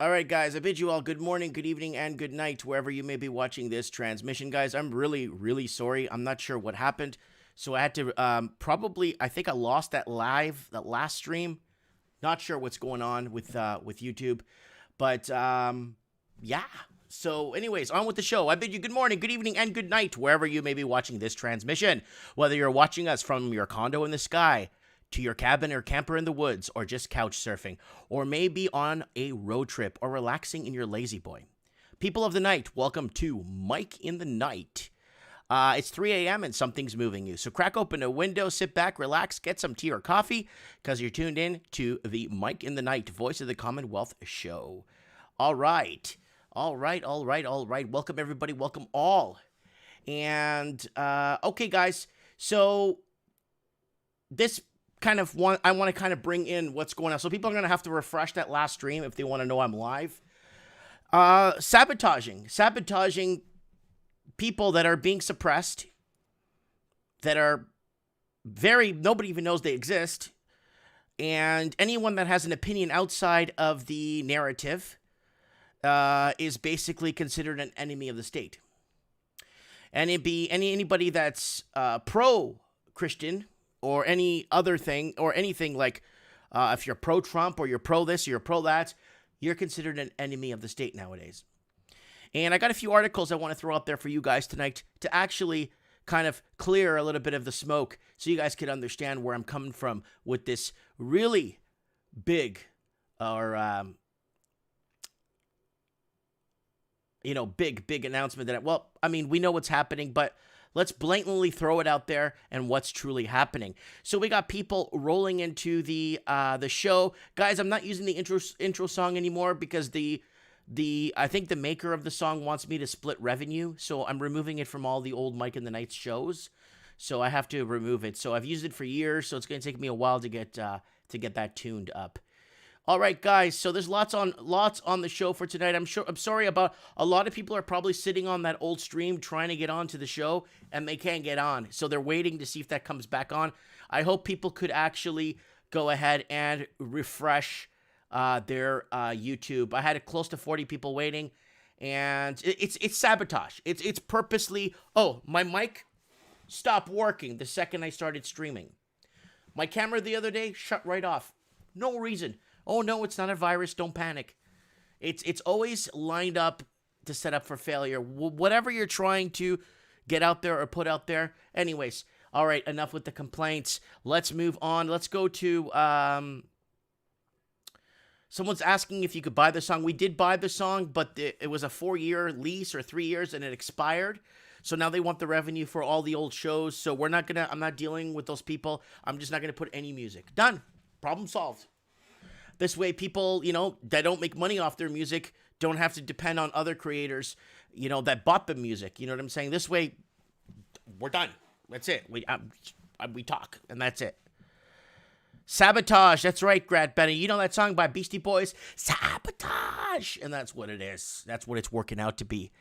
All right, guys, I bid you all good morning, good evening, and good night, wherever you may be watching this transmission. Guys, I'm really, really sorry. I'm not sure what happened. So I had to I think I lost that last stream. Not sure what's going on with YouTube. But yeah. So, anyways, on with the show. I bid you good morning, good evening, and good night, wherever you may be watching this transmission. Whether you're watching us from your condo in the sky, to your cabin or camper in the woods, or just couch surfing, or maybe on a road trip, or relaxing in your lazy boy. People of the night, welcome to Mike in the Night. It's 3 a.m. and something's moving you. So crack open a window, sit back, relax, get some tea or coffee, because you're tuned in to the Mike in the Night, Voice of the Commonwealth show. All right. All right, all right, all right. Welcome, everybody. Welcome all. And, okay, guys. So, this I want to kind of bring in what's going on. So people are going to have to refresh that last stream if they want to know I'm live. Sabotaging people that are being suppressed, that are nobody even knows they exist, and anyone that has an opinion outside of the narrative is basically considered an enemy of the state. And it'd be anybody that's pro-Christian or any other thing, or anything like if you're pro-Trump or you're pro this or you're pro that, you're considered an enemy of the state nowadays. And I got a few articles I want to throw out there for you guys tonight to actually kind of clear a little bit of the smoke so you guys can understand where I'm coming from with this really big or big announcement that, we know what's happening, but let's blatantly throw it out there and what's truly happening. So we got people rolling into the show. Guys, I'm not using the intro song anymore because I think the maker of the song wants me to split revenue, so I'm removing it from all the old Mike in the Night shows. So I have to remove it. So I've used it for years, so it's going to take me a while to get that tuned up. All right, guys, so there's lots on the show for tonight. I'm sorry about a lot of people are probably sitting on that old stream trying to get onto the show, and they can't get on. So they're waiting to see if that comes back on. I hope people could actually go ahead and refresh their YouTube. I had close to 40 people waiting, and it's sabotage. It's purposely, my mic stopped working the second I started streaming. My camera the other day shut right off. No reason. Oh, no, it's not a virus. Don't panic. It's always lined up to set up for failure. Whatever you're trying to get out there or put out there. Anyways, all right, enough with the complaints. Let's move on. Let's go to... Someone's asking if you could buy the song. We did buy the song, but it was a 4-year lease or 3 years, and it expired. So now they want the revenue for all the old shows. So I'm not dealing with those people. I'm just not going to put any music. Done. Problem solved. This way, people, that don't make money off their music don't have to depend on other creators, that bought the music. You know what I'm saying? This way, we're done. That's it. We talk, and that's it. Sabotage. That's right, Grad Benny. You know that song by Beastie Boys? Sabotage. And that's what it is. That's what it's working out to be.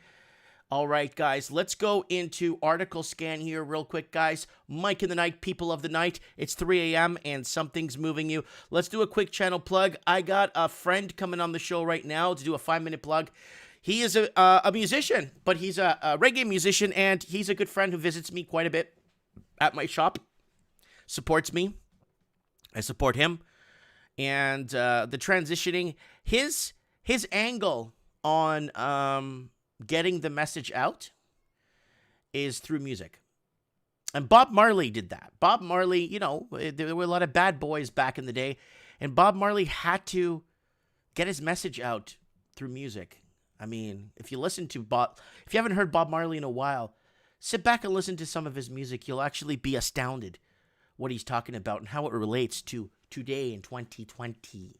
All right, guys, let's go into article scan here real quick, guys. Mike in the Night, people of the night. It's 3 a.m. and something's moving you. Let's do a quick channel plug. I got a friend coming on the show right now to do a 5-minute plug. He is a musician, but he's a reggae musician, and he's a good friend who visits me quite a bit at my shop, supports me. I support him. And the transitioning, his angle on... getting the message out is through music. And Bob Marley did that. Bob Marley, there were a lot of bad boys back in the day, and Bob Marley had to get his message out through music. I mean, if you haven't heard Bob Marley in a while, sit back and listen to some of his music. You'll actually be astounded what he's talking about and how it relates to today in 2020.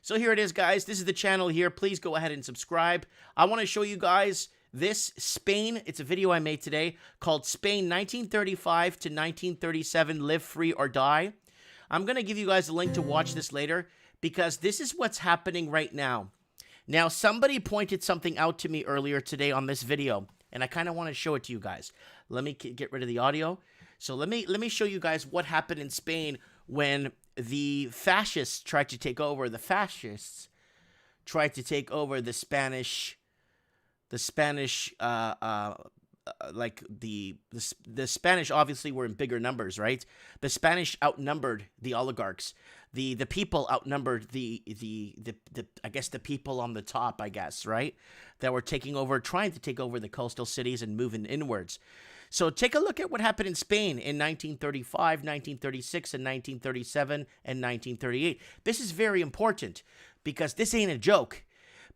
So here it is, guys. This is the channel here. Please go ahead and subscribe. I want to show you guys this Spain. It's a video I made today called Spain 1935 to 1937, Live Free or Die. I'm going to give you guys a link to watch this later because this is what's happening right now. Now, somebody pointed something out to me earlier today on this video, and I kind of want to show it to you guys. Let me get rid of the audio. So let me show you guys what happened in Spain when the fascists tried to take over. The fascists tried to take over the Spanish, like the Spanish obviously were in bigger numbers, right? The Spanish outnumbered the oligarchs. The people outnumbered the I guess the people on the top, I guess, right? That were trying to take over the coastal cities and moving inwards. So take a look at what happened in Spain in 1935, 1936, and 1937, and 1938. This is very important because this ain't a joke.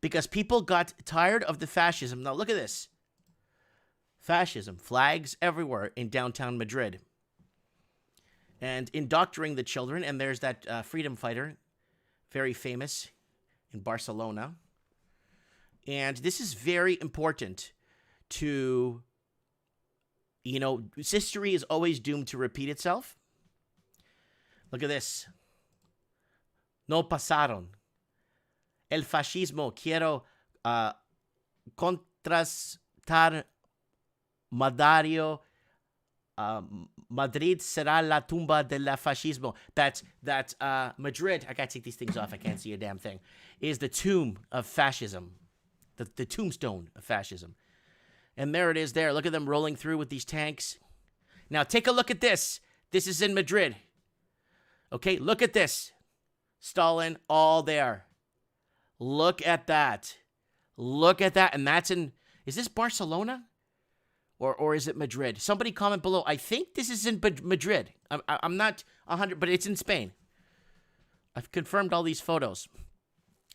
Because people got tired of the fascism. Now look at this. Fascism, flags everywhere in downtown Madrid. And indoctrinating the children. And there's that freedom fighter, very famous in Barcelona. And this is very important to, history is always doomed to repeat itself. Look at this. No pasaron. El fascismo quiero contrastar Madario. Madrid será la tumba del fascismo. That Madrid, I gotta take these things off, I can't see a damn thing, is the tomb of fascism. The tombstone of fascism. And there it is there. Look at them rolling through with these tanks. Now take a look at this. This is in Madrid. Okay, look at this. Stalin all there. Look at that. Look at that. And that's in, is this Barcelona? Or is it Madrid? Somebody comment below. I think this is in Madrid. I'm not 100, but it's in Spain. I've confirmed all these photos.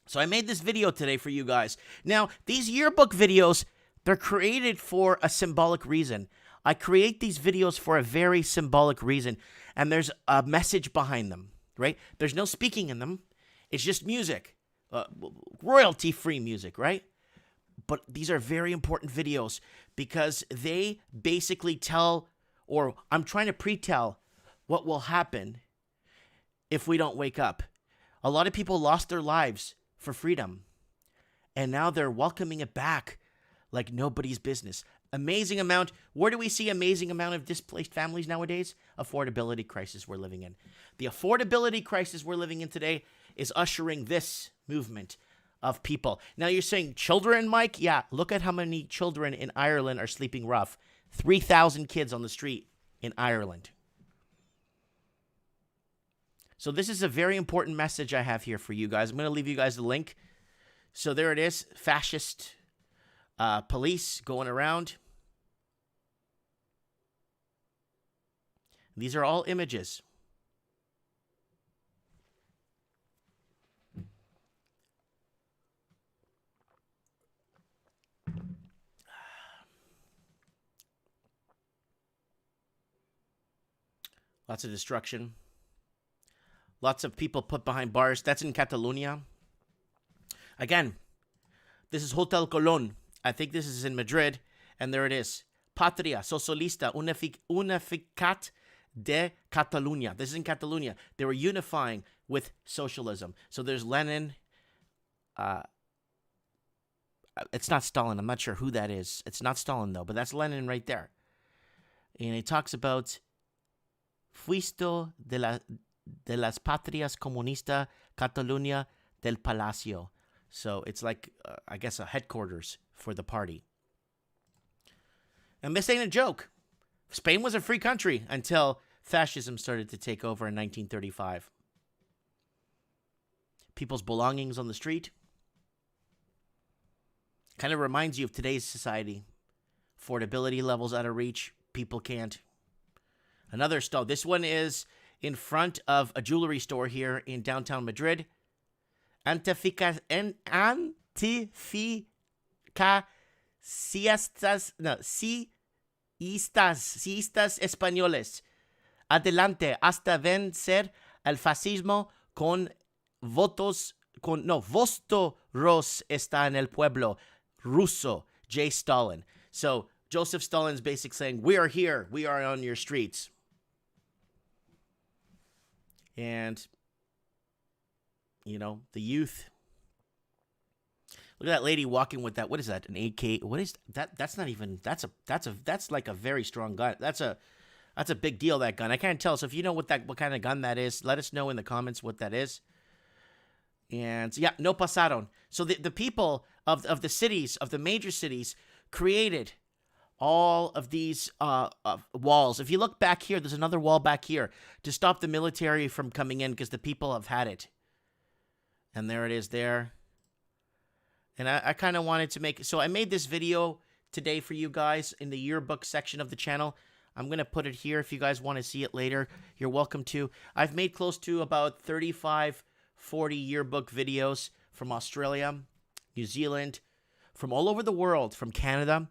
So I made this video today for you guys. Now, these yearbook videos, they're created for a symbolic reason. I create these videos for a very symbolic reason. And there's a message behind them, right? There's no speaking in them. It's just music. Royalty-free music, right? But these are very important videos because they basically tell, or I'm trying to pre-tell what will happen if we don't wake up. A lot of people lost their lives for freedom, and now they're welcoming it back like nobody's business. Amazing amount. Where do we see amazing amount of displaced families nowadays? Affordability crisis we're living in. The affordability crisis we're living in today is ushering this movement of people. Now you're saying children, Mike? Yeah, look at how many children in Ireland are sleeping rough. 3,000 kids on the street in Ireland. So this is a very important message I have here for you guys. I'm going to leave you guys the link. So there it is. Fascist police going around. These are all images. Lots of destruction. Lots of people put behind bars. That's in Catalonia. Again, this is Hotel Colón. I think this is in Madrid. And there it is. Patria Socialista Unificat de Catalunya. This is in Catalonia. They were unifying with socialism. So there's Lenin. It's not Stalin. I'm not sure who that is. It's not Stalin, though. But that's Lenin right there. And he talks about Fuisto de las Patrias Comunista Catalunya del Palacio. So it's like, I guess, a headquarters for the party. And this ain't a joke. Spain was a free country until fascism started to take over in 1935. People's belongings on the street. Kind of reminds you of today's society. Affordability levels out of reach. People can't. Another stall. This one is in front of a jewelry store here in downtown Madrid. Siestas españoles. Adelante hasta vencer al fascismo con votos está en el pueblo ruso. J. Stalin. So Joseph Stalin's basically saying, we are here. We are on your streets. And, the youth. Look at that lady walking with that. What is that? An AK? What is that? That's not even. That's like a very strong gun. That's a big deal. That gun. I can't tell. So if you know what kind of gun that is, let us know in the comments what that is. And yeah, no pasaron. So the people of the cities, of the major cities, created all of these walls. If you look back here, there's another wall back here to stop the military from coming in because the people have had it. And there it is there. And I kind of wanted to make... So I made this video today for you guys in the yearbook section of the channel. I'm going to put it here if you guys want to see it later. You're welcome to. I've made close to about 35, 40 yearbook videos from Australia, New Zealand, from all over the world, from Canada.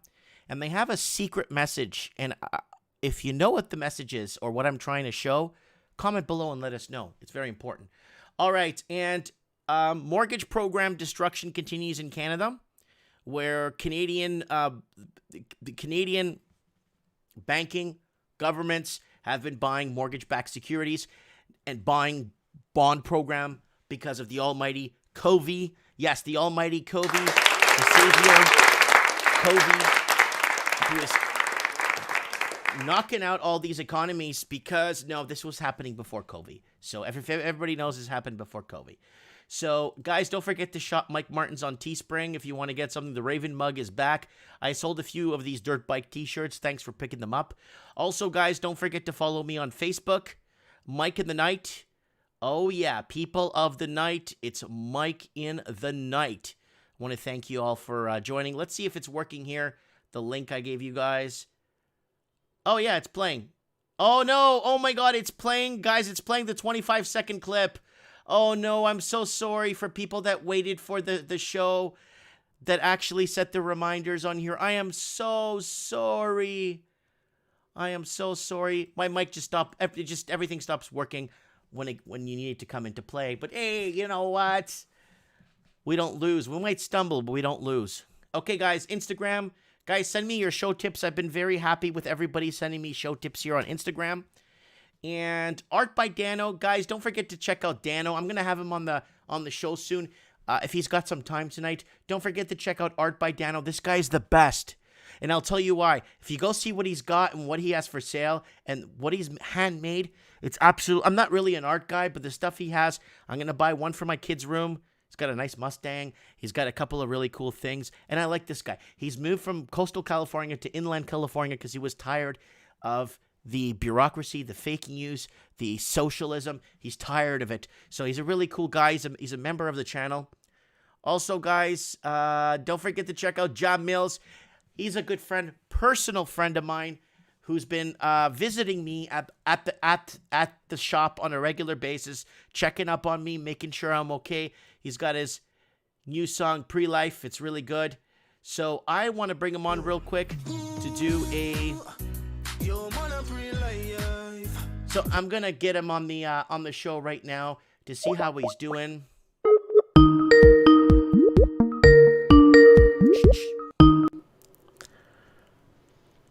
And they have a secret message. And if you know what the message is or what I'm trying to show, comment below and let us know. It's very important. All right. And mortgage program destruction continues in Canada, where the Canadian banking governments have been buying mortgage-backed securities and buying bond program because of the almighty COVID. Yes, the almighty COVID, the savior COVID, who is knocking out all these economies because, no, this was happening before COVID. So everybody knows this happened before COVID. So, guys, don't forget to shop Mike Martin's on Teespring if you want to get something. The Raven mug is back. I sold a few of these dirt bike t-shirts. Thanks for picking them up. Also, guys, don't forget to follow me on Facebook, Mike in the Night. Oh, yeah, people of the night. It's Mike in the Night. I want to thank you all for joining. Let's see if it's working here. The link I gave you guys. Oh, yeah, it's playing. Oh, no. Oh, my God, it's playing. Guys, it's playing the 25-second clip. Oh, no, I'm so sorry for people that waited for the show that actually set the reminders on here. I am so sorry. I am so sorry. My mic just stopped. Everything stops working when you need it to come into play. But, hey, you know what? We don't lose. We might stumble, but we don't lose. Okay, guys, Instagram. Guys, send me your show tips. I've been very happy with everybody sending me show tips here on Instagram. And Art by Dano. Guys, don't forget to check out Dano. I'm going to have him on the show soon. If he's got some time tonight, don't forget to check out Art by Dano. This guy's the best. And I'll tell you why. If you go see what he's got and what he has for sale and what he's handmade, it's absolute. I'm not really an art guy, but the stuff he has, I'm going to buy one for my kid's room. He's got a nice Mustang. He's got a couple of really cool things. And I like this guy. He's moved from coastal California to inland California because he was tired of the bureaucracy, the fake news, the socialism. He's tired of it. So he's a really cool guy. He's a member of the channel. Also, guys, don't forget to check out Job Mills. He's a good friend, personal friend of mine, who's been visiting me at the shop on a regular basis, checking up on me, making sure I'm okay. He's got his new song, Pre-Life. It's really good. So I want to bring him on real quick to do a... So I'm gonna get him on the show right now to see how he's doing.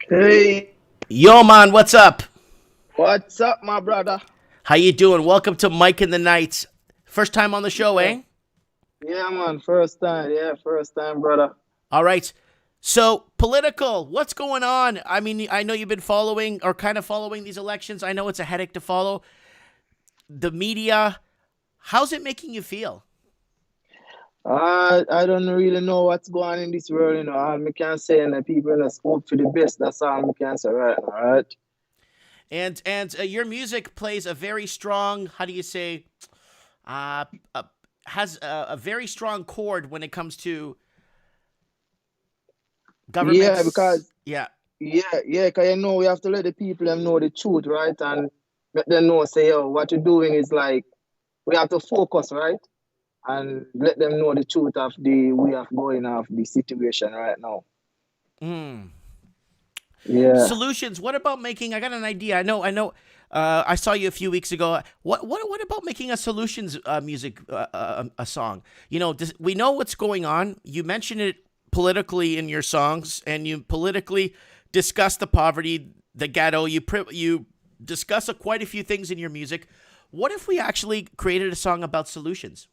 Hey. Yo, man, what's up? What's up, my brother? How you doing? Welcome to Mike in the Nights. First time on the show, eh? Yeah, man. First time. Yeah, first time, brother. All right. So, political, what's going on? I mean, I know you've been following or kind of following these elections. I know it's a headache to follow. The media, how's it making you feel? I don't really know what's going on in this world, you know. All I can say, and the people in the hope for the best. That's all I can say right now, right? And your music plays a very strong, how do you say, has a very strong chord when it comes to governments. Yeah, because yeah, because you know we have to let the people them know the truth, right? And let them know, say, yo, what you're doing is like, we have to focus, right? And let them know the truth of the way of going of the situation right now. Yeah. Solutions. What about making? I got an idea. I know. I saw you a few weeks ago. What about making a solutions music a song? You know, we know what's going on. You mention it politically in your songs, and you politically discuss the poverty, the ghetto. You discuss quite a few things in your music. What if we actually created a song about solutions?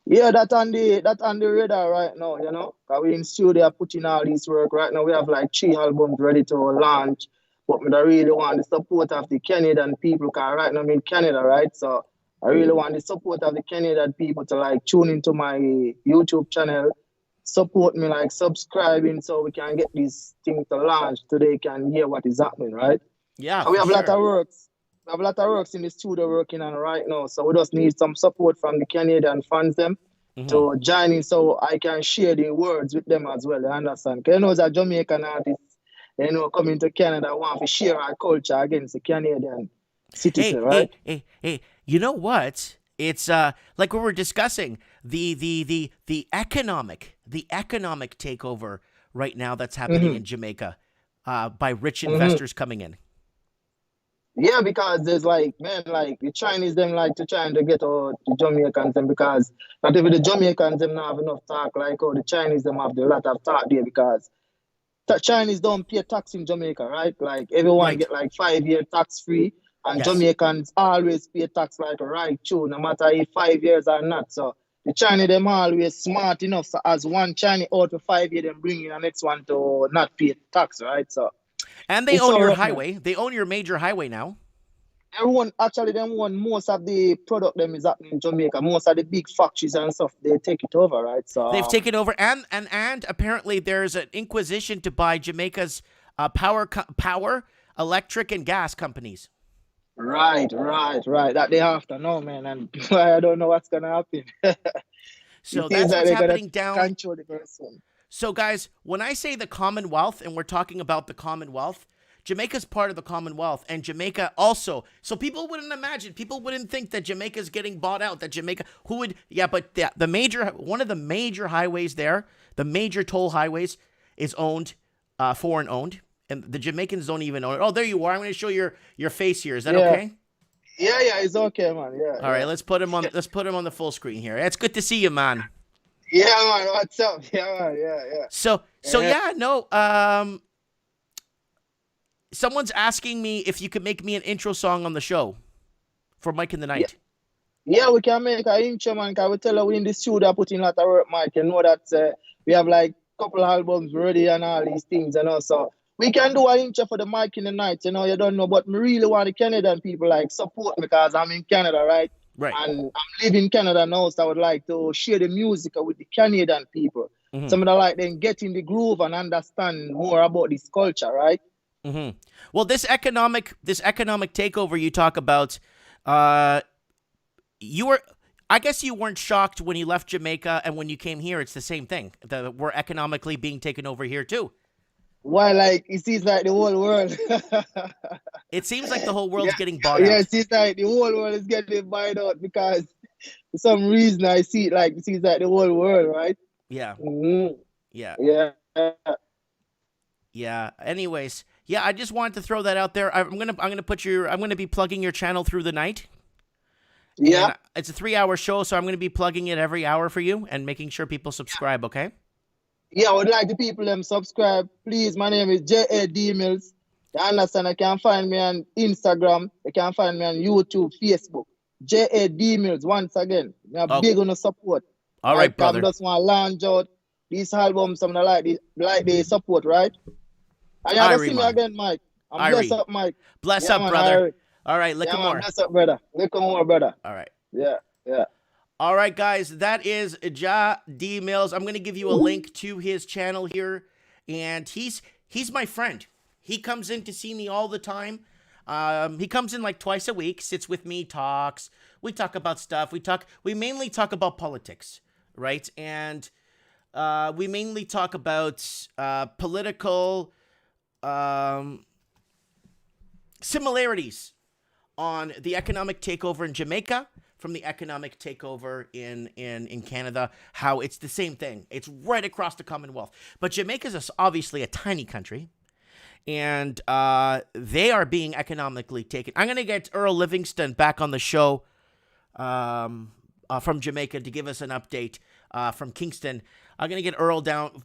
Yeah, that on the radar right now, you know. Cause we in studio putting all this work right now. We have like 3 albums ready to launch, but I really want the support of the Canadian people. Cause right now I'm in Canada, right? So I really want the support of the Canadian people to like tune into my YouTube channel, support me, like subscribing so we can get this thing to launch so they can hear what is happening, right? Yeah, And we for have a lot sure. of works. We have a lot of works in the studio working on right now. So we just need some support from the Canadian fans them Hmm. to join in so I can share the words with them as well. You understand? Because you know, as a Jamaican artist, coming to Canada, want to share our culture against the Canadian Hey, citizen, right? hey, hey, hey. You know what? It's like we were discussing the economic takeover right now that's happening Mm-hmm. in Jamaica by rich Mm-hmm. investors coming in. Yeah, because there's like, man, like the Chinese them like to trying to get out the Jamaicans them because not even the Jamaicans them not have enough talk like how the Chinese them have a lot of talk there because Chinese don't pay tax in Jamaica, right? Like everyone Right. get like 5 year tax free, and Yes. Jamaicans always pay tax like right too, no matter if 5 years or not. So the Chinese them always smart enough. So as one Chinese out of 5 year, them bring in the next one to not pay tax, right? So And they it's own so your rough, man. highway. They own your major highway now. Everyone actually them want most of the product them is happening in Jamaica. Most of the big factories and stuff they take it over, right? So They've taken over, and apparently there's an inquisition to buy Jamaica's power, electric, and gas companies. right. That they have to know, man. And I don't know what's gonna happen. It So seems that's like what's they're gonna happening down. control the person. So, guys, when I say the Commonwealth, and we're talking about the Commonwealth, Jamaica's part of the Commonwealth, and Jamaica also. So people wouldn't imagine, people wouldn't think that Jamaica's getting bought out. That Jamaica, who would, yeah, but the major, one of the major highways there, the major toll highways, is owned, foreign owned, and the Jamaicans don't even own it. Oh, there you are. I'm going to show your face here. Is that Yeah, okay? yeah. It's okay, man. Yeah, All right, let's put him on. Let's put him on the full screen here. It's good to see you, man. yeah, man. What's up? Yeah, man. So Yeah. yeah, no. Someone's asking me if you could make me an intro song on the show for Mike in the Yeah, Night. yeah. We can make a intro, man. Cause we tell her we in the studio putting a lot of work, Mike. You know that we have like couple albums ready and all these things, and also we can do an intro for the Mike in the Night. You know, you don't know, but me really want the Canadian people like support me because I'm in Canada, right? Right. And I'm living in Canada now, so I would like to share the music with the Canadian people. Mm-hmm. Some of them like them get in the groove and understand more about this culture, right? Mm-hmm. Well, this economic takeover you talk about, uh, you were. I guess you weren't shocked when you left Jamaica and when you came here. It's the same thing. We're economically being taken over here too. Why, like, it seems like the whole world. It seems like the whole Yeah, world's getting bought yeah, out. it seems like the whole world is getting buyed out because for some reason I see it like it seems like the whole world, right? Yeah. Hmm. Yeah. Yeah, Yeah. Anyways, yeah, I just wanted to throw that out there. I'm gonna be plugging your channel through the night. yeah, And it's a 3 hour show, so I'm going to be plugging it every hour for you and making sure people subscribe, okay? yeah. I would like the people them subscribe. Please, my name is J.A.D. Mills. You understand? You can find me on Instagram. You can find me on YouTube, Facebook. J.A.D. Mills, once again. I'm Oh, big on the support. all Right? right, I'm brother. just want to launch out these albums. I'm like the support, right? And you ever Irie, see me man. again, Mike. I'm blessed Irie. up, Mike. Bless Yeah, up, man. brother. I, All right, lick yeah, man. more. Bless up, brother. Little more, brother. All right. Yeah, yeah. All right, guys, that is Ja D Mills. I'm going to give you a link to his channel here, and he's my friend. He comes in to see me all the time. He comes in like twice a week, sits with me, talks. We talk about stuff. We mainly talk about politics, right? And we mainly talk about political um, similarities on the economic takeover in Jamaica from the economic takeover in Canada, how it's the same thing. It's right across the Commonwealth. But Jamaica is obviously a tiny country, and they are being economically taken. I'm going to get Earl Livingston back on the show from Jamaica to give us an update from Kingston. I'm going to get Earl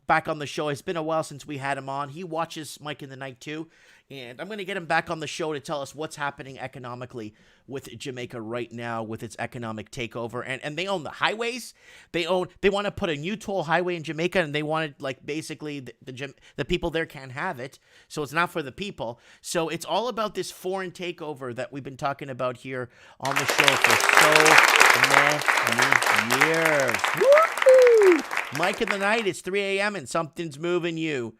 back on the show. It's been a while since we had him on. He watches Mike in the Night too, And I'm going to get him back on the show to tell us what's happening economically with Jamaica right now with its economic takeover. And they own the highways. They want to put a new toll highway in Jamaica, and they wanted, like, basically the people there can't have it. So it's not for the people. So it's all about this foreign takeover that we've been talking about here on the show for so many years. Woo! Mike in the night, it's 3 a.m. and something's moving you.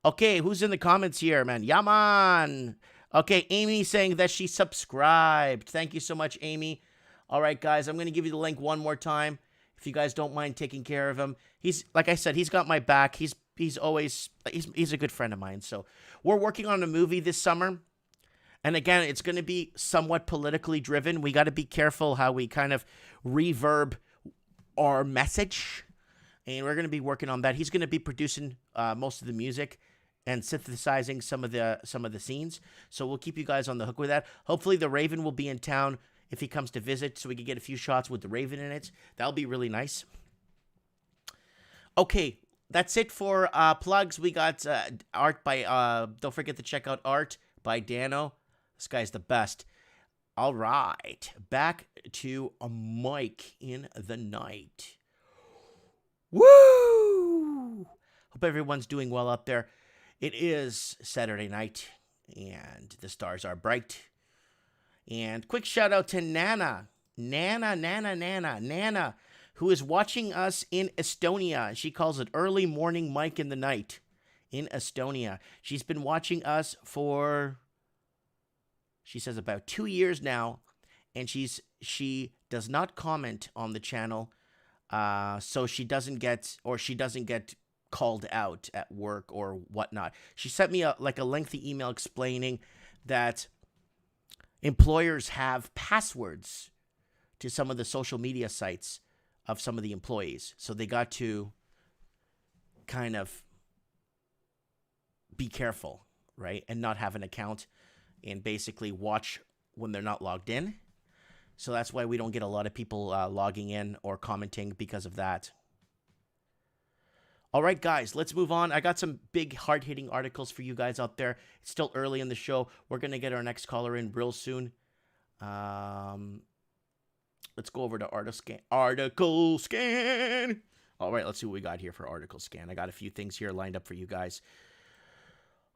Okay, who's in the comments here, man? Yaman. Okay, Amy saying that she subscribed. Thank you so much, Amy. All right, guys, I'm going to give you the link one more time if you guys don't mind taking care of him. He's, like I said, he's got my back. He's a good friend of mine. So we're working on a movie this summer. And again, it's going to be somewhat politically driven. We got to be careful how we kind of reverb our message. And we're going to be working on that. He's going to be producing most of the music and synthesizing some of the scenes. So we'll keep you guys on the hook with that. Hopefully the Raven will be in town if he comes to visit, so we can get a few shots with the Raven in it. That'll be really nice. Okay, that's it for plugs. We got art by, don't forget to check out art by Dano. This guy's the best. All right, back to Mike in the night. Woo! Hope everyone's doing well out there. It is Saturday night, and the stars are bright. And quick shout out to Nana, who is watching us in Estonia. She calls it early morning Mike in the night in Estonia. She's been watching us for, she says, about 2 years now, and she does not comment on the channel, so she doesn't get called out at work or whatnot. She sent me a lengthy email explaining that employers have passwords to some of the social media sites of some of the employees. So they got to kind of be careful, right? And not have an account and basically watch when they're not logged in. So that's why we don't get a lot of people logging in or commenting because of that. All right, guys, let's move on. I got some big, hard-hitting articles for you guys out there. It's still early in the show. We're going to get our next caller in real soon. Let's go over to Article Scan. All right, let's see what we got here for Article Scan. I got a few things here lined up for you guys.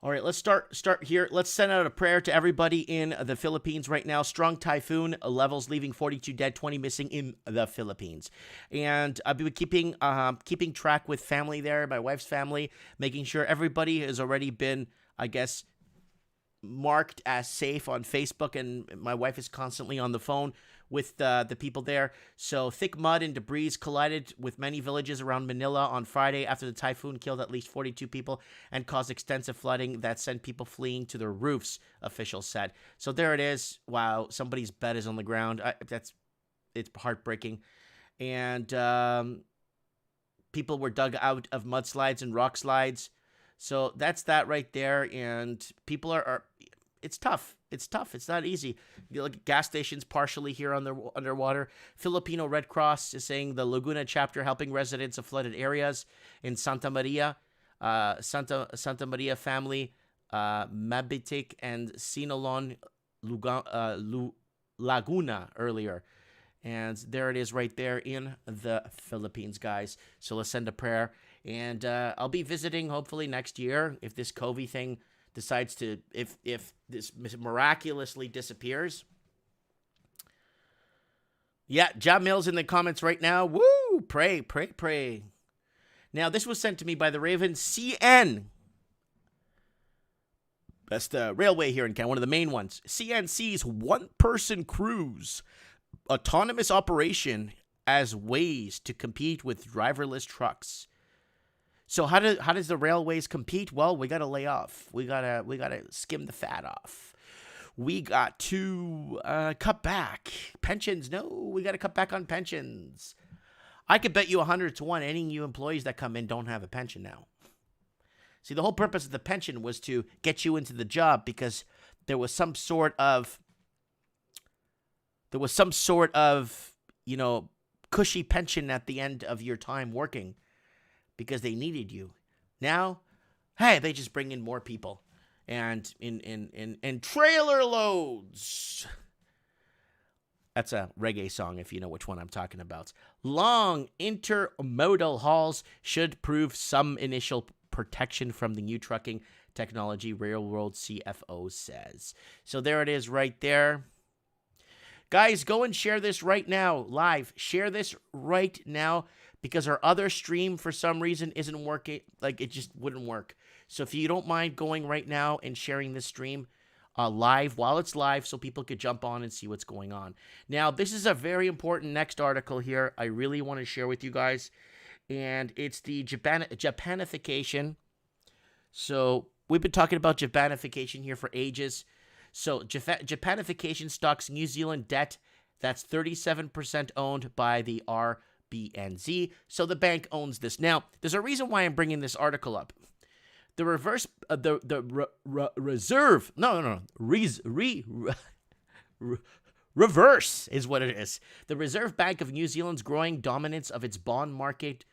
All right, let's start here. Let's send out a prayer to everybody in the Philippines right now. Strong typhoon levels leaving 42 dead, 20 missing in the Philippines. And I've been keeping track with family there, my wife's family, making sure everybody has already been, I guess, marked as safe on Facebook, and my wife is constantly on the phone with the people there. So thick mud and debris collided with many villages around Manila on Friday after the typhoon killed at least 42 people and caused extensive flooding that sent people fleeing to their roofs, officials said. So there it is. Wow, somebody's bed is on the ground. It's heartbreaking. And people were dug out of mudslides and rock slides. So that's that right there. And people are it's tough. It's tough. It's not easy. You look at gas stations partially here underwater. Filipino Red Cross is saying the Laguna chapter helping residents of flooded areas in Santa Maria. Santa Maria family, Mabitik and Sinalon Laguna earlier. And there it is right there in the Philippines, guys. So let's send a prayer. And I'll be visiting hopefully next year if this COVID thing decides to, if this miraculously disappears. Yeah, Job Mills in the comments right now. Woo! Pray. Now, this was sent to me by the Raven CN. That's the railway here in Canada, one of the main ones. CNC's one-person cruise autonomous operation as ways to compete with driverless trucks. So how does the railways compete? Well, we got to lay off. We gotta skim the fat off. We got to cut back pensions. No, we got to cut back on pensions. I could bet you 100 to 1 any new employees that come in don't have a pension now. See, the whole purpose of the pension was to get you into the job because there was some sort of cushy pension at the end of your time working, because they needed you. Now, hey, they just bring in more people. and in trailer loads. That's a reggae song, if you know which one I'm talking about. Long intermodal hauls should prove some initial protection from the new trucking technology, Railroad CFO says. So there it is right there. Guys, go and share this right now, live. Share this right now, because our other stream, for some reason, isn't working. Like, it just wouldn't work. So if you don't mind going right now and sharing this stream live while it's live, so people could jump on and see what's going on. Now, this is a very important next article here I really want to share with you guys, and it's the Japanification. So we've been talking about Japanification here for ages. So Japanification stocks New Zealand debt that's 37% owned by the RBNZ. So the bank owns this. Now, there's a reason why I'm bringing this article up. The reverse is what it is. The Reserve Bank of New Zealand's growing dominance of its bond market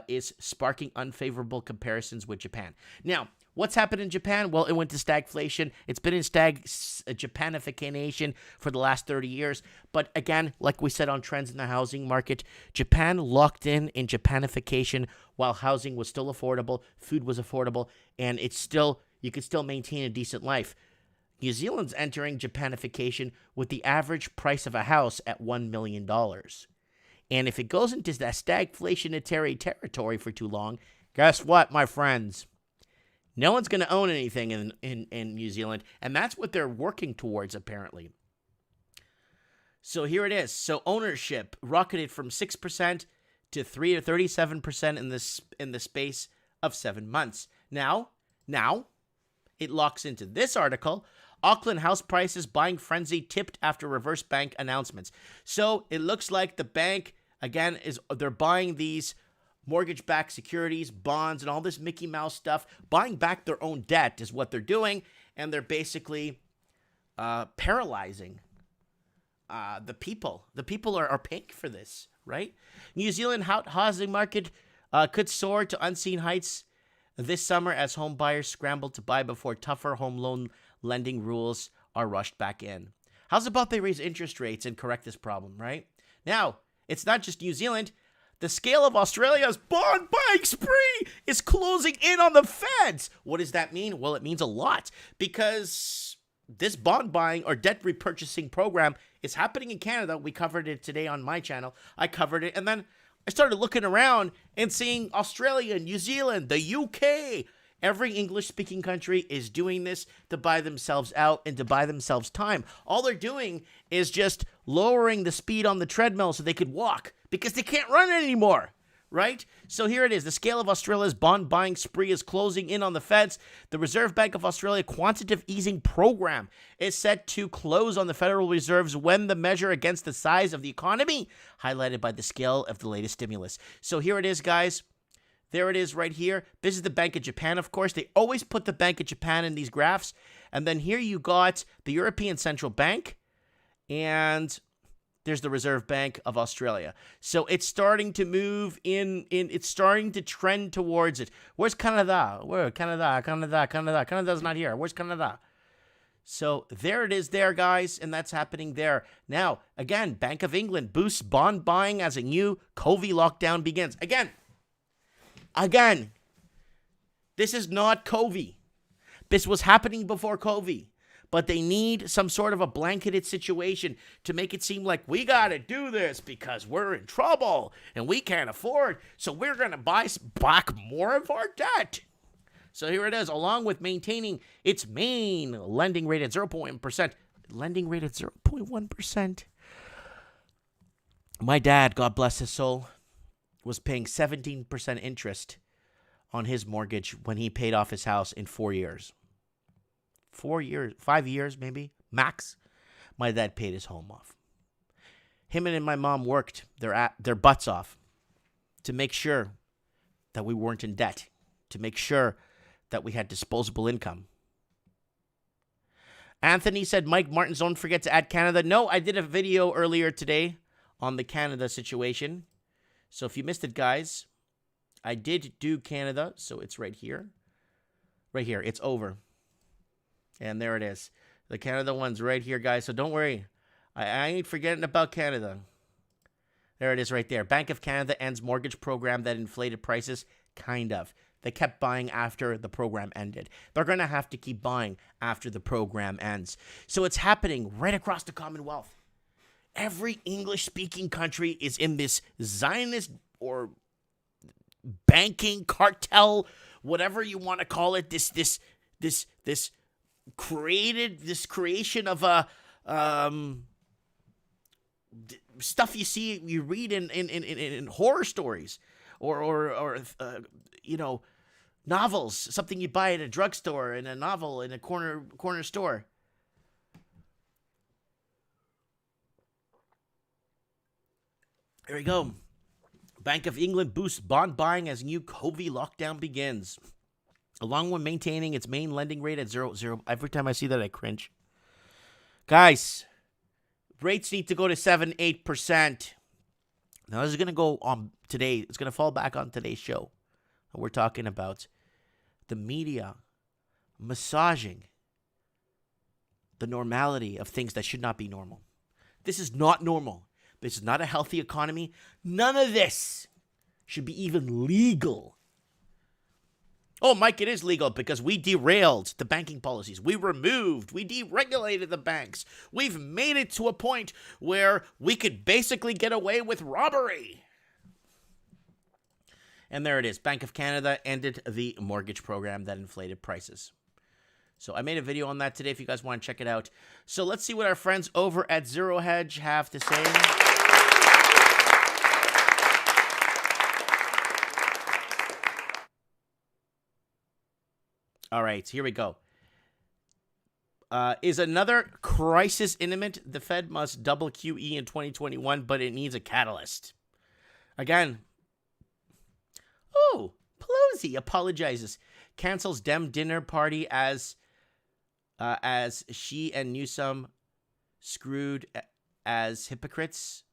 is sparking unfavorable comparisons with Japan. Now, what's happened in Japan? Well, it went to stagflation. It's been in Japanification for the last 30 years. But again, like we said on trends in the housing market, Japan locked in Japanification while housing was still affordable, food was affordable, and you could still maintain a decent life. New Zealand's entering Japanification with the average price of a house at $1 million. And if it goes into that stagflationary territory for too long, guess what, my friends? No one's going to own anything in New Zealand, and that's what they're working towards, apparently. So here it is. So ownership rocketed from 6% to 37% in the space of 7 months. Now, it locks into this article. Auckland house prices buying frenzy tipped after reverse bank announcements. So it looks like the bank, again, they're buying these mortgage-backed securities, bonds, and all this Mickey Mouse stuff. Buying back their own debt is what they're doing, and they're basically paralyzing the people. The people are paying for this, right? New Zealand housing market could soar to unseen heights this summer as home buyers scramble to buy before tougher home loan lending rules are rushed back in. How's about they raise interest rates and correct this problem, right? Now, it's not just New Zealand. The scale of Australia's bond buying spree is closing in on the feds. What does that mean? Well, it means a lot, because this bond buying or debt repurchasing program is happening in Canada. We covered it today on my channel. I covered it, and then I started looking around and seeing Australia, New Zealand, the UK. Every English-speaking country is doing this to buy themselves out and to buy themselves time. All they're doing is just lowering the speed on the treadmill so they could walk, because they can't run anymore, right? So here it is. The scale of Australia's bond buying spree is closing in on the feds. The Reserve Bank of Australia quantitative easing program is set to close on the Federal Reserve's when the measure against the size of the economy, highlighted by the scale of the latest stimulus. So here it is, guys. There it is right here. This is the Bank of Japan, of course. They always put the Bank of Japan in these graphs. And then here you got the European Central Bank, and there's the Reserve Bank of Australia. So it's starting to move it's starting to trend towards it. Where's Canada? Where? Canada. Canada's not here. Where's Canada? So there it is there, guys, and that's happening there. Now, again, Bank of England boosts bond buying as a new COVID lockdown begins. Again, this is not COVID. This was happening before COVID. But they need some sort of a blanketed situation to make it seem like we got to do this because we're in trouble and we can't afford. So we're going to buy back more of our debt. So here it is, along with maintaining its main lending rate at 0.1%. Lending rate at 0.1%. My dad, God bless his soul, was paying 17% interest on his mortgage when he paid off his house in 4 years. 4 years, 5 years maybe, max. My dad paid his home off. Him and my mom worked their butts off to make sure that we weren't in debt, to make sure that we had disposable income. Anthony said, Mike Martins, don't forget to add Canada. No, I did a video earlier today on the Canada situation. So if you missed it, guys, I did do Canada. So it's right here. Right here. It's over. And there it is. The Canada one's right here, guys. So don't worry. I ain't forgetting about Canada. There it is right there. Bank of Canada ends mortgage program that inflated prices. Kind of. They kept buying after the program ended. They're going to have to keep buying after the program ends. So it's happening right across the Commonwealth. Every English-speaking country is in this Zionist or banking cartel, whatever you want to call it. This creation of a stuff you read in horror stories or novels, something you buy at a drugstore, in a novel, in a corner store. Here we go. Bank of England boosts bond buying as new COVID lockdown begins, along with maintaining its main lending rate at 0.0. Every time I see that, I cringe. Guys, rates need to go to 7-8%. Now, this is going to go on today. It's going to fall back on today's show. We're talking about the media massaging the normality of things that should not be normal. This is not normal. This is not a healthy economy. None of this should be even legal. Oh, Mike, it is legal because we derailed the banking policies. We deregulated the banks. We've made it to a point where we could basically get away with robbery. And there it is. Bank of Canada ended the mortgage program that inflated prices. So I made a video on that today if you guys want to check it out. So let's see what our friends over at Zero Hedge have to say. All right, here we go. Is another crisis imminent? The Fed must double QE in 2021, but it needs a catalyst. Again. Oh, Pelosi apologizes. Cancels Dem dinner party as she and Newsom screwed as hypocrites.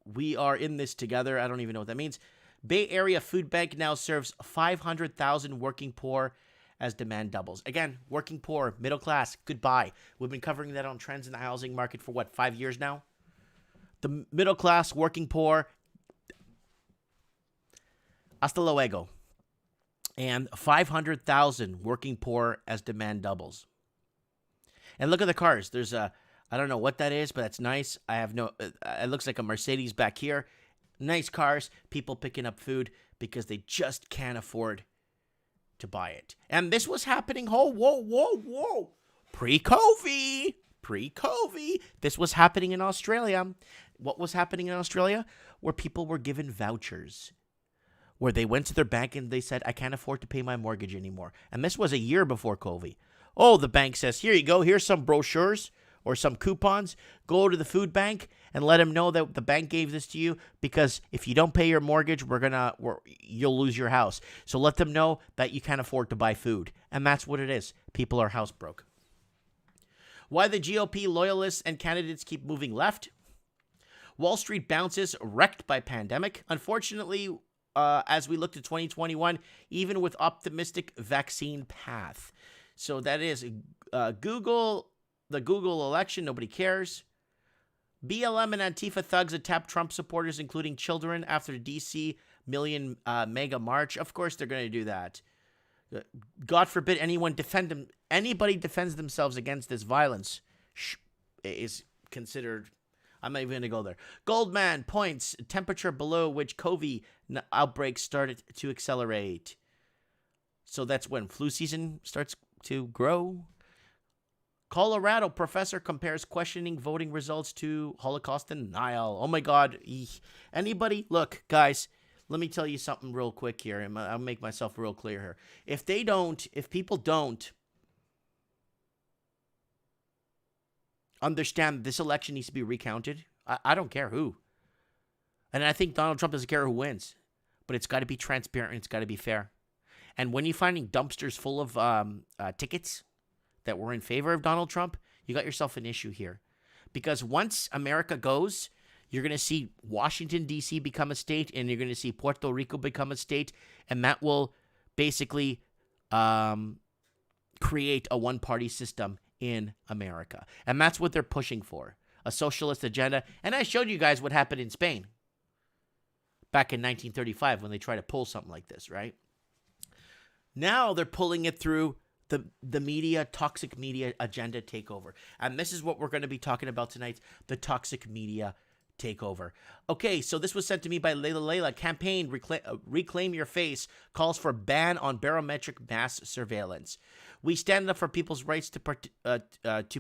We are in this together. I don't even know what that means. Bay Area Food Bank now serves 500,000 working poor as demand doubles. Again, working poor, middle class, goodbye. We've been covering that on trends in the housing market for, 5 years now? The middle class, working poor, hasta luego. And 500,000 working poor as demand doubles. And look at the cars. There's I don't know what that is, but that's nice. It looks like a Mercedes back here. Nice cars, people picking up food because they just can't afford to buy it. And this was happening, whoa. Pre-COVID. This was happening in Australia. What was happening in Australia? Where people were given vouchers. Where they went to their bank and they said, I can't afford to pay my mortgage anymore. And this was a year before COVID. Oh, the bank says, here you go. Here's some brochures or some coupons. Go to the food bank and let them know that the bank gave this to you because if you don't pay your mortgage, you'll lose your house. So let them know that you can't afford to buy food. And that's what it is. People are house broke. Why the GOP loyalists and candidates keep moving left. Wall Street bounces wrecked by pandemic. Unfortunately, as we look to 2021, even with optimistic vaccine path. So that is Google, the Google election, nobody cares. BLM and Antifa thugs attack Trump supporters, including children, after the DC Million Mega March. Of course they're going to do that. God forbid anybody defends themselves against this violence is considered. I'm not even going to go there. Goldman points temperature below which COVID outbreaks started to accelerate. So that's when flu season starts to grow. Colorado professor compares questioning voting results to Holocaust denial. Oh my God. Anybody? Look, guys, let me tell you something real quick here. And I'll make myself real clear here. If people don't understand this election needs to be recounted, I don't care who. And I think Donald Trump doesn't care who wins. But it's got to be transparent and it's got to be fair. And when you're finding dumpsters full of tickets that were in favor of Donald Trump, you got yourself an issue here. Because once America goes, you're going to see Washington, D.C. become a state, and you're going to see Puerto Rico become a state, and that will basically create a one-party system in America. And that's what they're pushing for, a socialist agenda. And I showed you guys what happened in Spain back in 1935 when they tried to pull something like this, right? Now they're pulling it through the media, toxic media agenda takeover. And this is what we're going to be talking about tonight, the toxic media takeover. Okay, so this was sent to me by Layla. Campaign Reclaim Your Face calls for ban on barometric mass surveillance. We stand up for people's rights to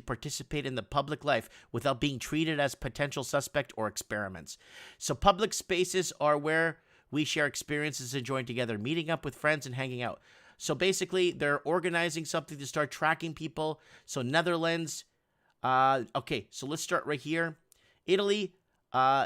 participate in the public life without being treated as potential suspect or experiments. So public spaces are where we share experiences and join together, meeting up with friends and hanging out. So basically, they're organizing something to start tracking people. So Netherlands. Okay, so let's start right here. Italy.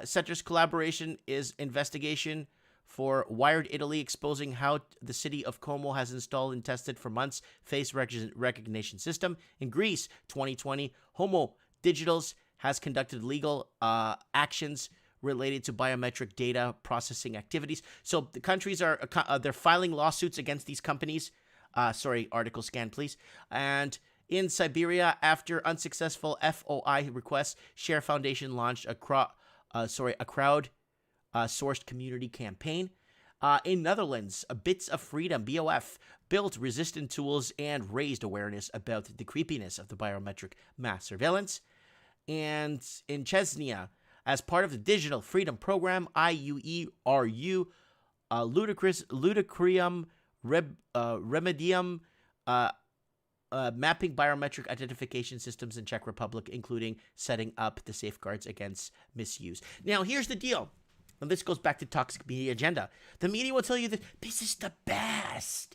Center's collaboration is investigation for Wired Italy, exposing how the city of Como has installed and tested for months face recognition system. In Greece, 2020, Homo Digitals has conducted legal actions related to biometric data processing activities. So the countries are they're filing lawsuits against these companies. Article scan, please. And in Siberia, after unsuccessful FOI requests, Share Foundation launched a crowd-sourced community campaign. In Netherlands, Bits of Freedom, BOF, built resistant tools and raised awareness about the creepiness of the biometric mass surveillance. And in Chechnya, as part of the Digital Freedom Program, IUERU, Ludicrium Remedium, mapping biometric identification systems in Czech Republic, including setting up the safeguards against misuse. Now, here's the deal. And this goes back to toxic media agenda. The media will tell you that this is the best.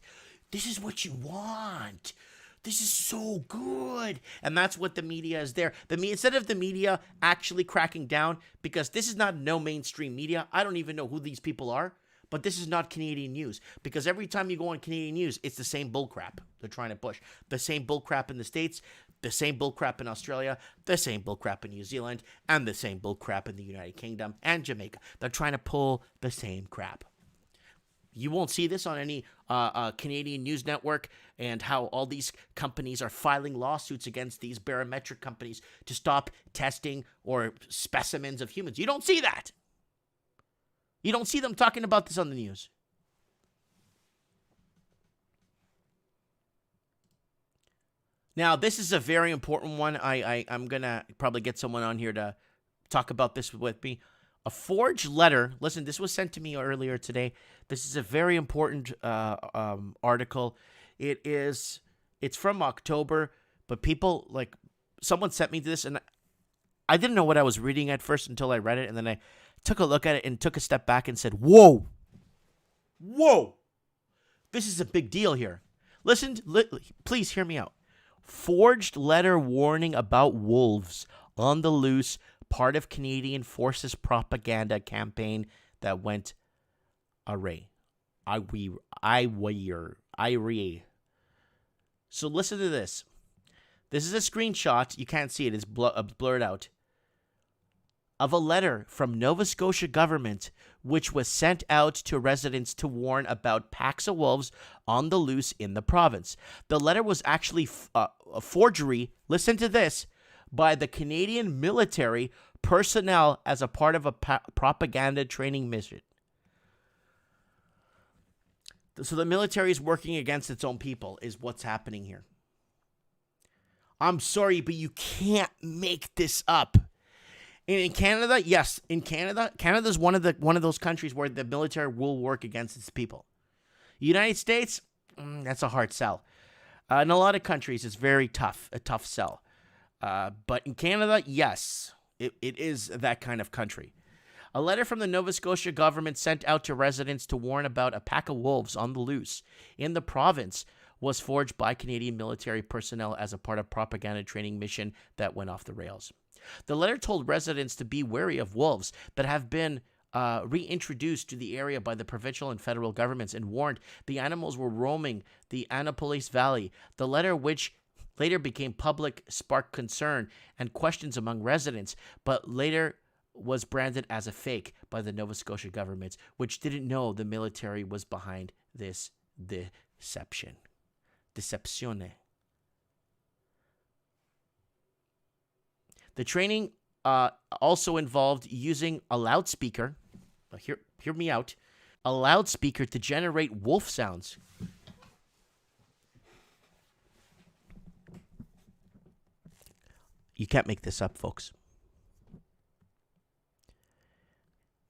This is what you want. This is so good. And that's what the media is there. Instead of the media actually cracking down, because this is not no mainstream media. I don't even know who these people are. But this is not Canadian news, because every time you go on Canadian news, it's the same bullcrap they're trying to push. The same bullcrap in the States, the same bullcrap in Australia, the same bullcrap in New Zealand, and the same bullcrap in the United Kingdom and Jamaica. They're trying to pull the same crap. You won't see this on any Canadian news network, and how all these companies are filing lawsuits against these barometric companies to stop testing or specimens of humans. You don't see that. You don't see them talking about this on the news. Now, this is a very important one. I'm going to probably get someone on here to talk about this with me. A forged letter. Listen, this was sent to me earlier today. This is a very important article. It's from October, but someone sent me this, and I didn't know what I was reading at first until I read it, and then I took a look at it and took a step back and said, whoa, this is a big deal here. Listen, please hear me out. Forged letter warning about wolves on the loose, part of Canadian Forces propaganda campaign that went awry. So listen to this. This is a screenshot. You can't see it. It's blurred out. Of a letter from Nova Scotia government, which was sent out to residents to warn about packs of wolves on the loose in the province. The letter was actually a forgery, listen to this, by the Canadian military personnel as a part of a propaganda training mission. So the military is working against its own people, is what's happening here. I'm sorry, but you can't make this up. In Canada, yes, Canada's one of those countries where the military will work against its people. United States, that's a hard sell. In a lot of countries, it's very tough, a tough sell. But in Canada, yes, it is that kind of country. A letter from the Nova Scotia government sent out to residents to warn about a pack of wolves on the loose in the province was forged by Canadian military personnel as a part of propaganda training mission that went off the rails. The letter told residents to be wary of wolves that have been reintroduced to the area by the provincial and federal governments, and warned the animals were roaming the Annapolis Valley. The letter, which later became public, sparked concern and questions among residents, but later was branded as a fake by the Nova Scotia government, which didn't know the military was behind this deception. Decepzione. The training also involved using a loudspeaker. Hear me out. A loudspeaker to generate wolf sounds. You can't make this up, folks.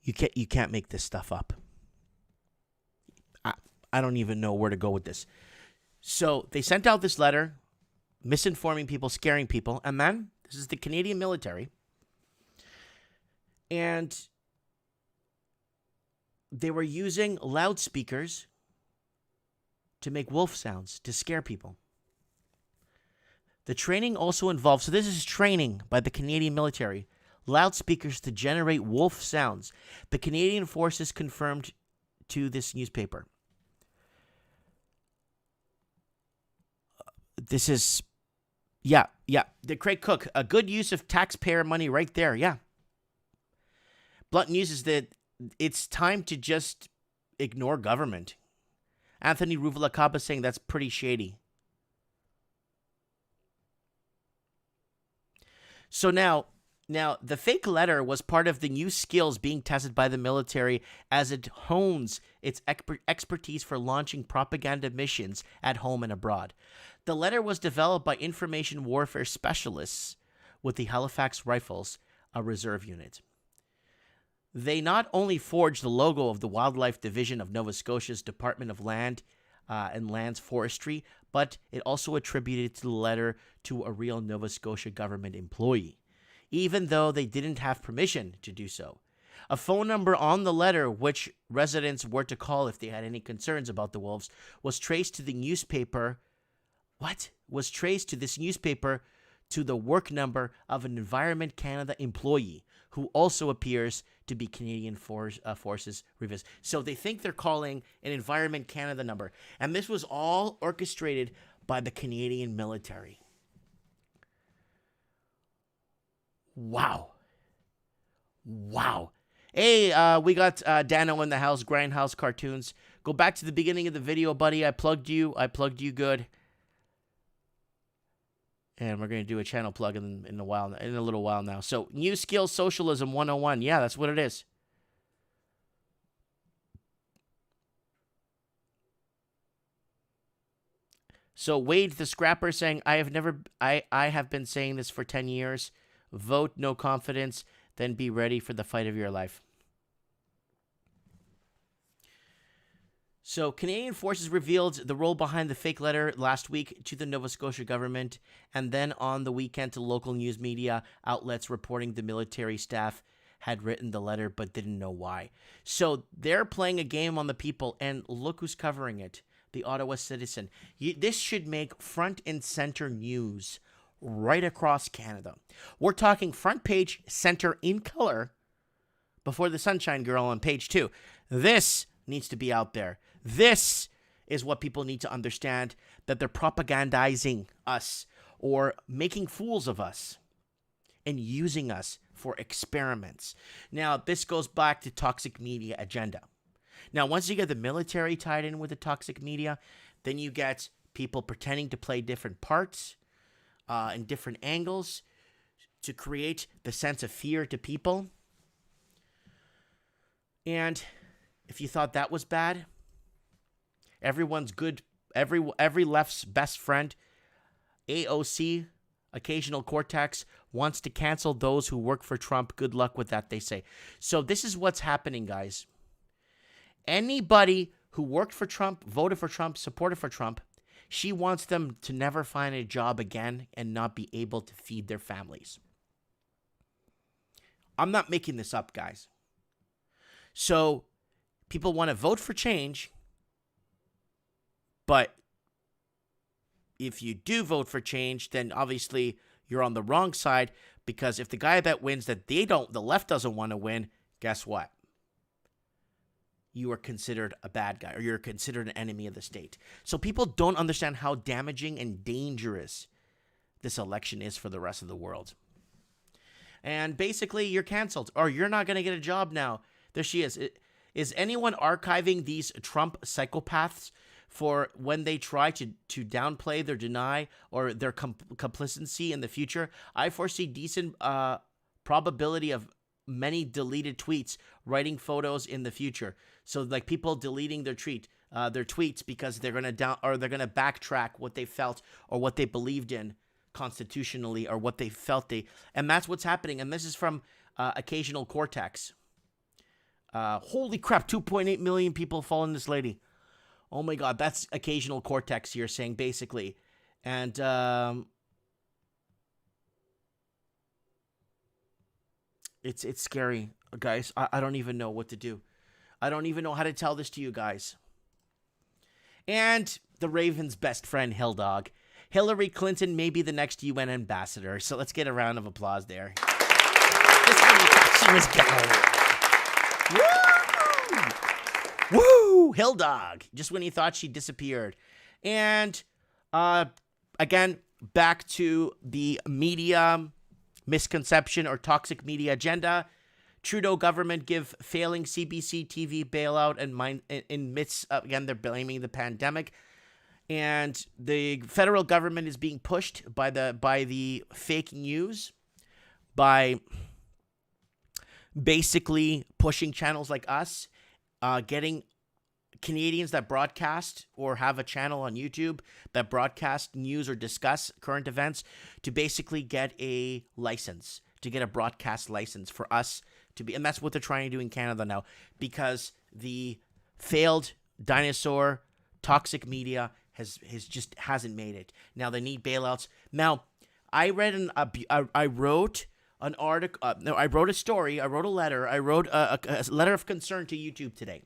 You can't make this stuff up. I don't even know where to go with this. So they sent out this letter, misinforming people, scaring people, and then this is the Canadian military, and they were using loudspeakers to make wolf sounds to scare people. The training also involved, so this is training by the Canadian military, loudspeakers to generate wolf sounds. The Canadian forces confirmed to this newspaper. This is, yeah. The Craig Cook, a good use of taxpayer money right there, yeah. Blunt news is that it's time to just ignore government. Anthony Ruvalacaba saying that's pretty shady. So now the fake letter was part of the new skills being tested by the military as it hones its expertise for launching propaganda missions at home and abroad. The letter was developed by information warfare specialists with the Halifax Rifles, a reserve unit. They not only forged the logo of the Wildlife Division of Nova Scotia's Department of Land and Lands Forestry, but it also attributed the letter to a real Nova Scotia government employee, even though they didn't have permission to do so. A phone number on the letter, which residents were to call if they had any concerns about the wolves, was traced to the newspaper. Was traced to this newspaper to the work number of an Environment Canada employee who also appears to be Canadian Forces Revis. So they think they're calling an Environment Canada number. And this was all orchestrated by the Canadian military. Wow. Hey, we got Dano in the house, Grindhouse Cartoons. Go back to the beginning of the video, buddy. I plugged you good. And we're going to do a channel plug in a little while now. So, New Skills Socialism 101. Yeah, that's what it is. So, Wade the Scrapper saying, I have been saying this for 10 years. Vote no confidence, then be ready for the fight of your life. So, Canadian Forces revealed the role behind the fake letter last week to the Nova Scotia government, and then on the weekend to local news media outlets reporting the military staff had written the letter but didn't know why. So, they're playing a game on the people, and look who's covering it, the Ottawa Citizen. This should make front and center news right across Canada. We're talking front page, center in color, before the Sunshine Girl on page 2. This needs to be out there. This is what people need to understand, that they're propagandizing us or making fools of us and using us for experiments. Now, this goes back to toxic media agenda. Now, once you get the military tied in with the toxic media, then you get people pretending to play different parts in different angles to create the sense of fear to people. And if you thought that was bad, everyone's good, every left's best friend, AOC, Occasional Cortex, wants to cancel those who work for Trump. Good luck with that, they say. So this is what's happening, guys. Anybody who worked for Trump, voted for Trump, supported for Trump, she wants them to never find a job again and not be able to feed their families. I'm not making this up, guys. So people want to vote for change, but if you do vote for change, then obviously you're on the wrong side, because if the guy that wins that the left doesn't want to win, guess what? You are considered a bad guy, or you're considered an enemy of the state. So people don't understand how damaging and dangerous this election is for the rest of the world. And basically, you're canceled, or you're not going to get a job now. There she is. Is anyone archiving these Trump psychopaths for when they try to downplay their deny or their complicity in the future. I foresee decent probability of many deleted tweets writing photos in the future. So like people deleting their tweets because they're gonna they're gonna backtrack what they felt or what they believed in constitutionally or what they felt and that's what's happening. And this is from Occasional Cortex. Holy crap, 2.8 million people following this lady. Oh my God, that's Occasional Cortex here saying basically. And it's scary, guys. I don't even know what to do. I don't even know how to tell this to you guys. And the Raven's best friend, Hilldog. Hillary Clinton may be the next UN ambassador. So let's get a round of applause there. Just when you thought she was gone. Woo! Woo! Hilldog. Just when you thought she disappeared. And again, back to the media misconception or toxic media agenda. Trudeau government give failing CBC TV bailout and in midst, again, they're blaming the pandemic. And the federal government is being pushed by the fake news, by basically pushing channels like us, getting Canadians that broadcast or have a channel on YouTube that broadcast news or discuss current events to basically get a license, to get a broadcast license for us to be. And that's what they're trying to do in Canada now, because the failed dinosaur toxic media hasn't made it. Now they need bailouts. Now, I read I wrote an article. No, I wrote a story. I wrote a letter. I wrote a letter of concern to YouTube today.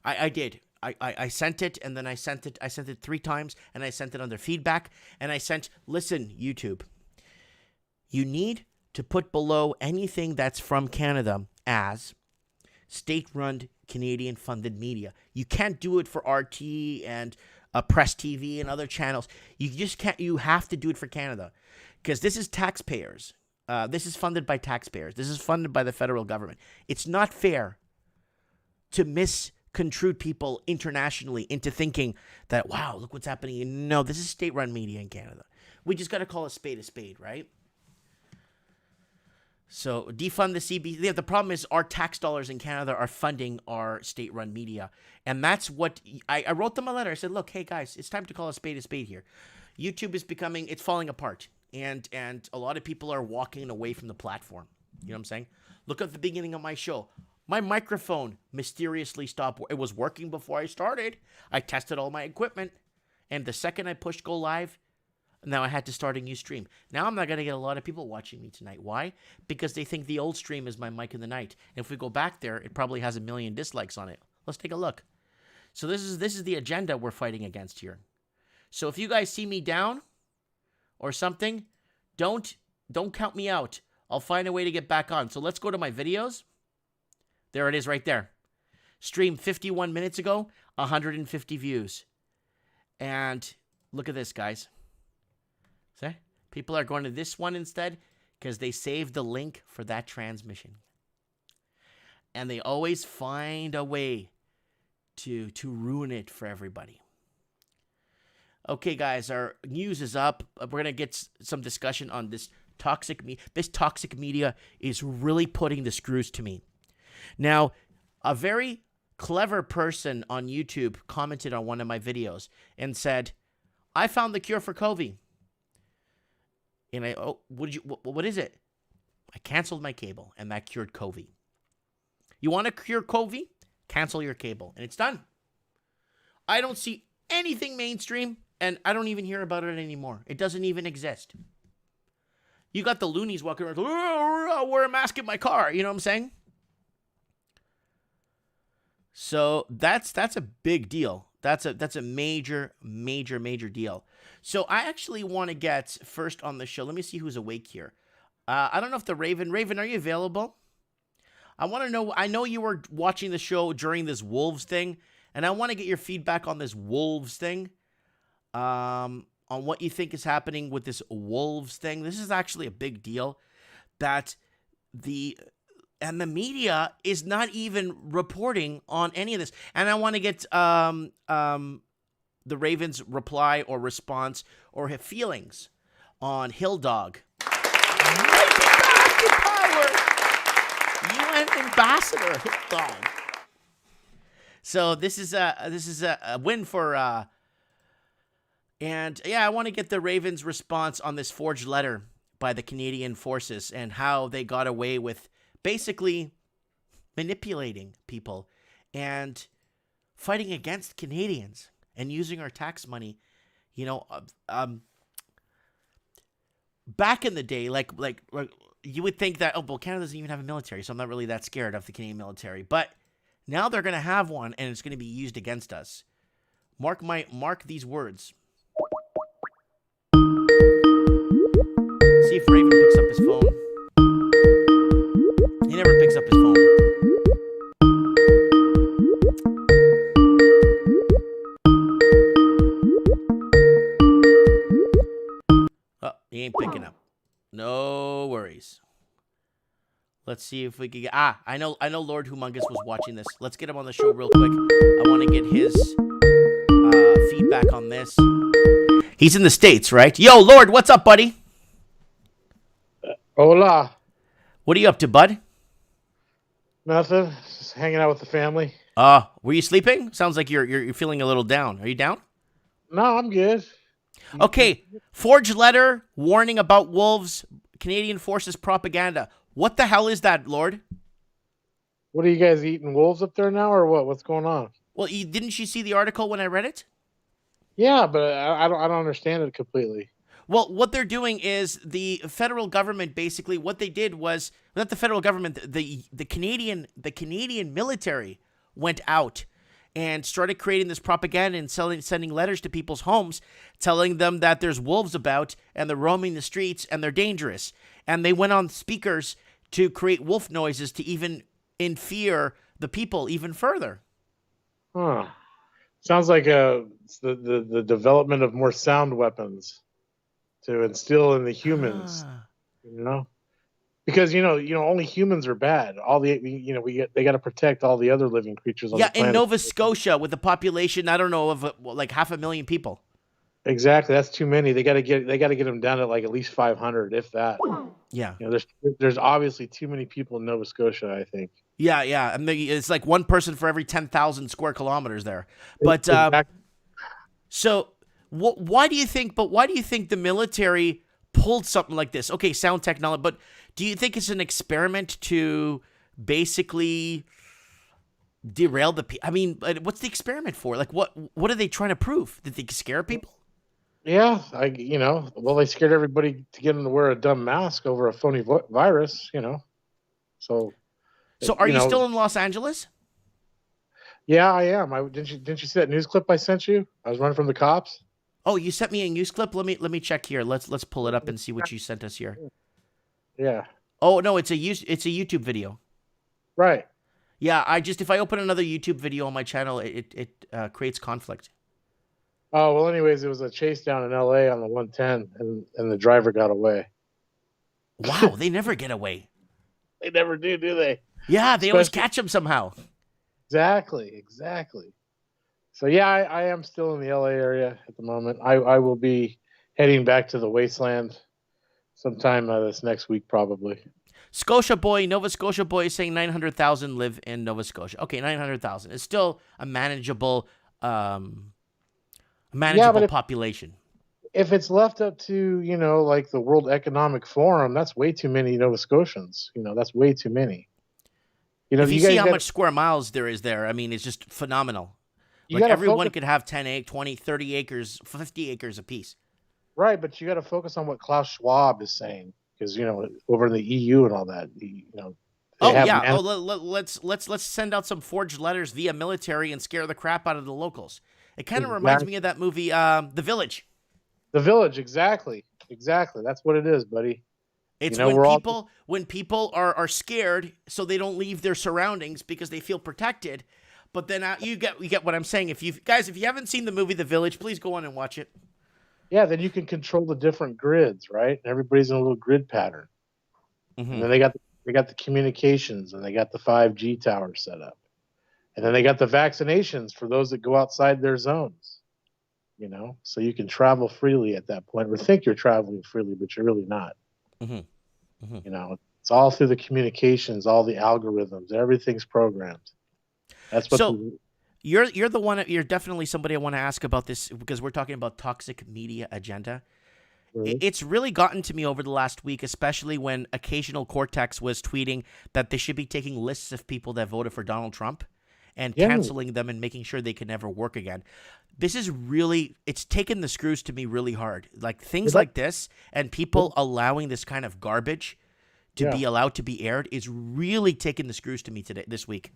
I did. I sent it, and then I sent it 3 times, and I sent it under feedback, and I sent, listen, YouTube, you need to put below anything that's from Canada as state-run Canadian-funded media. You can't do it for RT and Press TV and other channels. You just can't. You have to do it for Canada, because this is taxpayers. This is funded by taxpayers. This is funded by the federal government. It's not fair to misconstrue people internationally into thinking that, wow, look what's happening. No, this is state-run media in Canada. We just got to call a spade, right? So defund the CBC. Yeah, the problem is our tax dollars in Canada are funding our state-run media. And that's what I wrote them a letter. I said, look, hey guys, it's time to call a spade here. YouTube is it's falling apart. And a lot of people are walking away from the platform. You know what I'm saying? Look at the beginning of my show. My microphone mysteriously stopped. It was working before I started. I tested all my equipment. And the second I pushed go live, now I had to start a new stream. Now I'm not going to get a lot of people watching me tonight. Why? Because they think the old stream is my mic in the night. And if we go back there, it probably has 1 million dislikes on it. Let's take a look. So this is the agenda we're fighting against here. So if you guys see me down or something, don't count me out. I'll find a way to get back on. So let's go to my videos. There it is right there. Stream 51 minutes ago, 150 views. And look at this, guys. See? People are going to this one instead because they saved the link for that transmission. And they always find a way to ruin it for everybody. Okay, guys, our news is up. We're going to get some discussion on this toxic media. This toxic media is really putting the screws to me. Now, a very clever person on YouTube commented on one of my videos and said, I found the cure for COVID. And what is it? I canceled my cable, and that cured COVID. You want to cure COVID? Cancel your cable, and it's done. I don't see anything mainstream, and I don't even hear about it anymore. It doesn't even exist. You got the loonies walking around, I'll wear a mask in my car. You know what I'm saying? So that's a big deal. That's a major deal. So I actually want to get first on the show. Let me see who's awake here. I don't know if the Raven, are you available? I want to know. I know you were watching the show during this Wolves thing, and I want to get your feedback on this Wolves thing. On what you think is happening with this Wolves thing. This is actually a big deal that the media is not even reporting on any of this. And I want to get the Ravens' reply or response or have feelings on Hill Dog. Might be back in power. UN ambassador Hill Dog. So this is a win for and yeah, I want to get the Ravens' response on this forged letter by the Canadian forces and how they got away with basically manipulating people and fighting against Canadians and using our tax money. Back in the day, like you would think that, Canada doesn't even have a military, so I'm not really that scared of the Canadian military. But now they're going to have one, and it's going to be used against us. Mark these words. See if Raven picks up his phone. He never picks up his phone. Oh, he ain't picking up. No worries. Let's see if we can get... I know Lord Humongous was watching this. Let's get him on the show real quick. I want to get his feedback on this. He's in the States, right? Yo, Lord, what's up, buddy? Hola. What are you up to, bud? Nothing. Just hanging out with the family. Were you sleeping? Sounds like you're feeling a little down. Are you down? No, I'm good. Okay. Forged letter warning about wolves. Canadian forces propaganda. What the hell is that, Lord? What are you guys eating wolves up there now, or what? What's going on? Well, didn't you see the article when I read it? Yeah, but I don't understand it completely. Well, what they're doing is the federal government basically what they did was not the federal government, the Canadian military went out and started creating this propaganda and sending letters to people's homes telling them that there's wolves about and they're roaming the streets and they're dangerous. And they went on speakers to create wolf noises to even fear the people even further. Huh. Sounds like the development of more sound weapons to instill in the humans, because only humans are bad. All the they got to protect all the other living creatures on the planet. In Nova Scotia with a population I don't know of like 500,000 people. Exactly, that's too many. They got to get them down to like at least 500, if that. Yeah, there's obviously too many people in Nova Scotia, I think. Yeah, and it's like one person for every 10,000 square kilometers there. But Exactly. So why do you think the military pulled something like this? Okay, sound technology, but do you think it's an experiment to basically derail the people? I mean, what's the experiment for? Like, what are they trying to prove? Did they scare people? Yeah, they scared everybody to get them to wear a dumb mask over a phony virus, So are you still in Los Angeles? Yeah, I am. Didn't you see that news clip I sent you? I was running from the cops. Oh, you sent me a news clip. Let me check here. Let's pull it up and see what you sent us here. Yeah. Oh no, it's a YouTube video. Right. Yeah, if I open another YouTube video on my channel, it creates conflict. Oh well. Anyways, it was a chase down in L.A. on the 110, and the driver got away. Wow, they never get away. They never do they? Yeah, they always catch them somehow. Exactly. So yeah, I am still in the LA area at the moment. I will be heading back to the wasteland sometime this next week, probably. Nova Scotia boy is saying 900,000 live in Nova Scotia. Okay, 900,000 is still a manageable population. If it's left up to like the World Economic Forum, that's way too many Nova Scotians. That's way too many. If you see how much square miles there is there, I mean, it's just phenomenal. Like everyone could have 10, 20, 30 acres, 50 acres apiece. Right, but you got to focus on what Klaus Schwab is saying, because over in the EU and all that, let's send out some forged letters via military and scare the crap out of the locals. It kind of reminds me of that movie, The Village. The Village, exactly. That's what it is, buddy. It's when people are scared, so they don't leave their surroundings because they feel protected. But then you get what I'm saying. If you haven't seen the movie The Village, please go on and watch it. Yeah, then you can control the different grids, right? And everybody's in a little grid pattern. Mm-hmm. And then they got the communications, and they got the 5G towers set up, and then they got the vaccinations for those that go outside their zones. you know, so you can travel freely at that point, or think you're traveling freely, but you're really not. Hmm. Hmm. You know, it's all through the communications, all the algorithms, everything's programmed. That's what So the you're the one. You're definitely somebody I want to ask about this because we're talking about toxic media agenda. It's really gotten to me over the last week, especially when occasional Cortex was tweeting that they should be taking lists of people that voted for Donald Trump and yeah, canceling them and making sure they can never work again. This is really, it's taken the screws to me really hard. Like things that, like this and people allowing this kind of garbage to yeah. be allowed to be aired is really taking the screws to me this week.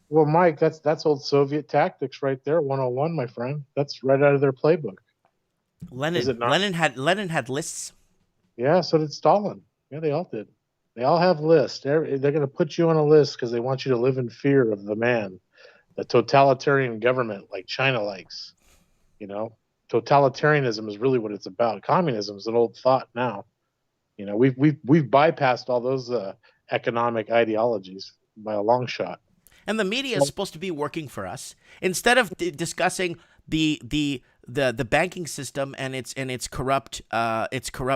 Well, Mike, that's old Soviet tactics right there, 101, my friend. That's right out of their playbook. Is Lenin, it not? Lenin had lists. Yeah, so did Stalin. Yeah, they all did. They all have lists. They're going to put you on a list because they want you to live in fear of the man, the totalitarian government like China likes. You know, totalitarianism is really what it's about. Communism is an old thought now. You know, we've bypassed all those economic ideologies by a long shot. And the media is supposed to be working for us instead of discussing the banking system and its corrupt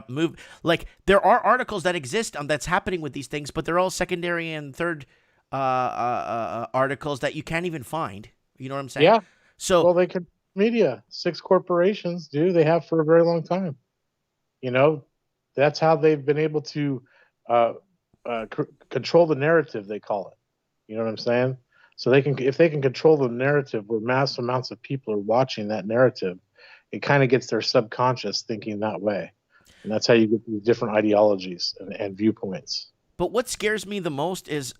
move. Like there are articles that exist on that's happening with these things, but they're all secondary and third articles that you can't even find. You know what I'm saying? Yeah. So Well, they could media. 6 corporations do. They have for a very long time. You know, that's how they've been able to uh, control the narrative. They call it. You know what I'm saying? So they can, if they can control the narrative, where mass amounts of people are watching that narrative, it kind of gets their subconscious thinking that way, and that's how you get these different ideologies and viewpoints. But what scares me the most is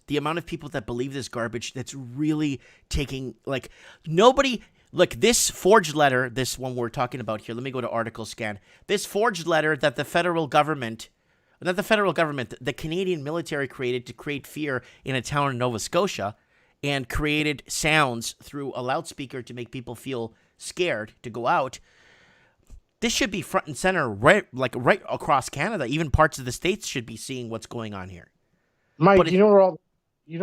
the amount of people that believe this garbage that's really taking like nobody like this forged letter, this one we're talking about here. Let me go to article scan. This forged letter that the federal government, not the federal government, the Canadian military created to create fear in a town in Nova Scotia and created sounds through a loudspeaker to make people feel scared to go out. This should be front and center, right across Canada. Even parts of the states should be seeing what's going on here. Mike, But it, you know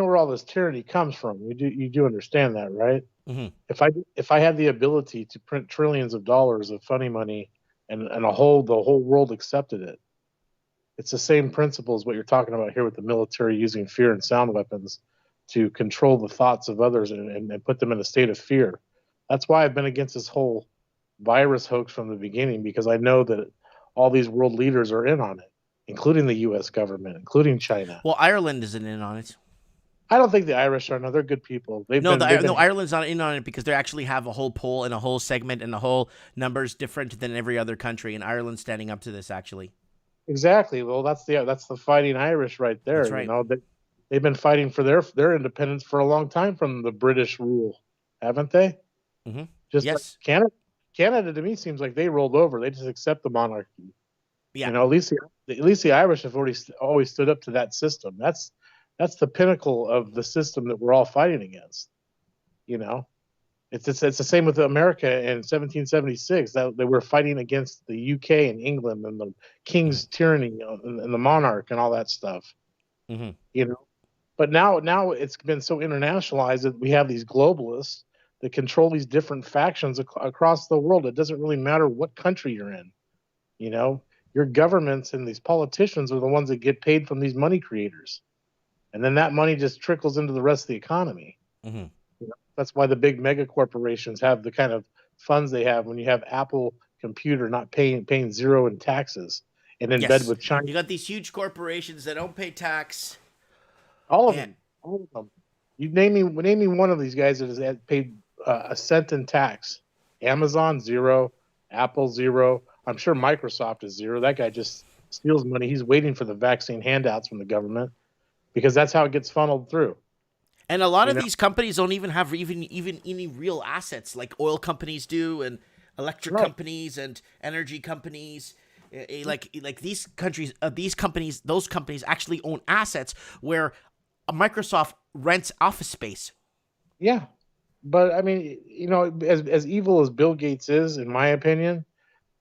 where all this tyranny comes from. You do understand that, right? mhm. If I had the ability to print trillions of dollars of funny money and the whole world accepted it, it's the same principle as what you're talking about here with the military using fear and sound weapons to control the thoughts of others and put them in a state of fear. That's why I've been against this whole virus hoax from the beginning, because I know that all these world leaders are in on it, including the U.S. government, including China. Well, Ireland isn't in on it. I don't think the Irish are. No, they're good people. No, They've been. Ireland's not in on it because they actually have a whole poll and a whole segment and the whole numbers different than every other country. And Ireland's standing up to this actually. Exactly. Well, that's the fighting Irish right there. That's right. You know, they've been fighting for their independence for a long time from the British rule, haven't they? Mm-hmm. Just like Yes. Canada to me seems like they rolled over. They just accept the monarchy. Yeah. You know, at least the Irish have always stood up to that system. That's the pinnacle of the system that we're all fighting against. You know, it's the same with America in 1776 that they were fighting against the UK and England and the king's tyranny and the monarch and all that stuff. Mm-hmm. You know, but now it's been so internationalized that we have these globalists that control these different factions across the world. It doesn't really matter what country you're in. You know, your governments and these politicians are the ones that get paid from these money creators, and then that money just trickles into the rest of the economy. Mm-hmm. You know, that's why the big mega corporations have the kind of funds they have. When you have Apple Computer not paying zero in taxes and in bed Yes. with China, You got these huge corporations that don't pay tax. all of And them, all of them. You name me one of these guys that has paid a cent in tax. Amazon zero, Apple zero. I'm sure Microsoft is zero. That guy just steals money. He's waiting for the vaccine handouts from the government because that's how it gets funneled through. And a lot You of know? these companies don't even have even any real assets like oil companies do, and electric Right. companies and energy companies. Like these countries, these companies, those companies actually own assets where Microsoft rents office space. Yeah, but I mean, you know, as evil as Bill Gates is, in my opinion,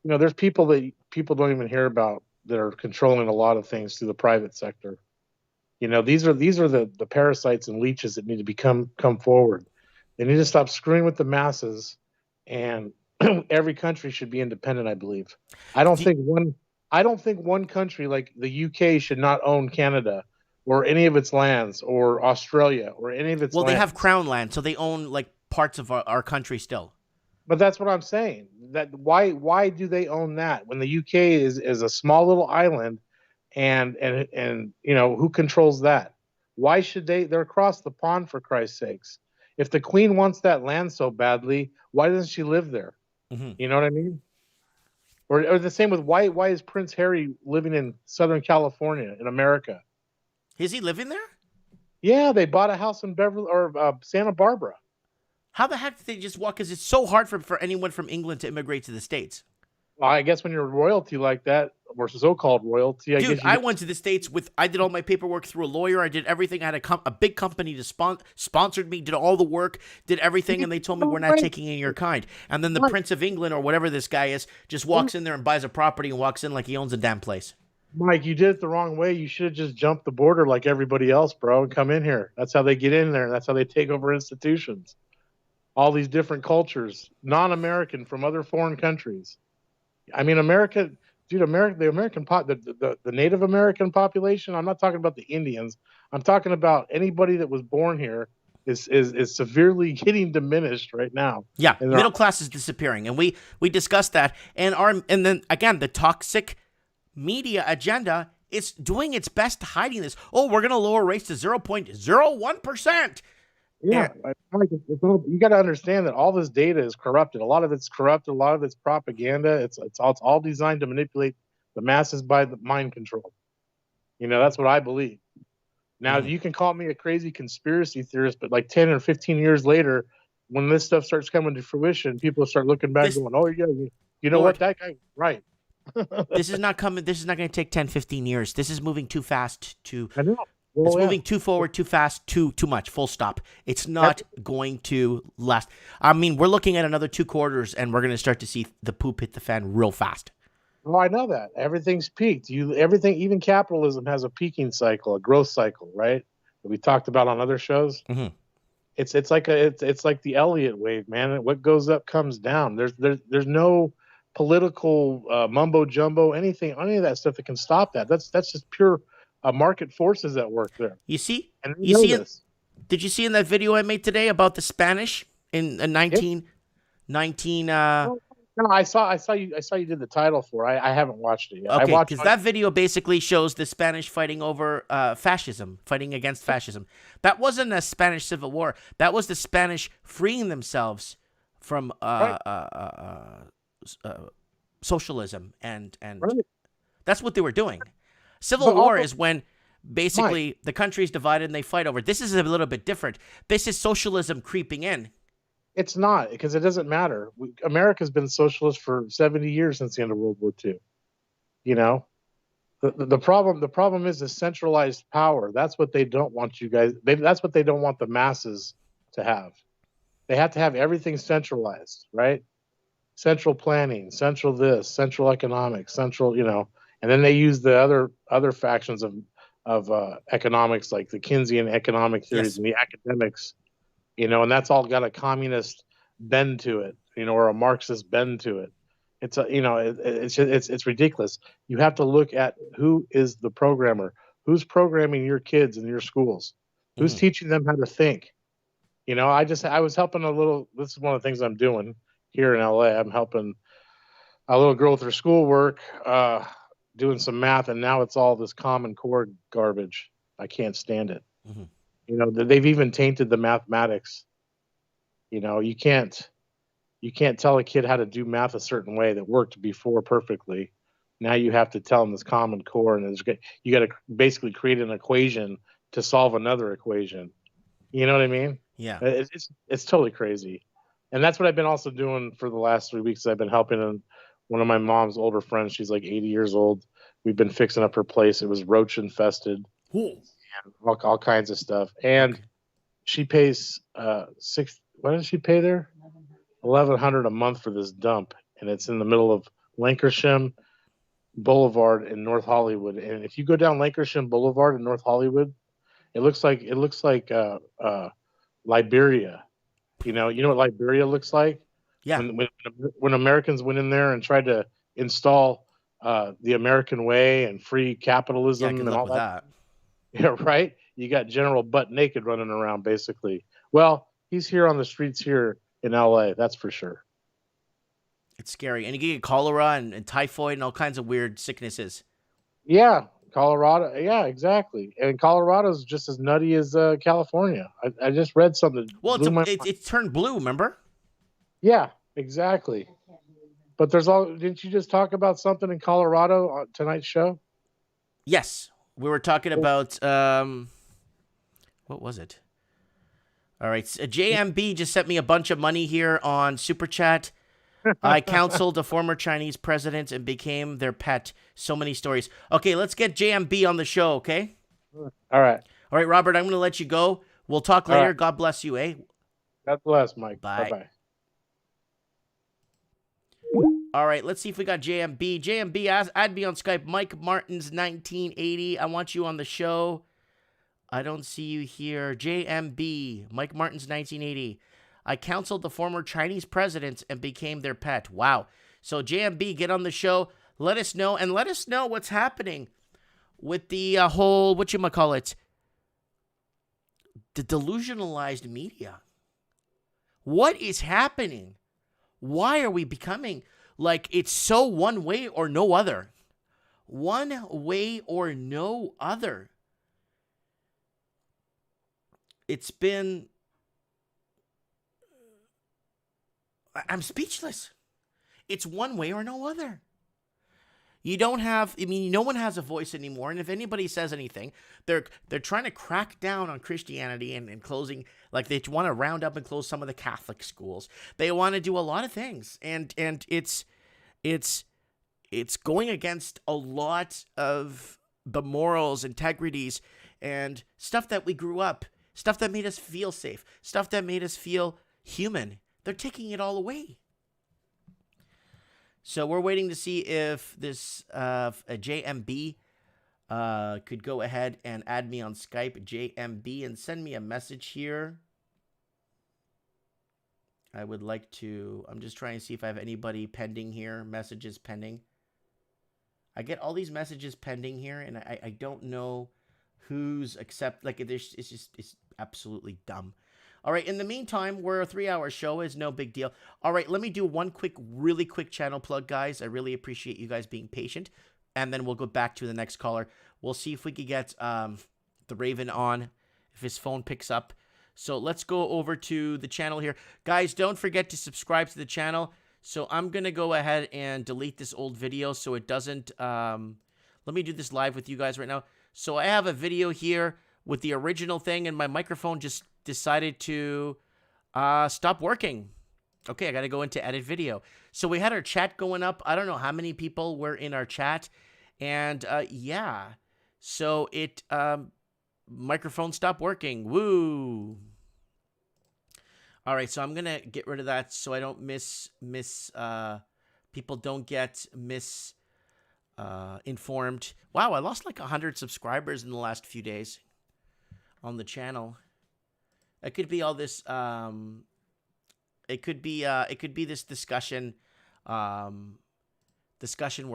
you know, there's people that people don't even hear about that are controlling a lot of things through the private sector. You know, these are the parasites and leeches that need to come forward. They need to stop screwing with the masses and every country should be independent. I believe. I don't Do- think one. I don't think one country like the UK should not own Canada or any of its lands, or Australia or any of its well, they have lands. crown land, so they own like parts of our country still. But that's what I'm saying. That why do they own that when the UK is a small little island, and who controls that? Why should they're across the pond, for Christ's sakes? If the Queen wants that land so badly, why doesn't she live there? Hmm. You know what I mean? Or the same with why is Prince Harry living in Southern California in America? Is he living there? Yeah, they bought a house in Beverly or Santa Barbara. How the heck did they just walk? Because it's so hard for anyone from England to immigrate to the States. Well, I guess when you're royalty like that, or so-called royalty, I Dude, guess I went to the States I did all my paperwork through a lawyer. I did everything. I had a big company to sponsored me, did all the work, did everything, and they told me we're not taking in your kind. And then the Prince of England or whatever this guy is just walks in there and buys a property and walks in like he owns a damn place. Mike, you did it the wrong way. You should have just jumped the border like everybody else, bro, and come in here. That's how they get in there, and that's how they take over institutions. All these different cultures, non-American from other foreign countries. I mean, America, dude, the American the Native American population. I'm not talking about the Indians. I'm talking about anybody that was born here is severely getting diminished right now. Yeah, middle class is disappearing, and we discussed that. And then again, the toxic media agenda is doing its best to hiding this. Oh, we're gonna lower rates to 0.01%. Yeah, Mike, you got to understand that all this data is corrupted. A lot of it's corrupted. A lot of it's propaganda. It's all designed to manipulate the masses by the mind control. That's what I believe. Now, you can call me a crazy conspiracy theorist, but like 10 or 15 years later, when this stuff starts coming to fruition, people start looking back going, oh, yeah, you know what? That guy, right. This is not coming. This is not going to take 10, 15 years. This is moving too fast I know. Well, it's moving too forward, too fast, too much. Full stop. It's not going to last. I mean, we're looking at another 2 quarters, and we're going to start to see the poop hit the fan real fast. Oh, I know that. Everything's peaked. Everything, even capitalism has a peaking cycle, a growth cycle, right? That we talked about on other shows. Mm-hmm. It's like the Elliott wave, man. What goes up comes down. There's no political mumbo jumbo, any of that stuff that can stop that. That's just pure market forces at work there. You see? And you see this. Did you see in that video I made today about the Spanish in 19? No, I saw you did the title for. I haven't watched it yet. Okay, because that video basically shows the Spanish fighting over fascism, fighting against fascism. That wasn't a Spanish civil war. That was the Spanish freeing themselves from socialism, and that's what they were doing. Civil war is when basically the country is divided and they fight over it. This is a little bit different. This is socialism creeping in. It's not, because it doesn't matter. America's been socialist for 70 years since the end of World War II. The problem is the centralized power. That's what they don't want you guys. That's what they don't want the masses to have. They have to have everything centralized, right? Central planning, central this, central economics, central, and then they use the other factions of economics, like the Keynesian economic theories and the academics, and that's all got a communist bend to it, or a Marxist bend to it. It's it's ridiculous. You have to look at who is the programmer, who's programming your kids in your schools, who's teaching them how to think. I was helping a little. This is one of the things I'm doing here in LA. I'm helping a little girl with her schoolwork, doing some math, and now it's all this Common Core garbage. I can't stand it. They've even tainted the mathematics. You can't tell a kid how to do math a certain way that worked before perfectly. Now you have to tell them this Common Core, and you got to basically create an equation to solve another equation. You know what I mean? Yeah. It's totally crazy. And that's what I've been also doing for the last 3 weeks. I've been helping one of my mom's older friends. She's like 80 years old. We've been fixing up her place. It was roach infested. And all kinds of stuff. And she pays what does she pay there? $1,100 a month for this dump. And it's in the middle of Lancashire Boulevard in North Hollywood. And if you go down Lancashire Boulevard in North Hollywood, it looks like Liberia. You know what Liberia looks like? Yeah. When Americans went in there and tried to install the American way and free Yeah, capitalism good and luck all with that. that. Yeah, right. You got General Butt Naked running around, basically. Well, he's here on the streets here in L.A. That's for sure. It's scary. And you can get cholera and typhoid and all kinds of weird sicknesses. Yeah, Colorado. Yeah, exactly. And Colorado's just as nutty as California. I just read something that Well, blew my mind. it's turned blue, remember? Yeah, exactly. But there's all. Didn't you just talk about something in Colorado on tonight's show? Yes. We were talking about what was it? All right, JMB just sent me a bunch of money here on Super Chat. I counseled a former Chinese president and became their pet. So many stories. Okay, let's get JMB on the show, okay? All right. All right, Robert, I'm going to let you go. We'll talk All later. right. God bless you, eh? God bless, Mike. Bye. Bye-bye. All right, let's see if we got JMB. JMB, add me on Skype. Mike Martins 1980. I want you on the show. I don't see you here. JMB, Mike Martins 1980. I counseled the former Chinese presidents and became their pet. Wow. So JMB, get on the show. Let us know, and let us know what's happening with the whole, whatchamacallit, the delusionalized media. What is happening? Why are we becoming like it's so one way or no other? One way or no other. It's been... I'm speechless. It's one way or no other. You don't have, no one has a voice anymore. And if anybody says anything, they're trying to crack down on Christianity and closing, like they want to round up and close some of the Catholic schools. They want to do a lot of things. And it's going against a lot of the morals, integrities, and stuff that we grew up, stuff that made us feel safe, stuff that made us feel human. They're taking it all away. So we're waiting to see if this a JMB could go ahead and add me on Skype, JMB, and send me a message here. I would like to... I'm just trying to see if I have anybody pending here. Messages pending. I get all these messages pending here, and I don't know who's accept... Like, it's absolutely dumb. All right, in the meantime, we're a 3-hour show. Is no big deal. All right, let me do one really quick channel plug, guys. I really appreciate you guys being patient. And then we'll go back to the next caller. We'll see if we could get the Raven on, if his phone picks up. So let's go over to the channel here. Guys, don't forget to subscribe to the channel. So I'm going to go ahead and delete this old video so it doesn't... let me do this live with you guys right now. So I have a video here with the original thing, and my microphone just decided to stop working. Okay, I got to go into edit video. So we had our chat going up. I don't know how many people were in our chat. And yeah, so it microphone stopped working. Woo. All right, so I'm going to get rid of that so I don't people don't get informed. Wow, I lost like 100 subscribers in the last few days on the channel. It could be all this. It could be this discussion we're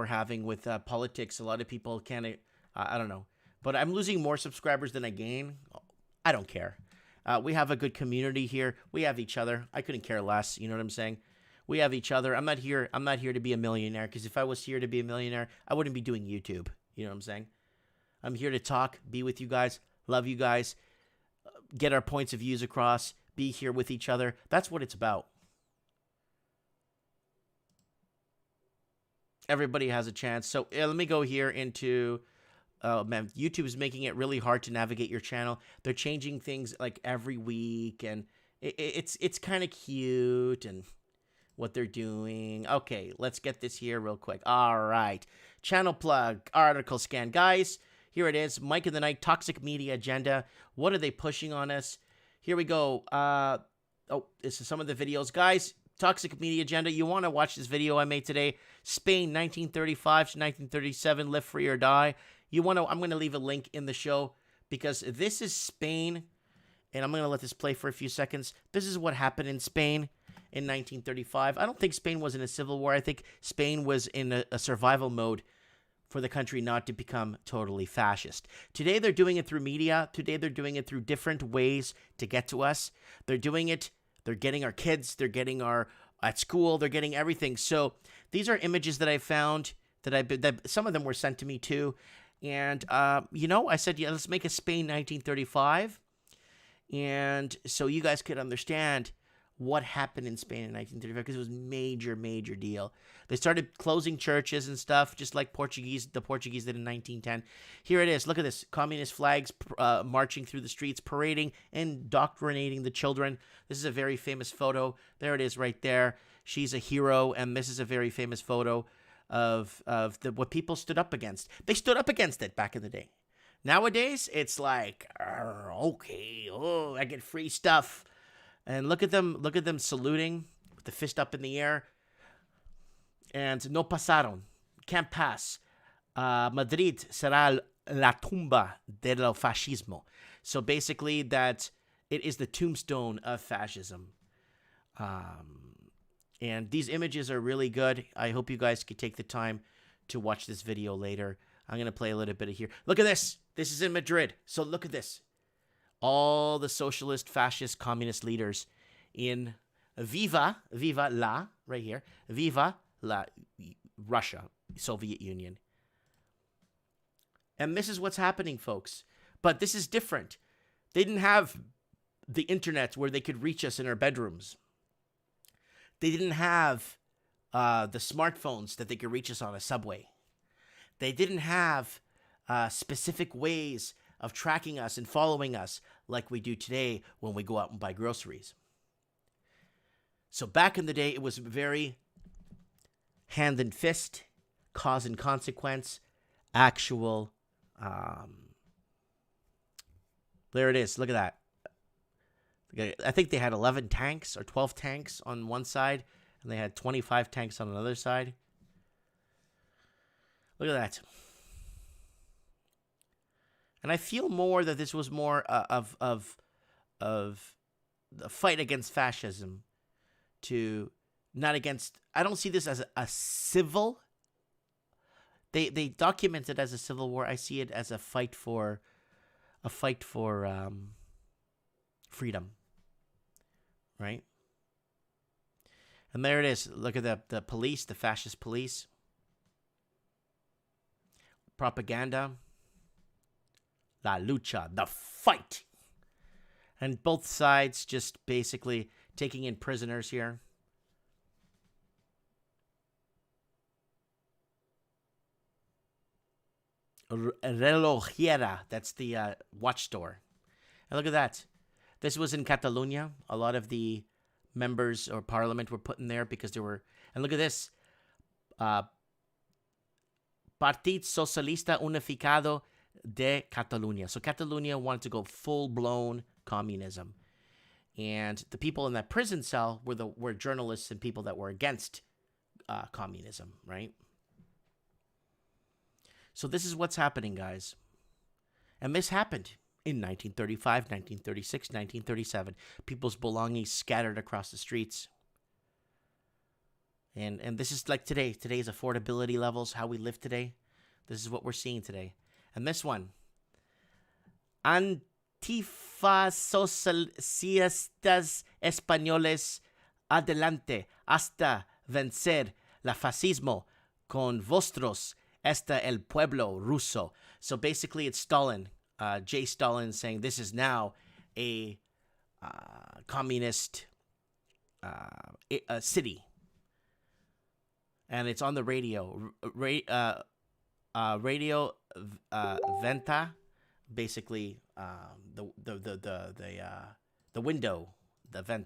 having with politics. A lot of people can't. I don't know, but I'm losing more subscribers than I gain. I don't care. We have a good community here. We have each other. I couldn't care less. You know what I'm saying? We have each other. I'm not here to be a millionaire, because if I was here to be a millionaire, I wouldn't be doing YouTube. You know what I'm saying? I'm here to talk, be with you guys, love you guys, get our points of views across, be here with each other. That's what it's about. Everybody has a chance. So let me go here into... man, YouTube is making it really hard to navigate your channel. They're changing things like every week, and it's kind of cute and what they're doing. Okay, let's get this here real quick. All right. Channel plug, article scan. Guys, here it is. Mike of the Night, Toxic Media Agenda. What are they pushing on us? Here we go. This is some of the videos. Guys, Toxic Media Agenda, you want to watch this video I made today. Spain, 1935 to 1937, Live Free or Die. I'm going to leave a link in the show, because this is Spain, and I'm going to let this play for a few seconds. This is what happened in Spain, in 1935. I don't think Spain was in a civil war. I think Spain was in a survival mode for the country not to become totally fascist. Today, they're doing it through media. Today, they're doing it through different ways to get to us. They're doing it. They're getting our kids. They're getting our at school. They're getting everything. So these are images that I found that some of them were sent to me too. And, I said, yeah, let's make a Spain 1935. And so you guys could understand what happened in Spain in 1935, because it was major, major deal. They started closing churches and stuff, just like the Portuguese did in 1910. Here it is. Look at this. Communist flags marching through the streets, parading, indoctrinating the children. This is a very famous photo. There it is right there. She's a hero, and this is a very famous photo of what people stood up against. They stood up against it back in the day. Nowadays, it's like, okay, I get free stuff. And look at them saluting with the fist up in the air. And no pasaron, can't pass. Madrid será la tumba del fascismo. So basically that it is the tombstone of fascism. And these images are really good. I hope you guys could take the time to watch this video later. I'm going to play a little bit of here. Look at this. This is in Madrid. So look at this. All the socialist, fascist, communist leaders in Viva la, right here, Viva la Russia, Soviet Union. And this is what's happening, folks. But this is different. They didn't have the internet where they could reach us in our bedrooms. They didn't have the smartphones that they could reach us on a subway. They didn't have specific ways of tracking us and following us like we do today when we go out and buy groceries. So back in the day, it was very hand and fist, cause and consequence, actual. There it is. Look at that. I think they had 11 tanks or 12 tanks on one side, and they had 25 tanks on another side. Look at that. And I feel more that this was more of the fight against fascism, to not against. I don't see this as a civil. They document it as a civil war. I see it as a fight for freedom, right? And there it is. Look at the police, the fascist police. Propaganda. La lucha, the fight. And both sides just basically taking in prisoners here. Relojera, that's the watch store. And look at that. This was in Catalonia. A lot of the members or parliament were put in there because they were. And look at this. Partit Socialista Unificado de Catalunya. So Catalonia wanted to go full-blown communism. And the people in that prison cell were journalists and people that were against communism, right? So this is what's happening, guys. And this happened in 1935, 1936, 1937. People's belongings scattered across the streets. And this is like today. Today's affordability levels, how we live today. This is what we're seeing today. And this one. Antifascistas españoles adelante hasta vencer la fascismo con vosotros está el pueblo ruso. So basically it's Stalin, J. Stalin, saying this is now a communist city. And it's on the radio. Radio Venta, basically the window, the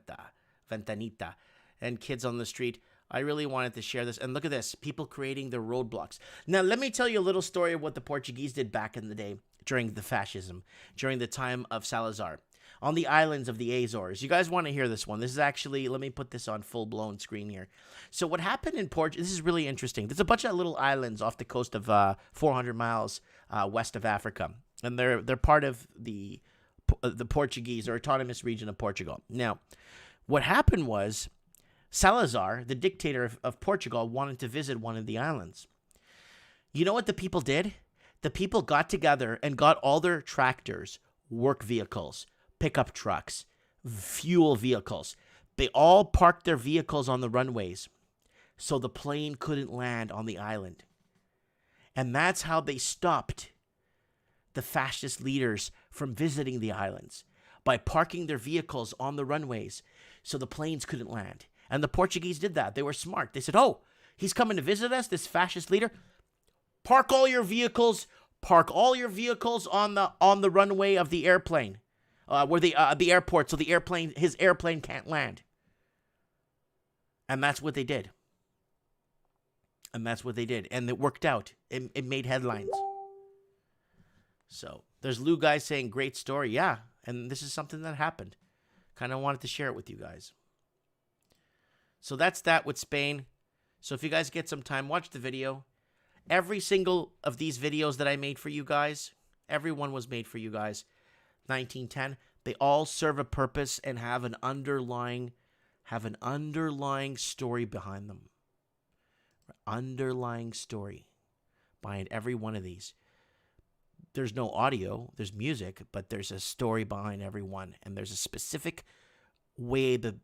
ventanita, and kids on the street. I really wanted to share this. And look at this, people creating the roadblocks. Now, let me tell you a little story of what the Portuguese did back in the day during the fascism, during the time of Salazar, on the islands of the Azores. You guys want to hear this one. This is actually, let me put this on full-blown screen here. So what happened in Portugal, this is really interesting. There's a bunch of little islands off the coast of 400 miles west of Africa. And they're part of the Portuguese or autonomous region of Portugal. Now, what happened was Salazar, the dictator of Portugal, wanted to visit one of the islands. You know what the people did? The people got together and got all their tractors, work vehicles, pickup trucks, fuel vehicles. They all parked their vehicles on the runways so the plane couldn't land on the island. And that's how they stopped the fascist leaders from visiting the islands, by parking their vehicles on the runways so the planes couldn't land. And the Portuguese did that. They were smart. They said, oh, he's coming to visit us, this fascist leader. Park all your vehicles on the runway of the airplane, where the airport, so his airplane can't land. And that's what they did. And it worked out. It made headlines. So there's Lou Guy saying, great story. Yeah. And this is something that happened. Kind of wanted to share it with you guys. So that's that with Spain. So if you guys get some time, watch the video. Every single of these videos that I made for you guys, everyone was made for you guys. 1910. They all serve a purpose and have an underlying story behind them. Underlying story behind every one of these. There's no audio, there's music, but there's a story behind every one. And there's a specific way the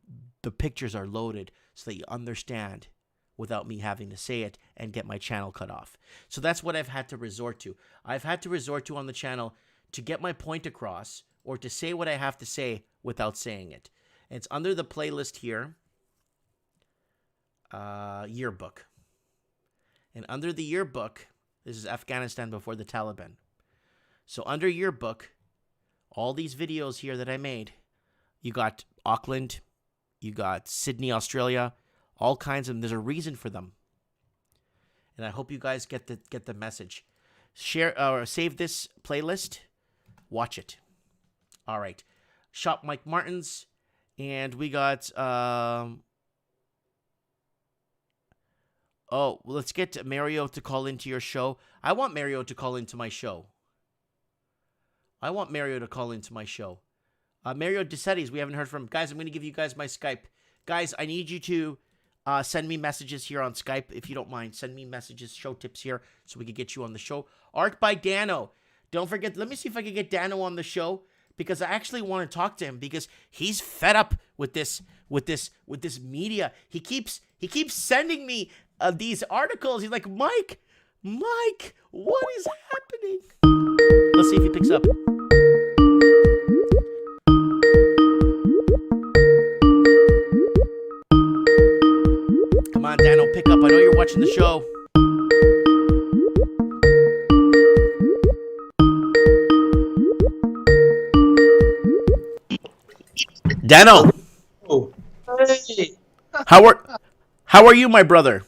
pictures are loaded so that you understand without me having to say it and get my channel cut off. So that's what I've had to resort to. I've had to resort to on the channel to get my point across or to say what I have to say without saying it. And it's under the playlist here, yearbook. And under the yearbook, this is Afghanistan before the Taliban. So under yearbook, all these videos here that I made, you got Auckland, you got Sydney, Australia, all kinds of them. There's a reason for them. And I hope you guys get the message. Share or save this playlist. Watch it. All right. Shop Mike Martins. And we got let's get Mario to call into your show. I want Mario to call into my show. Mario DeCettis, we haven't heard from. Guys, I'm going to give you guys my Skype. Guys, I need you to send me messages here on Skype, if you don't mind. Send me messages, show tips here, so we can get you on the show. Art by Dano. Don't forget, let me see if I can get Dano on the show, because I actually want to talk to him, because he's fed up with this media. He keeps sending me these articles. He's like, Mike, what is happening? Let's see if he picks up. Come on, Dano, pick up. I know you're watching the show. Dano. Oh, hey. How are you, my brother?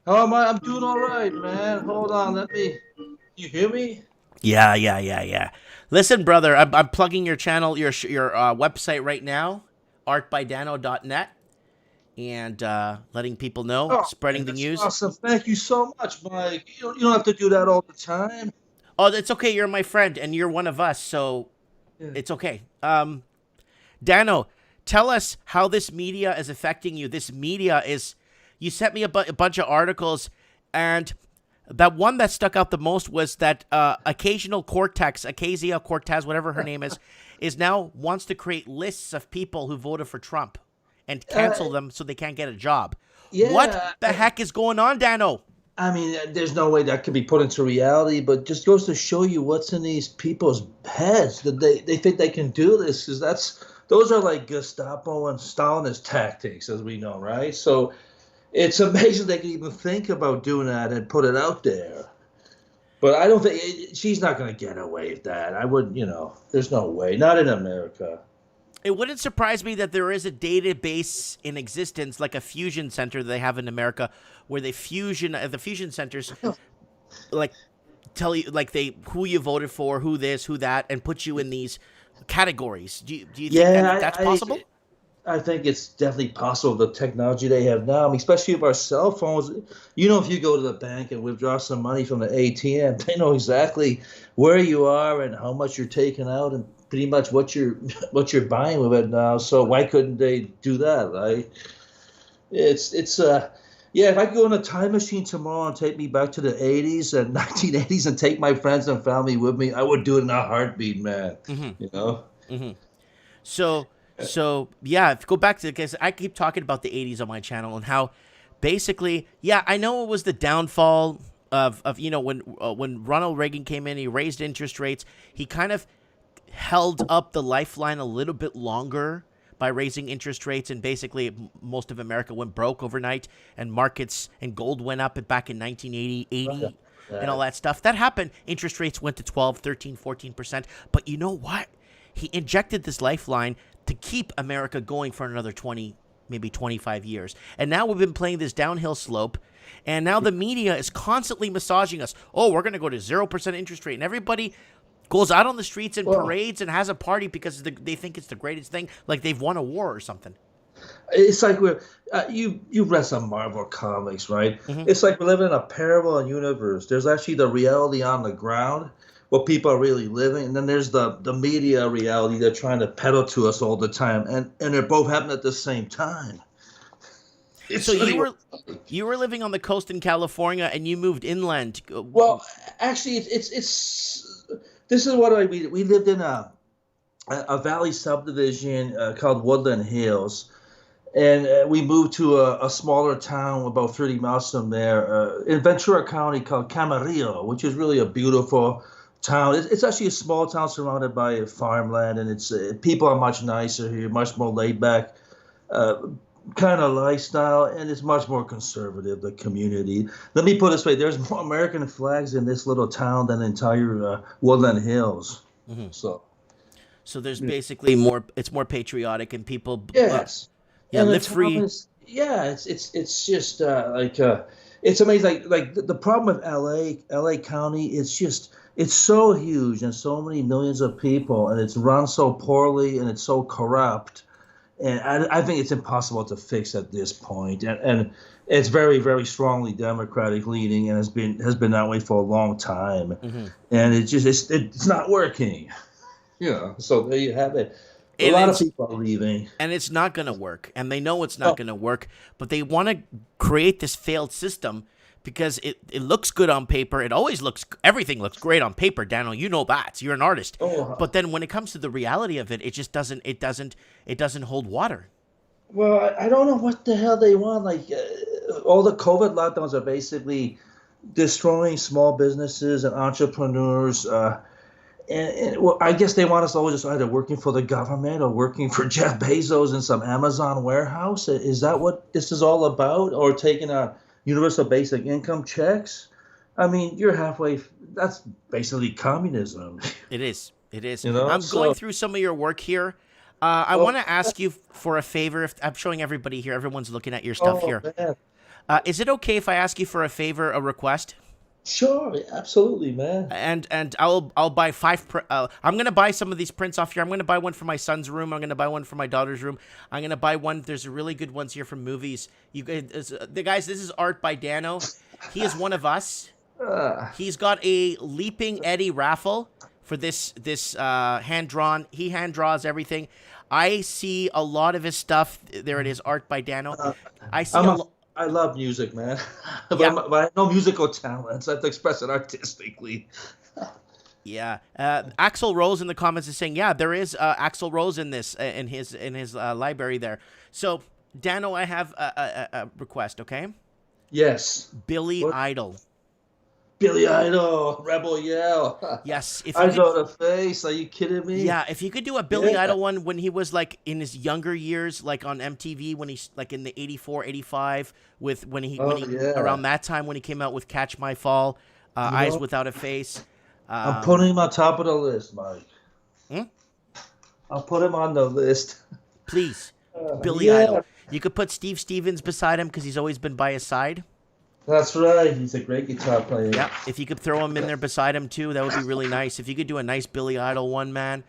How am I? I'm doing all right, man. Hold on, you hear me? Yeah. Listen, brother, I'm plugging your channel, your website right now, artbydano.net, and letting people know, spreading the news. Awesome. Thank you so much, Mike. You don't have to do that all the time. Oh, it's okay. You're my friend, and you're one of us, so it's okay. Dano, tell us how this media is affecting you. This media is... You sent me a bunch of articles, and that one that stuck out the most was that Acacia Cortez, whatever her name is now wants to create lists of people who voted for Trump and cancel them so they can't get a job. Yeah, what the heck is going on, Dano? I mean, there's no way that could be put into reality, but just goes to show you what's in these people's heads, that they think they can do this, because those are like Gestapo and Stalinist tactics, as we know, right? So it's amazing they can even think about doing that and put it out there. But I don't think she's not going to get away with that. I wouldn't, there's no way. Not in America. It wouldn't surprise me that there is a database in existence, like a fusion center that they have in America, where the fusion centers, like, tell you, like, who you voted for, who this, who that, and put you in these categories. Do you think that's possible? I think it's definitely possible. The technology they have now, especially with our cell phones, if you go to the bank and withdraw some money from the ATM, they know exactly where you are and how much you're taking out and pretty much what you're buying with it now. So why couldn't they do that, right? It's yeah. If I could go in a time machine tomorrow and take me back to the '80s and 1980s and take my friends and family with me, I would do it in a heartbeat, man. Mm-hmm. You know. Mm-hmm. So yeah, if you go back to, because I keep talking about the 80s on my channel and how basically, yeah, I know it was the downfall of when Ronald Reagan came in, he raised interest rates. He kind of held up the lifeline a little bit longer by raising interest rates, and basically most of America went broke overnight, and markets and gold went up back in 1980, 80, and all that stuff. That happened. Interest rates went to 12, 13, 14%. But you know what? He injected this lifeline to keep America going for another 20, maybe 25 years. And now we've been playing this downhill slope, and now the media is constantly massaging us. Oh, we're going to go to 0% interest rate. And everybody goes out on the streets and parades and has a party because they think it's the greatest thing, like they've won a war or something. It's like you read some Marvel comics, right? Mm-hmm. It's like we're living in a parallel universe. There's actually the reality on the ground, what people are really living, and then there's the media reality they're trying to peddle to us all the time, and they're both happening at the same time. So you were living on the coast in California, and you moved inland. Well, actually, it's this is what we lived in a valley subdivision called Woodland Hills, and we moved to a smaller town about 30 miles from there in Ventura County called Camarillo, which is really a beautiful town. It's actually a small town surrounded by farmland, and it's people are much nicer here, much more laid back kind of lifestyle, and it's much more conservative, the community. Let me put it this way, there's more American flags in this little town than the entire Woodland Hills. Mm-hmm. So there's basically it's more patriotic, and people live free. It's just it's amazing. Like the problem with LA County, it's so huge and so many millions of people, and it's run so poorly and it's so corrupt. And I think it's impossible to fix at this point. And it's very, very strongly Democratic leaning, and has been that way for a long time. Mm-hmm. And it's not working. So there you have it. A lot of people are leaving. And it's not going to work. And they know it's not going to work. But they want to create this failed system because it looks good on paper. Everything looks great on paper, Daniel. You know that. You're an artist. But then when it comes to the reality of it, it just doesn't hold water. Well, I don't know what the hell they want. Like all the COVID lockdowns are basically destroying small businesses and entrepreneurs. And I guess they want us all just either working for the government or working for Jeff Bezos in some Amazon warehouse. Is that what this is all about? Or taking a universal basic income checks? I mean, you're halfway. That's basically communism. It is. I'm going through some of your work here. I want to ask you for a favor. If I'm showing everybody here, everyone's looking at your stuff here. Is it okay if I ask you for a favor, a request? Sure, absolutely, man. And I'll buy 5. I'm gonna buy some of these prints off here. I'm gonna buy one for my son's room. I'm gonna buy one for my daughter's room. I'm gonna buy one. There's really good ones here from movies. You guys, this is art by Dano. He is one of us. He's got a Leaping Eddie raffle for this hand drawn. He hand draws everything. I see a lot of his stuff. There it is, art by Dano. I love music, man. But I have no musical talents. I have to express it artistically. Yeah. Axl Rose in the comments is saying, yeah, there is Axl Rose in this in his library there. So, Dano, I have a request, okay? Yes. Billy Idol. Billy Idol, Rebel Yell. Yes. Eyes on the face. Are you kidding me? Yeah. If you could do a Billy Idol one when he was like in his younger years, like on MTV, when he's like in the 84, 85, when he around that time when he came out with Catch My Fall, Eyes Without a Face. I'm putting him on top of the list, Mike. I'll put him on the list. Please. Billy Idol. You could put Steve Stevens beside him because he's always been by his side. That's right. He's a great guitar player. Yeah. If you could throw him in there beside him too, that would be really nice. If you could do a nice Billy Idol one, man.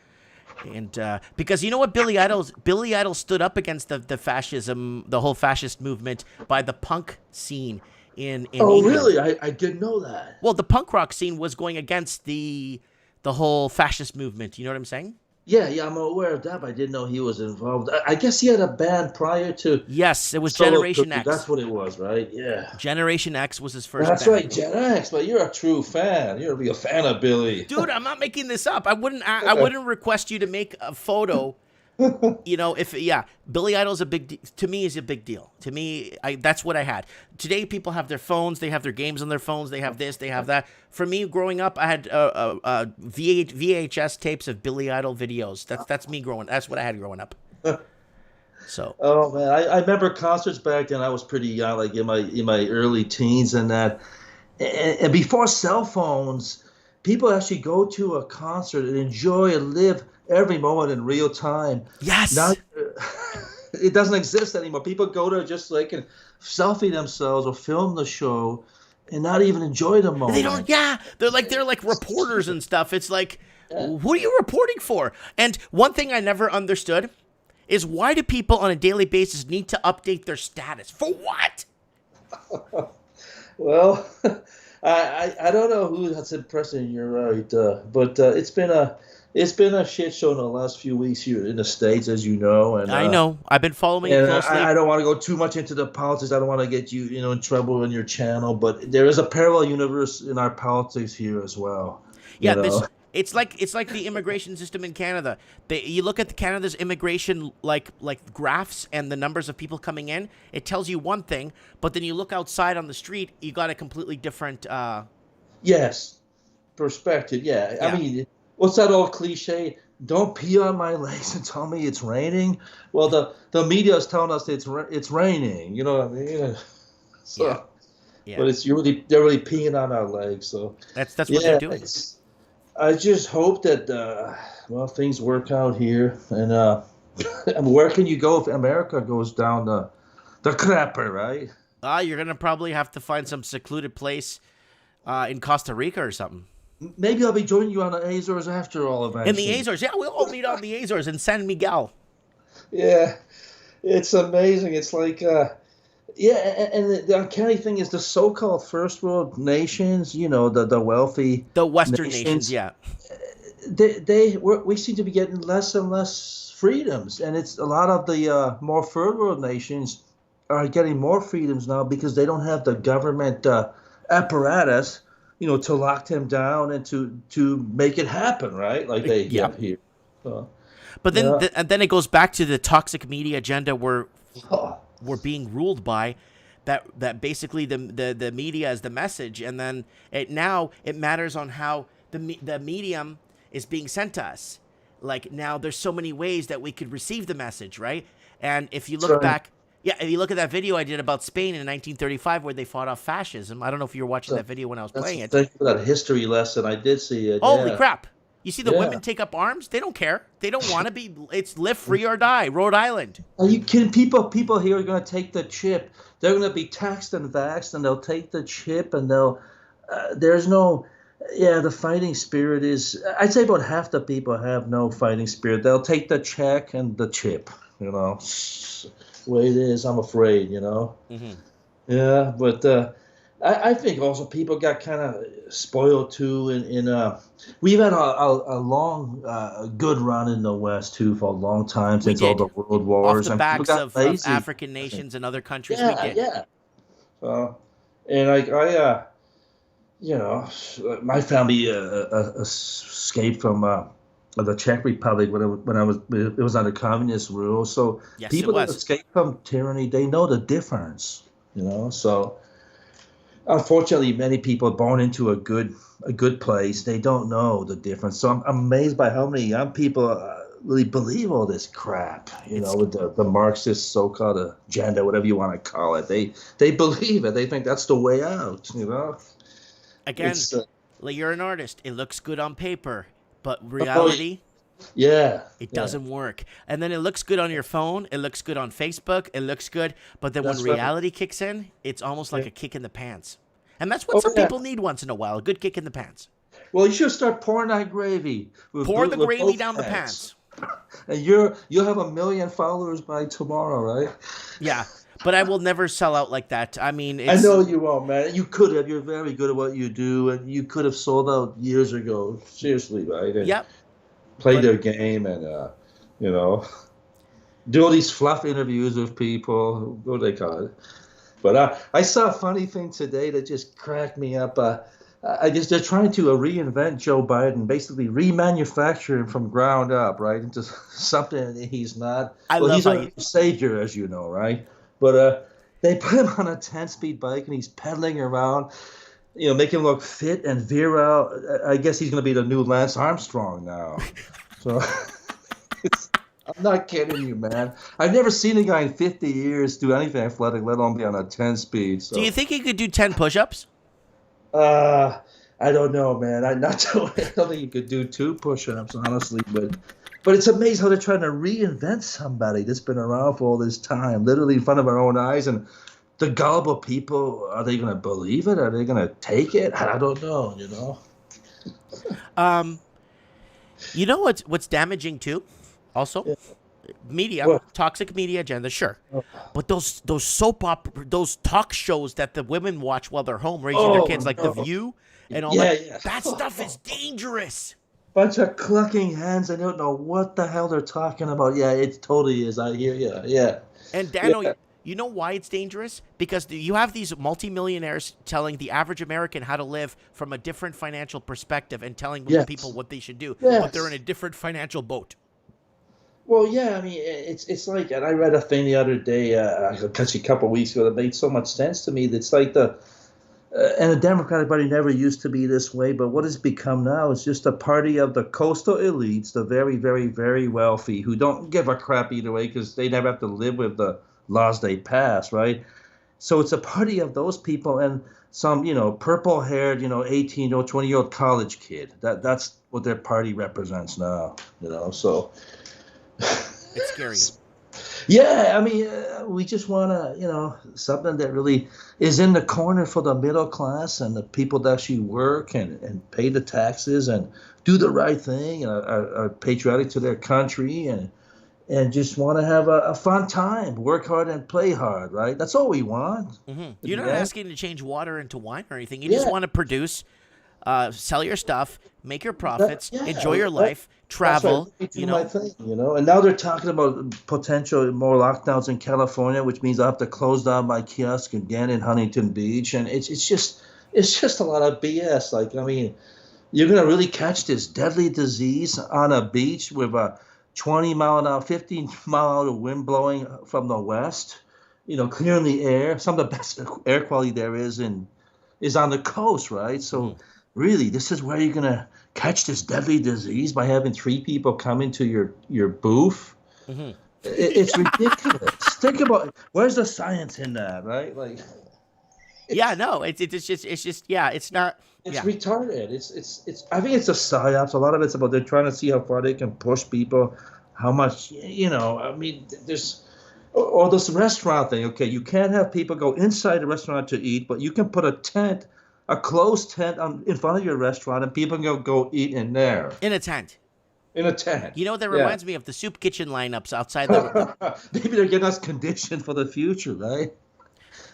And because you know what, Billy Idol stood up against the fascism, the whole fascist movement by the punk scene in England. Really? I didn't know that. Well, the punk rock scene was going against the whole fascist movement. You know what I'm saying? Yeah, I'm aware of that, but I didn't know he was involved. I guess he had a band prior to Yes, it was Solo Generation Cookie. X. That's what it was, right? Yeah. Generation X was his first That's band. right, Gen X. But you're a true fan. You're a real fan of Billy. Dude, I'm not making this up. I wouldn't request you to make a photo. If Billy Idol's to me is a big deal. To me, that's what I had. Today, people have their phones. They have their games on their phones. They have this. They have that. For me, growing up, I had VHS tapes of Billy Idol videos. That's me growing. That's what I had growing up. So. Oh man, I remember concerts back then. I was pretty young, like in my early teens, and that. And before cell phones, people actually go to a concert and enjoy and live every moment in real time. Yes. Now it doesn't exist anymore. People go to just like and selfie themselves or film the show and not even enjoy the moment. They don't. Yeah, they're like reporters and stuff. It's like, who are you reporting for? And one thing I never understood is why do people on a daily basis need to update their status? For what? Well, I don't know who that's impressing. You're right, but it's been a shit show in the last few weeks here in the States, as you know. And I know. I've been following it closely. I don't want to go too much into the politics. I don't want to get you in trouble on your channel. But there is a parallel universe in our politics here as well. Yeah, it's like the immigration system in Canada. You look at Canada's immigration like graphs and the numbers of people coming in. It tells you one thing, but then you look outside on the street, you got a completely different. Yes, perspective. Yeah, I mean. What's that old cliche? Don't pee on my legs and tell me it's raining. Well, the media is telling us it's raining. You know what I mean? So, yeah. But they're really peeing on our legs. So that's what they're doing. I just hope that things work out here. And where can you go if America goes down the crapper, right? You're gonna probably have to find some secluded place in Costa Rica or something. Maybe I'll be joining you on the Azores after all of that. In the Azores, yeah, we'll all meet on the Azores in San Miguel. Yeah, it's amazing. It's like, and the uncanny thing is the so-called first world nations, the wealthy, the Western nations, yeah, we seem to be getting less and less freedoms, and it's a lot of the more third world nations are getting more freedoms now because they don't have the government apparatus. To lock them down and to make it happen, right? Like they have here. But then, and then it goes back to the toxic media agenda we're being ruled by. That basically the media is the message, and then it matters on how the medium is being sent to us. Like now, there's so many ways that we could receive the message, right? And if you look back. Yeah, if you look at that video I did about Spain in 1935 where they fought off fascism. I don't know if you were watching that video when I was playing it. Thank you for that history lesson. I did see it. Holy crap. You see the women take up arms? They don't care. They don't want to be. It's live free or die, Rhode Island. Are you kidding? People here are going to take the chip. They're going to be taxed and vaxxed, and they'll take the chip, and there's no... Yeah, the fighting spirit is... I'd say about half the people have no fighting spirit. They'll take the check and the chip, the way it is, I'm afraid, Mm-hmm. Yeah, but I think also people got kind of spoiled too. We've had a long, good run in the West too for a long time since all the world wars. Off the backs of African nations and other countries. Yeah, we did. Yeah. And my family escaped from. The Czech Republic when it was under communist rule. So people that escape from tyranny, they know the difference, So unfortunately, many people born into a good place, they don't know the difference. So I'm amazed by how many young people really believe all this crap, with the Marxist so-called agenda, whatever you want to call it. They believe it. They think that's the way out, Again, you're an artist. It looks good on paper. But reality, it doesn't work. And then it looks good on your phone. It looks good on Facebook. It looks good. But then when reality kicks in, it's almost like a kick in the pants. And that's what some people need once in a while, a good kick in the pants. Well, you should start pouring that gravy. Pour the gravy down the pants. And you'll have 1 million followers by tomorrow, right? Yeah. But I will never sell out like that. I mean, I know you won't, man. You could have. You're very good at what you do, and you could have sold out years ago. Seriously, right? Yep. play their game and you know, do all these fluff interviews with people. What do they call it? But I saw a funny thing today that just cracked me up. I guess they're trying to reinvent Joe Biden, basically remanufacture him from ground up, right, into something he's not. He's a savior, as you know, right? But they put him on a 10-speed bike and he's pedaling around, you know, making him look fit and virile. I guess he's going to be the new Lance Armstrong now. So I'm not kidding you, man. I've never seen a guy in 50 years do anything athletic, let alone be on a 10-speed. So. Do you think he could do 10 push-ups? I don't know, man. I don't think you could do 2 push-ups, honestly. But it's amazing how they're trying to reinvent somebody that's been around for all this time, literally in front of our own eyes. And the gullible people, are they going to believe it? Are they going to take it? I don't know, you know. You know what's damaging too? Also, yeah. Media, what? Toxic media agenda, sure. But those soap opera, those talk shows that the women watch while they're home raising their kids, like The View and all that. That stuff is dangerous. Bunch of clucking hands. I don't know what the hell they're talking about. Yeah, it totally is. I hear you. Yeah. And Dano, you know why it's dangerous? Because you have these multimillionaires telling the average American how to live from a different financial perspective and telling people what they should do. Yes. But they're in a different financial boat. Well, yeah, I mean, it's like, and I read a thing the other day, actually a couple of weeks ago, that made so much sense to me. It's like and the Democratic Party never used to be this way, but what it's become now is just a party of the coastal elites, the very, very, very wealthy, who don't give a crap either way because they never have to live with the laws they pass, right? So it's a party of those people and some, you know, purple-haired, you know, 18 or 20-year-old college kid. That's what their party represents now, you know, so... It's scary. Yeah, I mean, we just want to, you know, something that really is in the corner for the middle class and the people that actually work and pay the taxes and do the right thing and are patriotic to their country and just want to have a fun time, work hard and play hard, right? That's all we want. Mm-hmm. You're not asking to change water into wine or anything. You just want to produce, sell your stuff, make your profits, enjoy your life, travel. Right. You know, my thing, you know. And now they're talking about potential more lockdowns in California, which means I have to close down my kiosk again in Huntington Beach, and it's just a lot of BS. Like, I mean, you're gonna really catch this deadly disease on a beach with a 20 mile an hour, 15 mile an hour wind blowing from the west, you know, clearing the air. Some of the best air quality there is on the coast, right? So really, this is where you're going to catch this deadly disease by having 3 people come into your booth. Mm-hmm. It's ridiculous. Think about it. Where's the science in that, right? Like, yeah, no, it's just it's not. It's retarded. It's. I think it's a psyops. A lot of it's about they're trying to see how far they can push people, how much, you know. I mean, there's. Or this restaurant thing. Okay, you can't have people go inside the restaurant to eat, but you can put a closed tent in front of your restaurant, and people can go eat in there. In a tent. In a tent. You know, that reminds me of the soup kitchen lineups outside the... Maybe they're getting us conditioned for the future, right?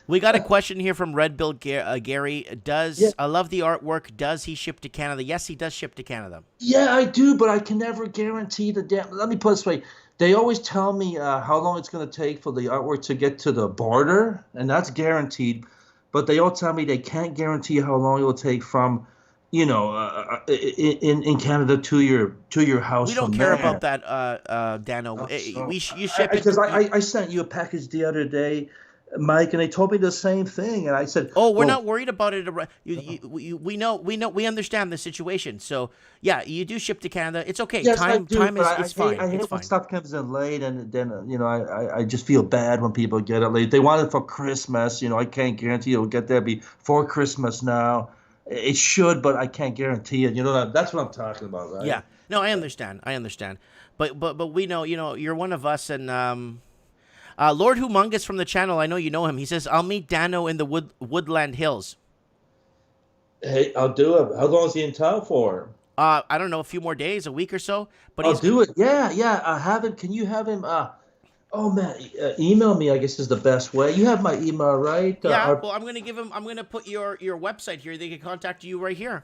We got a question here from Red Bill Gary. I love the artwork. Does he ship to Canada? Yes, he does ship to Canada. Yeah, I do, but I can never guarantee let me put it this way. They always tell me how long it's going to take for the artwork to get to the border, and that's guaranteed. But they all tell me they can't guarantee how long it will take from, you know, in Canada to your house. We don't care about that, Dano. You ship it. Because I sent you a package the other day, Mike, and they told me the same thing, and I said, "Oh, we're not worried about it. We know, we understand the situation. So yeah, you do ship to Canada. It's okay. Yes, time is fine. I hate it's when fine. Stuff comes in late, and then you know I just feel bad when people get it late. They want it for Christmas. You know, I can't guarantee it'll get there before Christmas now. It should, but I can't guarantee it. You know, that's what I'm talking about, right? Yeah. No, I understand. But we know, you know, you're one of us, and Lord Humongous from the channel, I know you know him. He says, I'll meet Dano in the Woodland Hills. Hey, I'll do it. How long is he in town for? I don't know, a few more days, a week or so. But I'll do it. Yeah. I have him. Can you have him? Oh man, email me. I guess is the best way. You have my email, right? Yeah. Well, I'm gonna put your website here. They can contact you right here.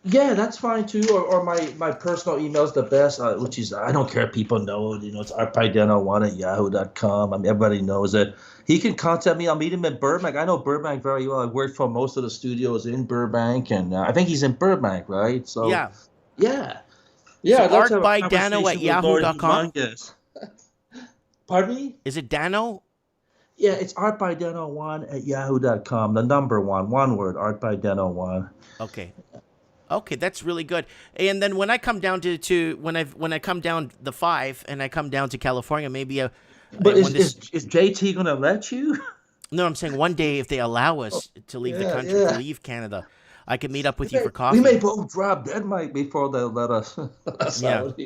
Yeah, that's fine too. Or my personal email is the best, which is I don't care if people know it. It's artbydeno1@yahoo.com. I mean, everybody knows it. He can contact me. I'll meet him in Burbank. I know Burbank very well. I worked for most of the studios in Burbank, and I think he's in Burbank, right? So Yeah. yeah, So I'd love to have a artbydano@yahoo.com? conversation with Lord Humongous. Pardon me? Is it Dano? Yeah, it's artbydeno1@yahoo.com. The number one word, artbydeno1. Okay. Okay, that's really good. And then when I come down to when I come down the 5 and I come down to California, maybe But when is JT gonna let you? no, I'm saying one day if they allow us to leave the country, to leave Canada, I could meet up with you for coffee. We may both drop dead, Mike, before they let us. Out.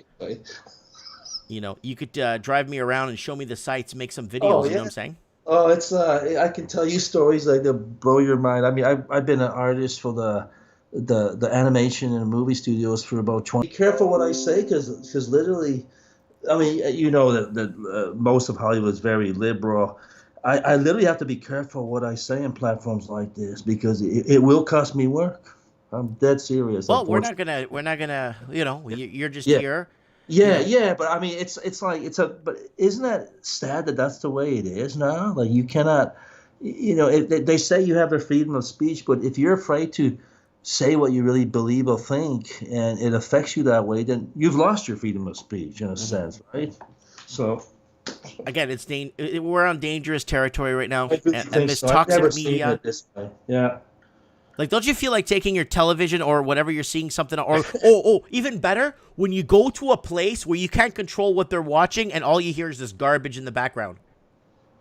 You know, you could drive me around and show me the sights, make some videos. You know what I'm saying? Oh, it's I can tell you stories like that blow your mind. I mean, I've been an artist for the animation and movie studios for about 20. Be careful what I say, because literally, I mean, you know that most of Hollywood is very liberal. I literally have to be careful what I say in platforms like this because it will cost me work. I'm dead serious. Well, we're not gonna, you know, you're just here. Yeah, but I mean, it's but isn't that sad that that's the way it is now? Like you cannot, you know, they say you have the freedom of speech, but if you're afraid to say what you really believe or think, and it affects you that way, then you've lost your freedom of speech in a sense, right? So, again, we're on dangerous territory right now, and this so. toxic media. This way. Yeah. Like, don't you feel like taking your television or whatever you're seeing something, or even better, when you go to a place where you can't control what they're watching and all you hear is this garbage in the background?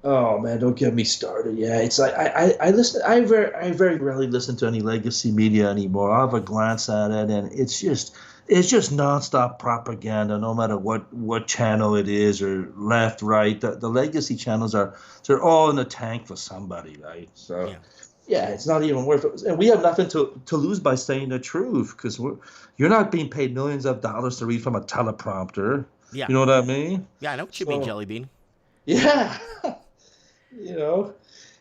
Oh man, don't get me started. Yeah, it's like I listen. I very rarely listen to any legacy media anymore. I'll have a glance at it, and it's just nonstop propaganda. No matter what channel it is, or left, right. The legacy channels they're all in the tank for somebody, right? So. Yeah, it's not even worth it. And we have nothing to lose by saying the truth because you're not being paid millions of dollars to read from a teleprompter. Yeah. You know what I mean? Yeah, I know what you mean, Jelly Bean. Yeah. You know,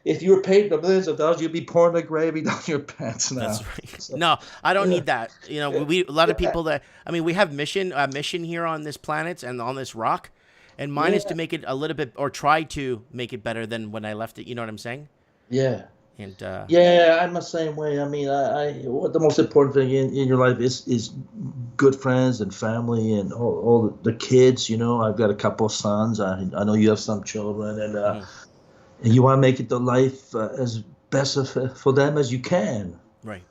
if you were paid millions of dollars, you'd be pouring the gravy down your pants now. That's right. So, no, I don't need that. You know, a lot of people we have a mission here on this planet and on this rock. And mine is to make it a little bit, or try to make it better than when I left it. You know what I'm saying? Yeah. And I'm the same way. I mean, what the most important thing in your life is good friends and family and all the kids. You know, I've got a couple of sons. I know you have some children, and you want to make it the life as best for them as you can. Right.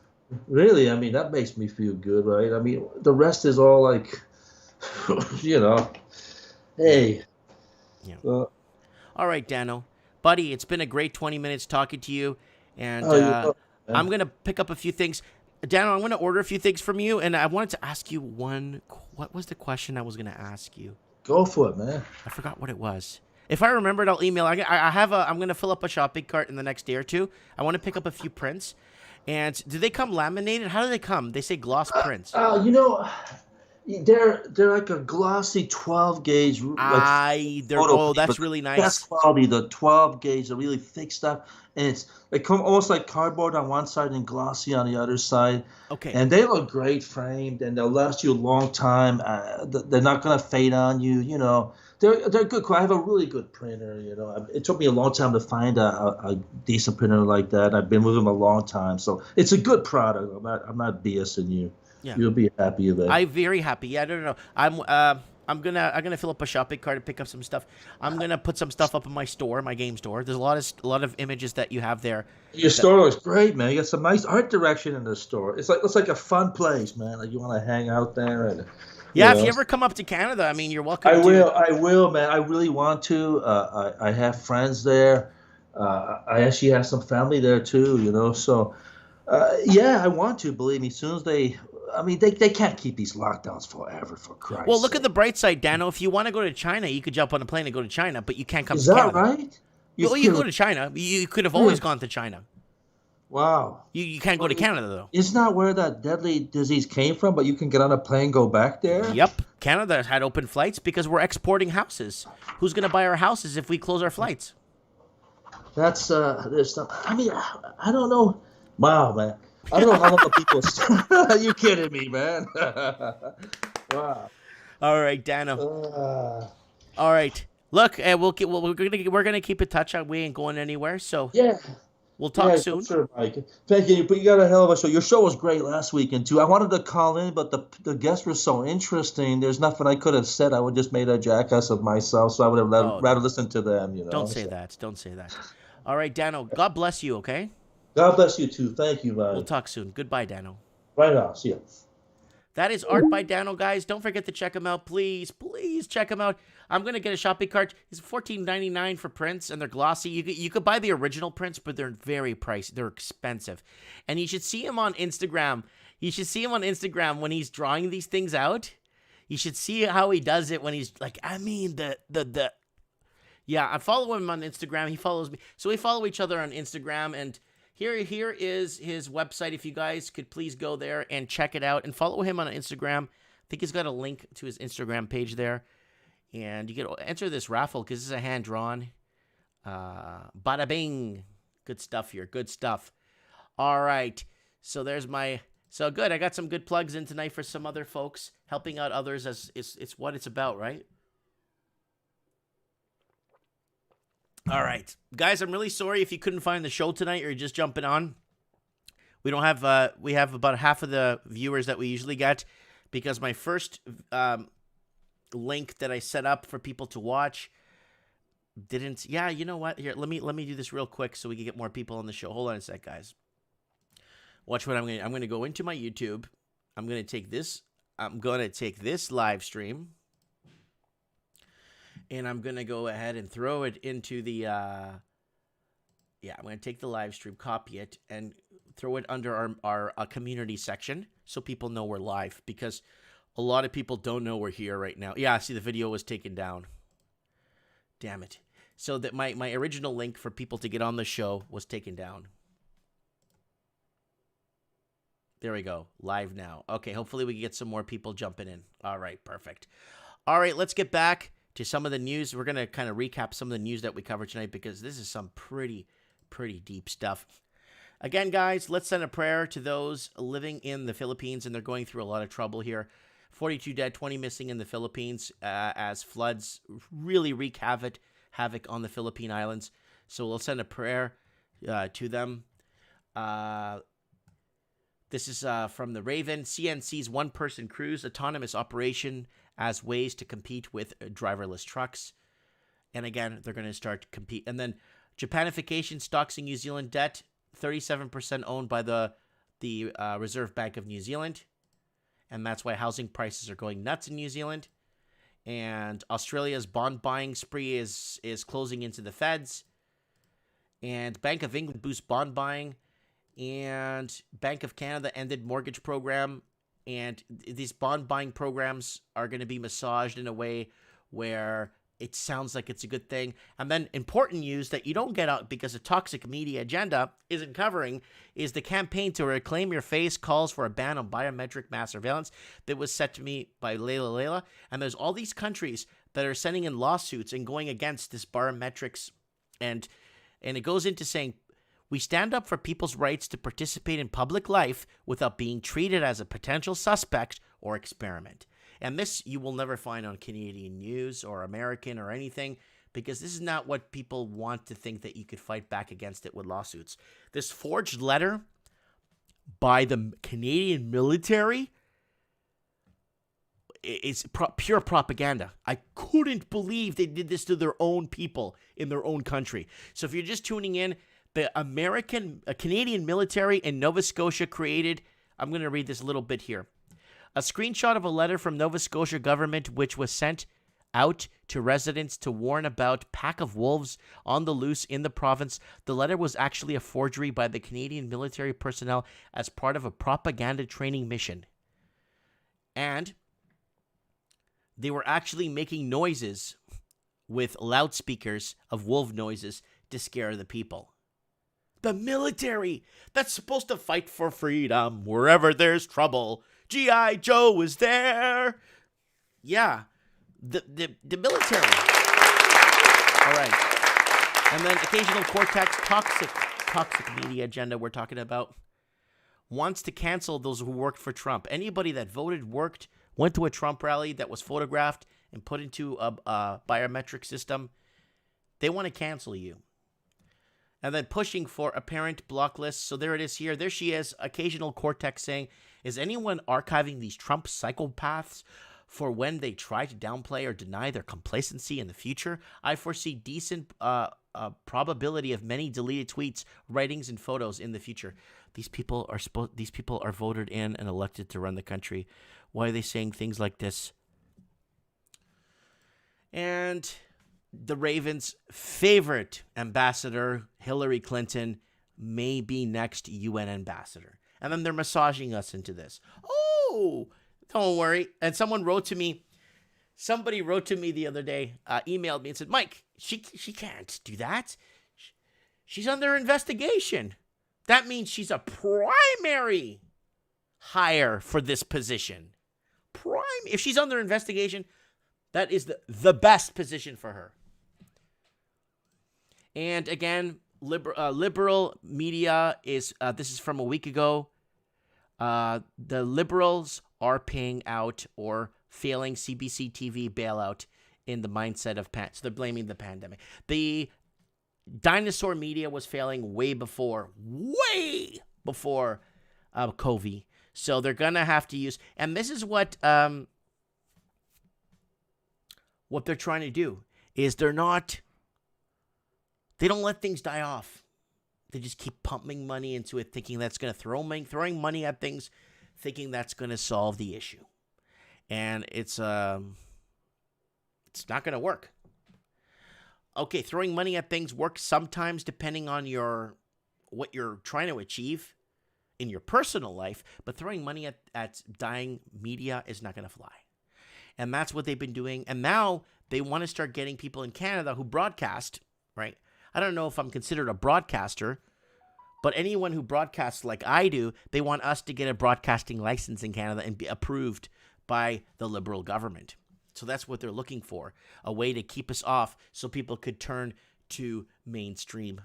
Really, I mean, that makes me feel good, right? I mean, the rest is all like, you know, hey. Yeah. All right, Dano. Buddy, it's been a great 20 minutes talking to you. And I'm going to pick up a few things. Dano, I'm going to order a few things from you. And I wanted to ask you what was the question I was going to ask you? Go for it, man. I forgot what it was. If I remember it, I'll email. I'm going to fill up a shopping cart in the next day or two. I want to pick up a few prints. And do they come laminated? How do they come? They say gloss prints. You know, they're like a glossy 12 gauge. That's really nice. Best quality, the 12 gauge, the really thick stuff, and they come almost like cardboard on one side and glossy on the other side. Okay. And they look great framed, and they'll last you a long time. They're not gonna fade on you. You know, they're good. I have a really good printer. You know, it took me a long time to find a decent printer like that. I've been with them a long time, so it's a good product. I'm not BSing you. Yeah. You'll be happy with it. I'm very happy. Yeah, I don't know. I'm gonna fill up a shopping cart and pick up some stuff. I'm gonna put some stuff up in my store, my game store. There's a lot of images that you have there. Your store is great, man. You got some nice art direction in the store. It's like a fun place, man. Like you want to hang out there and. Yeah, if you ever come up to Canada, I mean, you're welcome. I will, man. I really want to. I have friends there. I actually have some family there too. You know, so I want to. Believe me, as soon as they can't keep these lockdowns forever, for Christ's sake. Well, look at the bright side, Dano. If you want to go to China, you could jump on a plane and go to China, but you can't come to Canada. Is that right? You go to China. You could have always gone to China. Wow. You can't go to Canada, though. Isn't that where that deadly disease came from, but you can get on a plane and go back there? Yep. Canada had open flights because we're exporting houses. Who's going to buy our houses if we close our flights? There's some, I mean, I don't know. Wow, man. I don't know how long the people. Are you kidding me, man? Wow. All right, Dano. Uh, All right. Look, we're gonna keep in touch. We ain't going anywhere, so yeah. we'll talk Yeah, for soon. sure, Mike. Thank you. But you got a hell of a show. Your show was great last weekend too. I wanted to call in, but the guests were so interesting. There's nothing I could have said. I would just made a jackass of myself, so I would have Oh rather no! listen to them. Don't say So, that. Don't say that. All right, Dano. God bless you. Okay. God bless you too. Thank you, We'll Mike. talk soon. Goodbye, Dano. Right on. See ya. That is art by Dano, guys. Don't forget to check him out. Please check him out. I'm gonna get a shopping cart. It's $14.99 for prints, and they're glossy. You could buy the original prints, but they're very pricey. They're expensive, and you should see him on Instagram. You should see him on Instagram when he's drawing these things out. You should see how he does it when he's like, I mean, yeah. I follow him on Instagram. He follows me, so we follow each other on Instagram, and. Here is his website. If you guys could please go there and check it out and follow him on Instagram. I think he's got a link to his Instagram page there. And you can enter this raffle because this is a hand-drawn. Bada bing. Good stuff here. Good stuff. All right. So there's my... So good. I got some good plugs in tonight for some other folks. Helping out others as it's what it's about, right? All right, guys, I'm really sorry if you couldn't find the show tonight or you're just jumping on. We don't have, we have about half of the viewers that we usually get because my first link that I set up for people to watch didn't, yeah, you know what? Here, let me do this real quick so we can get more people on the show. Hold on a sec, guys. Watch what I'm going to go into my YouTube. I'm going to take this live stream. And I'm going to go ahead and throw it into the, I'm going to take the live stream, copy it, and throw it under our community section so people know we're live because a lot of people don't know we're here right now. Yeah, see, the video was taken down. Damn it. So that my original link for people to get on the show was taken down. There we go. Live now. Okay, hopefully we can get some more people jumping in. All right, perfect. All right, let's get back to some of the news. We're going to kind of recap some of the news that we covered tonight because this is some pretty deep stuff. Again, guys, let's send a prayer to those living in the Philippines, and they're going through a lot of trouble here. 42 dead, 20 missing in the Philippines as floods really wreak havoc on the Philippine Islands. So we'll send a prayer to them. This is from the Raven. CNC's one-person cruise autonomous operation as ways to compete with driverless trucks. And again, they're going to start to compete. And then Japanification stocks in New Zealand debt, 37% owned by the Reserve Bank of New Zealand. And that's why housing prices are going nuts in New Zealand. And Australia's bond buying spree is closing into the feds. And Bank of England boosts bond buying. And Bank of Canada ended mortgage program. And these bond buying programs are going to be massaged in a way where it sounds like it's a good thing. And then important news that you don't get out because the toxic media agenda isn't covering is the campaign to reclaim your face calls for a ban on biometric mass surveillance that was set to me by Layla. And there's all these countries that are sending in lawsuits and going against this biometrics. And it goes into saying, we stand up for people's rights to participate in public life without being treated as a potential suspect or experiment. And this you will never find on Canadian news or American or anything, because this is not what people want to think that you could fight back against it with lawsuits. This forged letter by the Canadian military is pure propaganda. I couldn't believe they did this to their own people in their own country. So if you're just tuning in, the Canadian military in Nova Scotia created, I'm going to read this a little bit here. A screenshot of a letter from Nova Scotia government which was sent out to residents to warn about pack of wolves on the loose in the province. The letter was actually a forgery by the Canadian military personnel as part of a propaganda training mission. And they were actually making noises with loudspeakers of wolf noises to scare the people. The military that's supposed to fight for freedom wherever there's trouble. G.I. Joe is there. Yeah, the military. All right. And then occasional cortex, toxic media agenda we're talking about. wants to cancel those who worked for Trump. Anybody that voted, worked, went to a Trump rally that was photographed and put into a biometric system, they want to cancel you. And then pushing for apparent block lists. So there it is here. There she is. Occasional Cortex saying, is anyone archiving these Trump psychopaths for when they try to downplay or deny their complacency in the future? I foresee decent probability of many deleted tweets, writings, and photos in the future. These people are voted in and elected to run the country. Why are they saying things like this? And the Ravens' favorite ambassador, Hillary Clinton, may be next UN ambassador. And then they're massaging us into this. Oh, don't worry. And somebody wrote to me the other day, emailed me and said, Mike, she can't do that. She's under investigation. That means she's a primary hire for this position. If she's under investigation, that is the best position for her. And again, liberal media is, this is from a week ago, the liberals are paying out or failing CBC TV bailout in the mindset of so they're blaming the pandemic. The dinosaur media was failing way before COVID. So they're going to have to use, and this is what they're trying to do, is they don't let things die off. They just keep pumping money into it, thinking that's going to throwing money at things, thinking that's going to solve the issue. And it's not going to work. Okay, throwing money at things works sometimes depending on what you're trying to achieve in your personal life, but throwing money at dying media is not going to fly. And that's what they've been doing. And now they want to start getting people in Canada who broadcast, right? I don't know if I'm considered a broadcaster, but anyone who broadcasts like I do, they want us to get a broadcasting license in Canada and be approved by the Liberal government. So that's what they're looking for, a way to keep us off so people could turn to mainstream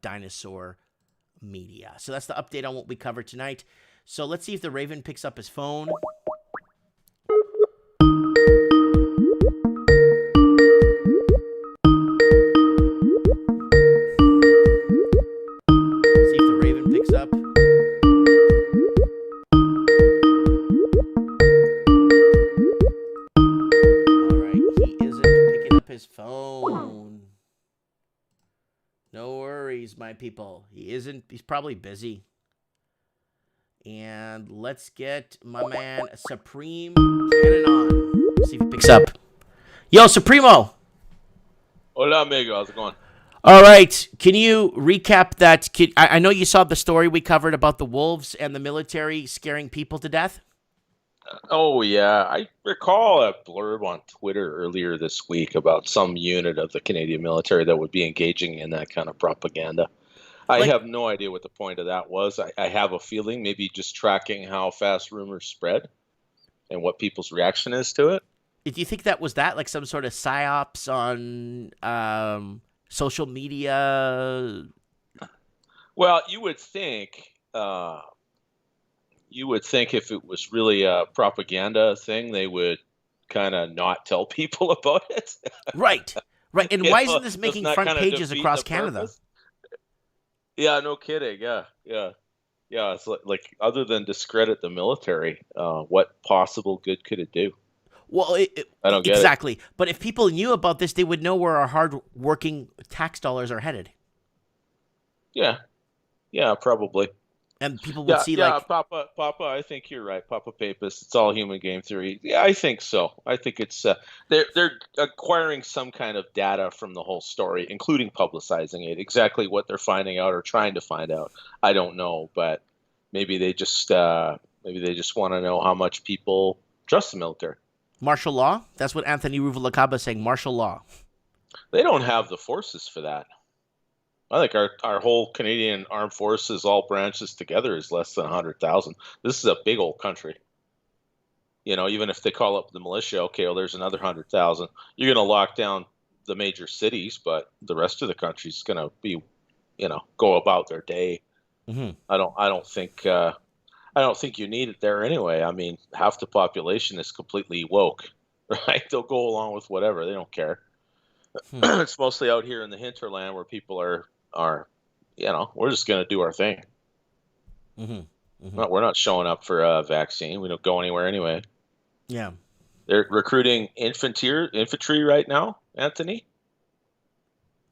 dinosaur media. So that's the update on what we covered tonight. So let's see if the Raven picks up his phone. Phone. No worries, my people. He's probably busy. And let's get my man Supreme Cannon on. See if he picks up. Yo, Supremo. Hola, amigo. How's it going? All right. Can you recap that? I know you saw the story we covered about the wolves and the military scaring people to death. Oh, yeah. I recall a blurb on Twitter earlier this week about some unit of the Canadian military that would be engaging in that kind of propaganda. I have no idea what the point of that was. I have a feeling maybe just tracking how fast rumors spread and what people's reaction is to it. Do you think that was like some sort of psyops on social media? Well, you would think if it was really a propaganda thing, they would kind of not tell people about it. Right. And why isn't this making front pages across Canada? Purpose? Yeah, no kidding. Yeah. It's like other than discredit the military, what possible good could it do? Well, I don't get exactly. it. But if people knew about this, they would know where our hard-working tax dollars are headed. Yeah, probably. And people would see Papa, I think you're right. Papa Papist, it's all human game theory. Yeah, I think so. I think it's they're acquiring some kind of data from the whole story, including publicizing it. Exactly what they're finding out or trying to find out, I don't know. But maybe they just want to know how much people trust the military. Martial law? That's what Anthony Ruvalacaba is saying. Martial law. They don't have the forces for that. I think our whole Canadian armed forces, all branches together, is less than 100,000. This is a big old country. Even if they call up the militia, okay, well, there's another 100,000. You're going to lock down the major cities, but the rest of the country is going to be, go about their day. Mm-hmm. I don't think you need it there anyway. I mean, half the population is completely woke, right? They'll go along with whatever. They don't care. It's mostly out here in the hinterland where people are, we're just going to do our thing. Mm-hmm. Mm-hmm. We're not showing up for a vaccine. We don't go anywhere anyway. Yeah. They're recruiting infantry right now, Anthony.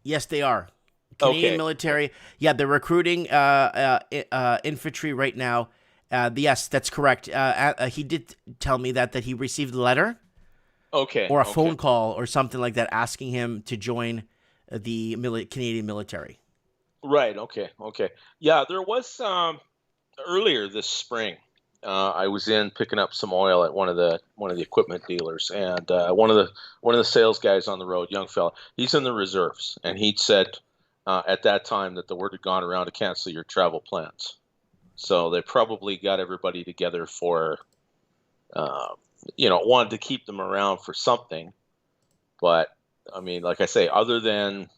Yes, they are. Canadian Okay. military. Yeah, they're recruiting infantry right now. Yes, that's correct. He did tell me that he received a letter Okay. or a phone call or something like that asking him to join the Canadian military. Right. Okay. Yeah, there was earlier this spring. I was in picking up some oil at one of the equipment dealers, and one of the sales guys on the road, young fella, he's in the reserves, and he'd said at that time that the word had gone around to cancel your travel plans. So they probably got everybody together for, wanted to keep them around for something. But I mean, like I say, other than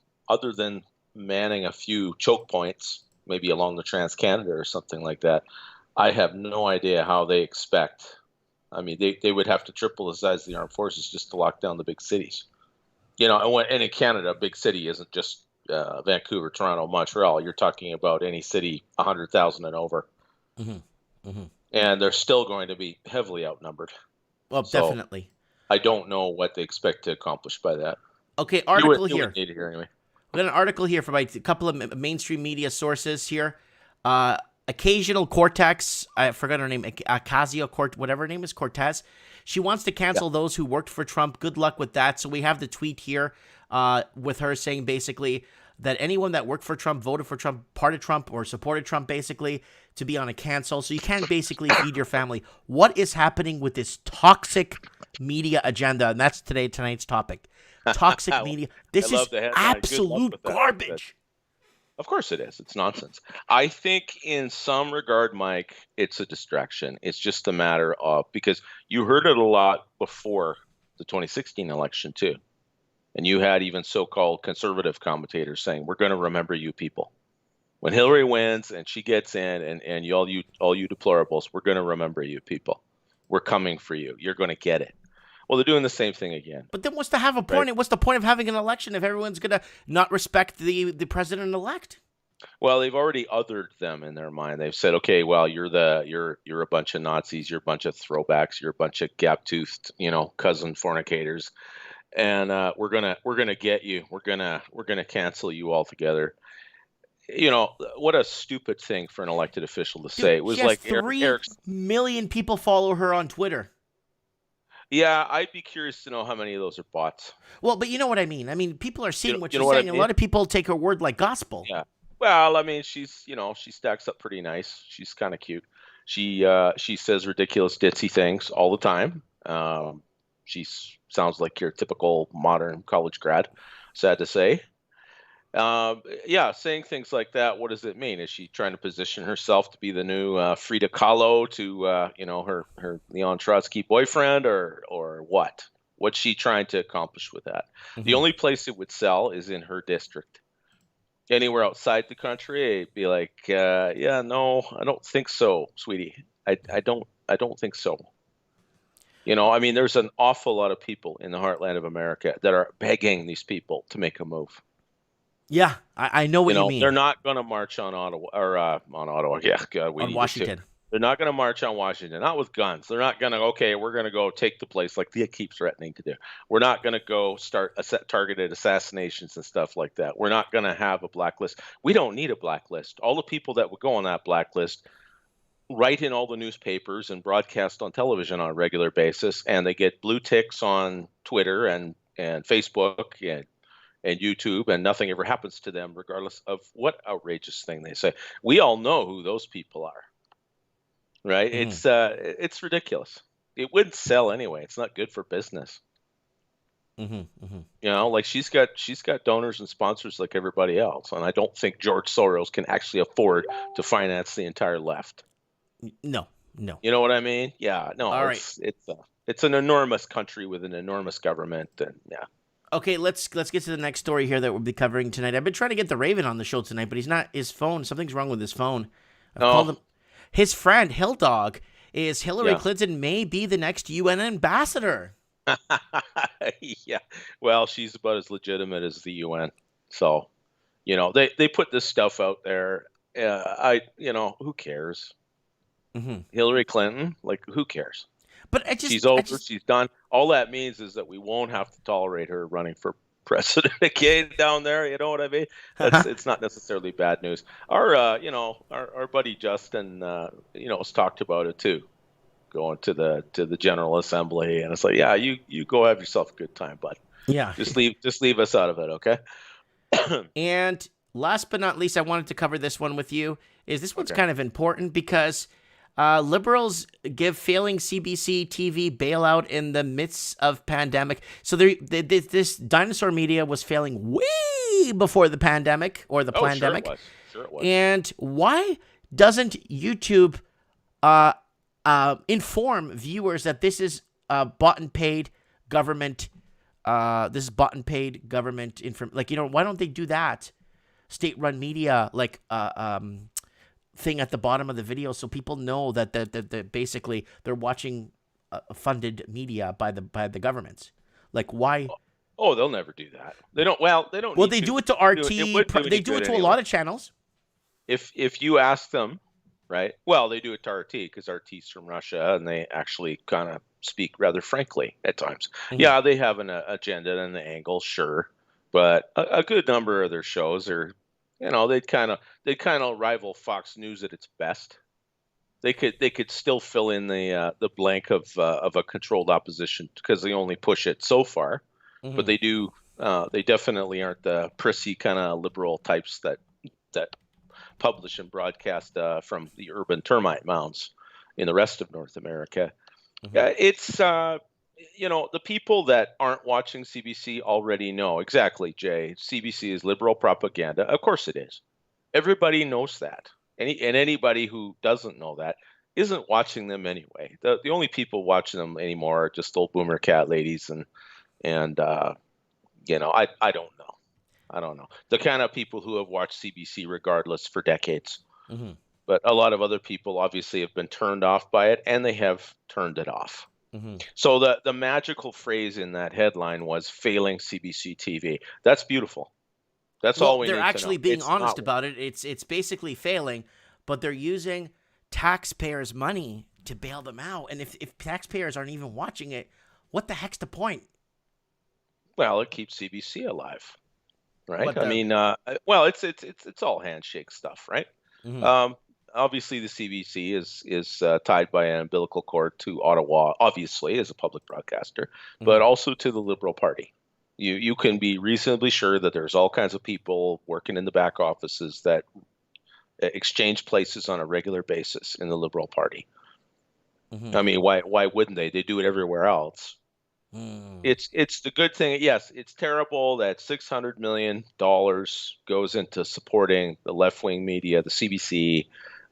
manning a few choke points, maybe along the Trans-Canada or something like that, I have no idea how they expect. I mean, they would have to triple the size of the armed forces just to lock down the big cities. And in Canada, a big city isn't just Vancouver, Toronto, Montreal. You're talking about any city 100,000 and over. Mm-hmm. Mm-hmm. And they're still going to be heavily outnumbered. Well, So definitely. I don't know what they expect to accomplish by that. Okay, article you here. would need to hear anyway. We got an article here from a couple of mainstream media sources here. Occasional Cortex, I forgot her name, whatever her name is, Cortez. She wants to cancel those who worked for Trump. Good luck with that. So we have the tweet here with her saying basically that anyone that worked for Trump, voted for Trump, part of Trump, or supported Trump basically to be on a cancel. So you can't basically feed your family. What is happening with this toxic media agenda? And that's tonight's topic. Toxic media. This is absolute garbage. Of course it is. It's nonsense. I think in some regard, Mike, it's a distraction. It's just a matter of, because you heard it a lot before the 2016 election too. And you had even so-called conservative commentators saying, we're going to remember you people. When Hillary wins and she gets in and all you deplorables, we're going to remember you people. We're coming for you. You're going to get it. Well, they're doing the same thing again. But then what's to have a point? Right? What's the point of having an election if everyone's going to not respect the president-elect? Well, they've already othered them in their mind. They've said, okay, well, you're a bunch of Nazis, you're a bunch of throwbacks, you're a bunch of gap-toothed, cousin fornicators, and we're gonna get you. We're gonna cancel you altogether. What a stupid thing for an elected official to say. It was like 3 million people follow her on Twitter. Yeah, I'd be curious to know how many of those are bots. Well, but you know what I mean. I mean, people are seeing what you're saying. A lot of people take her word like gospel. Yeah. Well, I mean, she stacks up pretty nice. She's kind of cute. She says ridiculous ditzy things all the time. She sounds like your typical modern college grad. Sad to say. Saying things like that. What does it mean? Is she trying to position herself to be the new Frida Kahlo to her Leon Trotsky boyfriend, or what? What's she trying to accomplish with that? Mm-hmm. The only place it would sell is in her district. Anywhere outside the country, it'd be like, no, I don't think so, sweetie. I don't think so. I mean, there's an awful lot of people in the heartland of America that are begging these people to make a move. Yeah, I know what you mean. They're not going to march on Ottawa or on Ottawa. Yeah, God, on Washington. They're not going to march on Washington, not with guns. They're not going to, we're going to go take the place like they keep threatening to do. We're not going to go start targeted assassinations and stuff like that. We're not going to have a blacklist. We don't need a blacklist. All the people that would go on that blacklist write in all the newspapers and broadcast on television on a regular basis, and they get blue ticks on Twitter and Facebook and YouTube, and nothing ever happens to them, regardless of what outrageous thing they say. We all know who those people are, right? It's ridiculous. It wouldn't sell anyway. It's not good for business. Like she's got donors and sponsors like everybody else, and I don't think George Soros can actually afford to finance the entire left. No. You know what I mean? Yeah. No. All it's an enormous country with an enormous government, and yeah. Okay, let's get to the next story here that we'll be covering tonight. I've been trying to get the Raven on the show tonight, but he's not. His phone, something's wrong with his phone. I've called him. His friend Hill Dog is Hillary Clinton may be the next UN ambassador. Yeah, well, she's about as legitimate as the UN. So, they put this stuff out there. Who cares? Mm-hmm. Hillary Clinton, like, who cares? But she's over. She's done. All that means is that we won't have to tolerate her running for president again down there. You know what I mean? It's not necessarily bad news. Our buddy Justin, has talked about it too, going to the General Assembly, and it's like, yeah, you go have yourself a good time, bud. Yeah, just leave us out of it, okay? And last but not least, I wanted to cover this one with you. This one's kind of important because liberals give failing CBC TV bailout in the midst of pandemic. So this dinosaur media was failing way before the pandemic or the pandemic. Sure it was. And why doesn't YouTube inform viewers that this is bought and paid government? This is bought and paid government why don't they do that? State-run media, thing at the bottom of the video, so people know that basically they're watching funded media by the governments. Like, why? Oh, they'll never do that. They don't. Well, they don't. Well, they do it to RT. They do it to a lot of channels. If you ask them, right? Well, they do it to RT because RT's from Russia, and they actually kind of speak rather frankly at times. Mm-hmm. Yeah, they have an agenda and an angle, sure, but a good number of their shows are, they kind of rival Fox News at its best. They could still fill in the blank of a controlled opposition because they only push it so far, mm-hmm. but they do. They definitely aren't the prissy kind of liberal types that publish and broadcast from the urban termite mounds in the rest of North America. Mm-hmm. It's the people that aren't watching CBC already know exactly, Jay. CBC is liberal propaganda. Of course it is. Everybody knows that. And anybody who doesn't know that isn't watching them anyway. The only people watching them anymore are just old boomer cat ladies and I don't know. I don't know. The kind of people who have watched CBC regardless for decades. Mm-hmm. But a lot of other people obviously have been turned off by it, and they have turned it off. Mm-hmm. So the magical phrase in that headline was failing CBC TV. That's beautiful. That's all we need to know. They're actually being honest about it. It's basically failing, but they're using taxpayers' money to bail them out. And if taxpayers aren't even watching it, what the heck's the point? Well, it keeps CBC alive, right? It's all handshake stuff, right? Mm-hmm. Obviously, the CBC is tied by an umbilical cord to Ottawa, obviously, as a public broadcaster, mm-hmm. but also to the Liberal Party. You can be reasonably sure that there's all kinds of people working in the back offices that exchange places on a regular basis in the Liberal Party. Mm-hmm. I mean, why wouldn't they? They do it everywhere else. Mm. It's the good thing. Yes, it's terrible that $600 million goes into supporting the left-wing media, the CBC.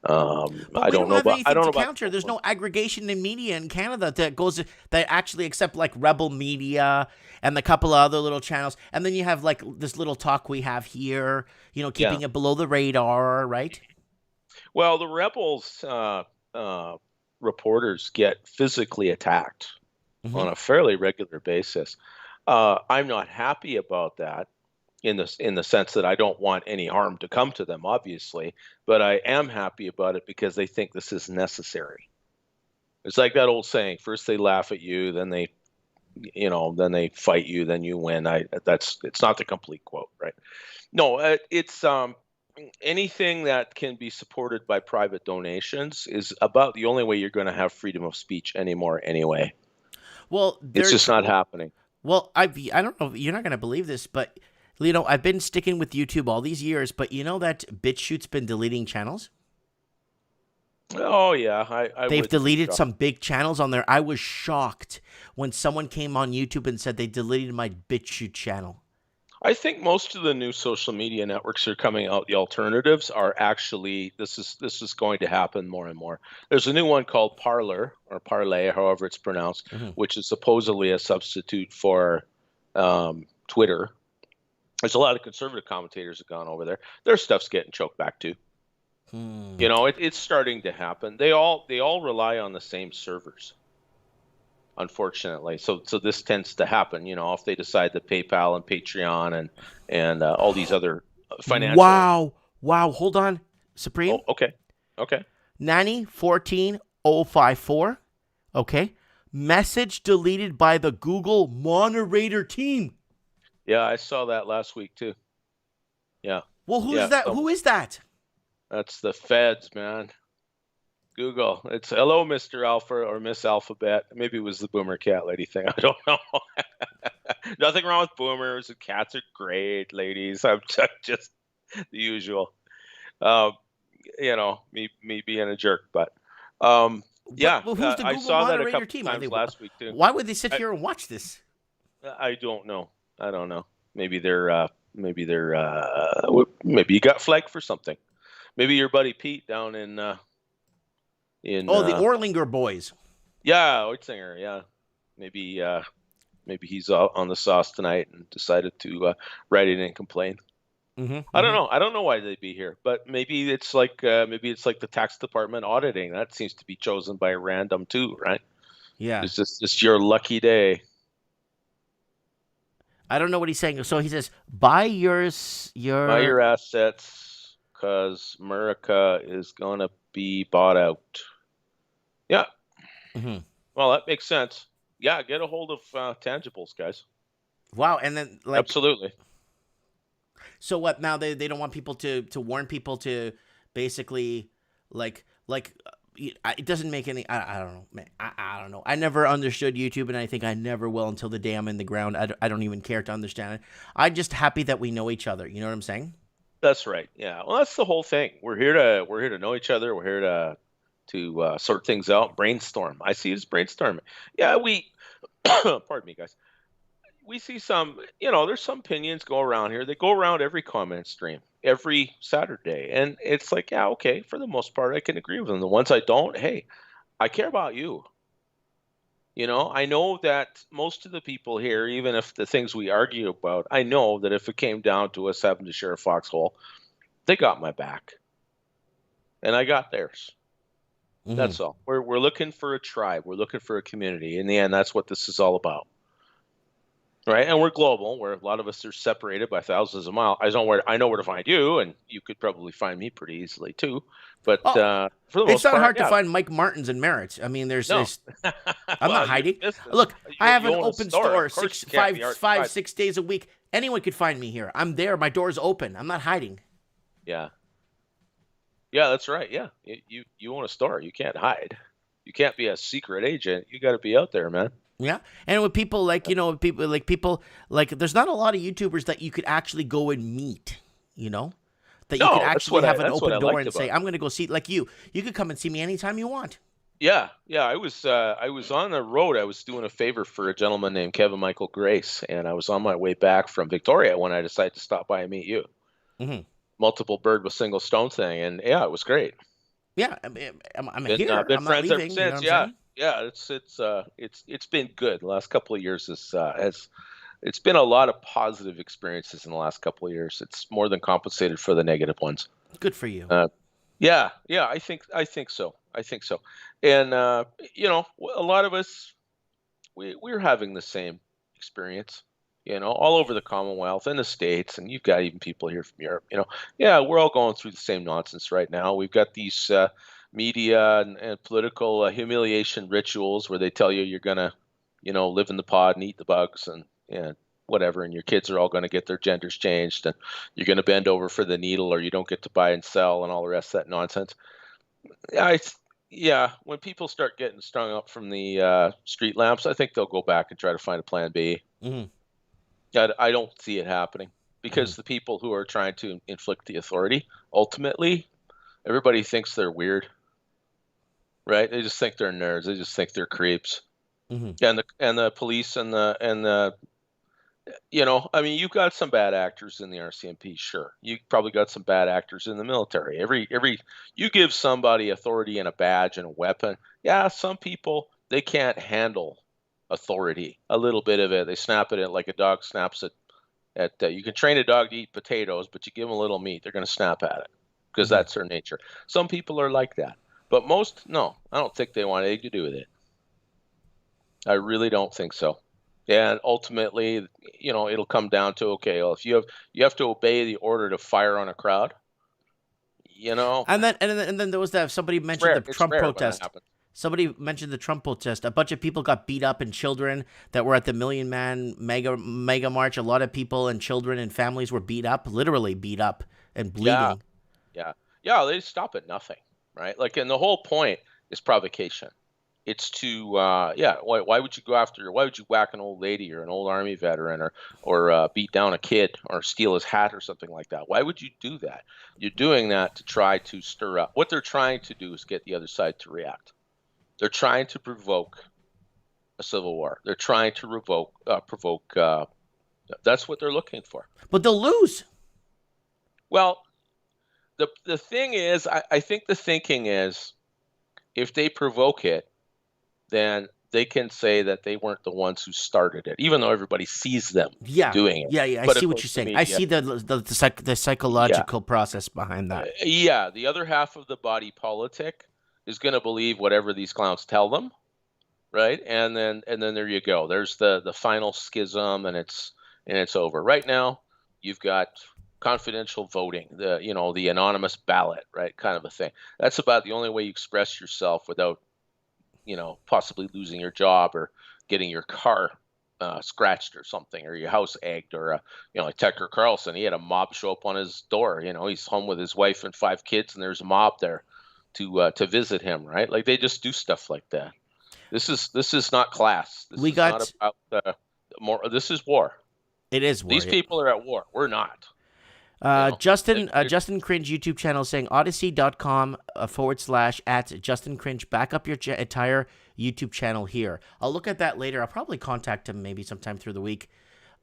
I don't know about counter. There's no aggregation in media in Canada that actually accept like Rebel Media and a couple of other little channels, and then you have like this little talk we have here, keeping it below the radar, right? Well, the Rebels reporters get physically attacked mm-hmm. on a fairly regular basis. I'm not happy about that. In the sense that I don't want any harm to come to them, obviously, but I am happy about it because they think this is necessary. It's like that old saying: first they laugh at you, then they fight you, then you win. It's not the complete quote, right? No, it's anything that can be supported by private donations is about the only way you're going to have freedom of speech anymore. Anyway, well, it's just not happening. Well, I don't know. You're not going to believe this, but. I've been sticking with YouTube all these years, but you know that BitChute's been deleting channels? Oh, yeah. They've deleted some big channels on there. I was shocked when someone came on YouTube and said they deleted my BitChute channel. I think most of the new social media networks are coming out. The alternatives are actually, this is going to happen more and more. There's a new one called Parler, or Parlay, however it's pronounced, mm-hmm. which is supposedly a substitute for Twitter. There's a lot of conservative commentators have gone over there. Their stuff's getting choked back too. You know, it's starting to happen. They all rely on the same servers, unfortunately. So this tends to happen. You know, if they decide that PayPal and Patreon and all these other financial. Wow. Hold on, Supreme. Oh, okay. 9014054. Okay. Message deleted by the Google moderator team. Yeah, I saw that last week too. Yeah. Well, who is that? That's the feds, man. Google. It's hello, Mr. Alpha or Miss Alphabet. Maybe it was the Boomer Cat Lady thing. I don't know. Nothing wrong with boomers. Cats are great, ladies. I'm just the usual. You know, me being a jerk, but yeah. Well, who's the Google I saw that a moderator couple team? times last week too. Why would they sit here and watch this? I don't know. Maybe maybe you got flagged for something. Maybe your buddy Pete down in the Orlinger boys. Yeah, Oitzinger. Yeah, maybe he's on the sauce tonight and decided to write in and complain. I don't know. I don't know why they'd be here, but maybe it's like the tax department auditing. That seems to be chosen by random too, right? Yeah. It's just your lucky day. I don't know what he's saying. So he says, buy your assets because America is gonna be bought out. Yeah. Well, that makes sense. Yeah, get a hold of tangibles, guys. Wow, and then absolutely. So what? Now they don't want people to warn people to basically it doesn't make any. I don't know, man. I don't know. I never understood YouTube, and I think I never will until the day I'm in the ground. I don't even care to understand it. I'm just happy that we know each other. You know what I'm saying? That's right. Yeah. Well, that's the whole thing. We're here to know each other. We're here to sort things out, brainstorm. I see it as brainstorming. Yeah, pardon me, guys. We see some, there's some opinions go around here. They go around every comment stream every Saturday. And it's like, yeah, okay, for the most part, I can agree with them. The ones I don't, hey, I care about you. I know that most of the people here, even if the things we argue about, I know that if it came down to us having to share a foxhole, they got my back. And I got theirs. That's all. We're looking for a tribe. We're looking for a community. In the end, that's what this is all about. Right, and we're global, where a lot of us are separated by thousands of miles. I know where to find you, and you could probably find me pretty easily too. But for the most it's not part, hard to find Mike Martins and Merritt. I mean, there's I'm not hiding. Look, I have an open store 6 days a week. Anyone could find me here. I'm there. My door's open. I'm not hiding. Yeah, that's right. Yeah, you own a store. You can't hide. You can't be a secret agent. You got to be out there, man. Yeah, and with people there's not a lot of YouTubers that you could actually go and meet, that you could actually have an open door and say, I'm going to go see, like you could come and see me anytime you want. Yeah, I was on the road. I was doing a favor for a gentleman named Kevin Michael Grace, and I was on my way back from Victoria when I decided to stop by and meet you. Multiple bird with single stone thing, and yeah, it was great. Yeah, I'm here. Been I'm friends not leaving. ever since. Yeah, it's been good. The last couple of years it's been a lot of positive experiences in the last couple of years. It's more than compensated for the negative ones. Good for you. Yeah, I think so. And a lot of us we're having the same experience. All over the Commonwealth and the States, and you've got even people here from Europe. Yeah, we're all going through the same nonsense right now. We've got these media and political humiliation rituals where they tell you you're gonna, live in the pod and eat the bugs and whatever, and your kids are all going to get their genders changed, and you're going to bend over for the needle, or you don't get to buy and sell, and all the rest of that nonsense. When people start getting strung up from the street lamps, I think they'll go back and try to find a plan B. I don't see it happening because the people who are trying to inflict the authority, ultimately, everybody thinks they're weird, right? They just think they're nerds. They just think they're creeps. And the police and the you've got some bad actors in the RCMP, sure. You probably got some bad actors in the military. You give somebody authority and a badge and a weapon. Yeah, some people, they can't handle authority, a little bit of it. They snap at it like a dog snaps at You can train a dog to eat potatoes, but you give them a little meat, they're going to snap at it because that's their nature. Some people are like that, but most, no, I don't think they want anything to do with it. I really don't think so. And ultimately, it'll come down to, okay, well, if you have to obey the order to fire on a crowd, And then there was that somebody mentioned the Trump protest. Somebody mentioned the Trump protest. A bunch of people got beat up, and children that were at the Million Man mega march. A lot of people and children and families were beat up, literally beat up and bleeding. Yeah. They stop at nothing, right? Like, and the whole point is provocation. It's to why would you go after? Why would you whack an old lady or an old army veteran or beat down a kid or steal his hat or something like that? Why would you do that? You're doing that to try to stir up. What they're trying to do is get the other side to react. They're trying to provoke a civil war. They're trying to provoke. That's what they're looking for. But they'll lose. Well, the thing is, I think the thinking is, if they provoke it, then they can say that they weren't the ones who started it, even though everybody sees them doing it. Yeah. I see what you're saying. I see the psychological process behind that. The other half of the body politic is going to believe whatever these clowns tell them, right? And then there you go. There's the final schism, and it's over. Right now, you've got confidential voting, the anonymous ballot, right? Kind of a thing. That's about the only way you express yourself without, possibly losing your job or getting your car scratched or something, or your house egged, or like Tucker Carlson, he had a mob show up on his door. He's home with his wife and 5 kids, and there's a mob there to visit him, right? Like, they just do stuff like that. This is not class. Not about more. This is war. It is war. These people are at war. We're not. Justin Cringe YouTube channel saying odyssey.com / Justin Cringe. Back up your entire YouTube channel here. I'll look at that later. I'll probably contact him maybe sometime through the week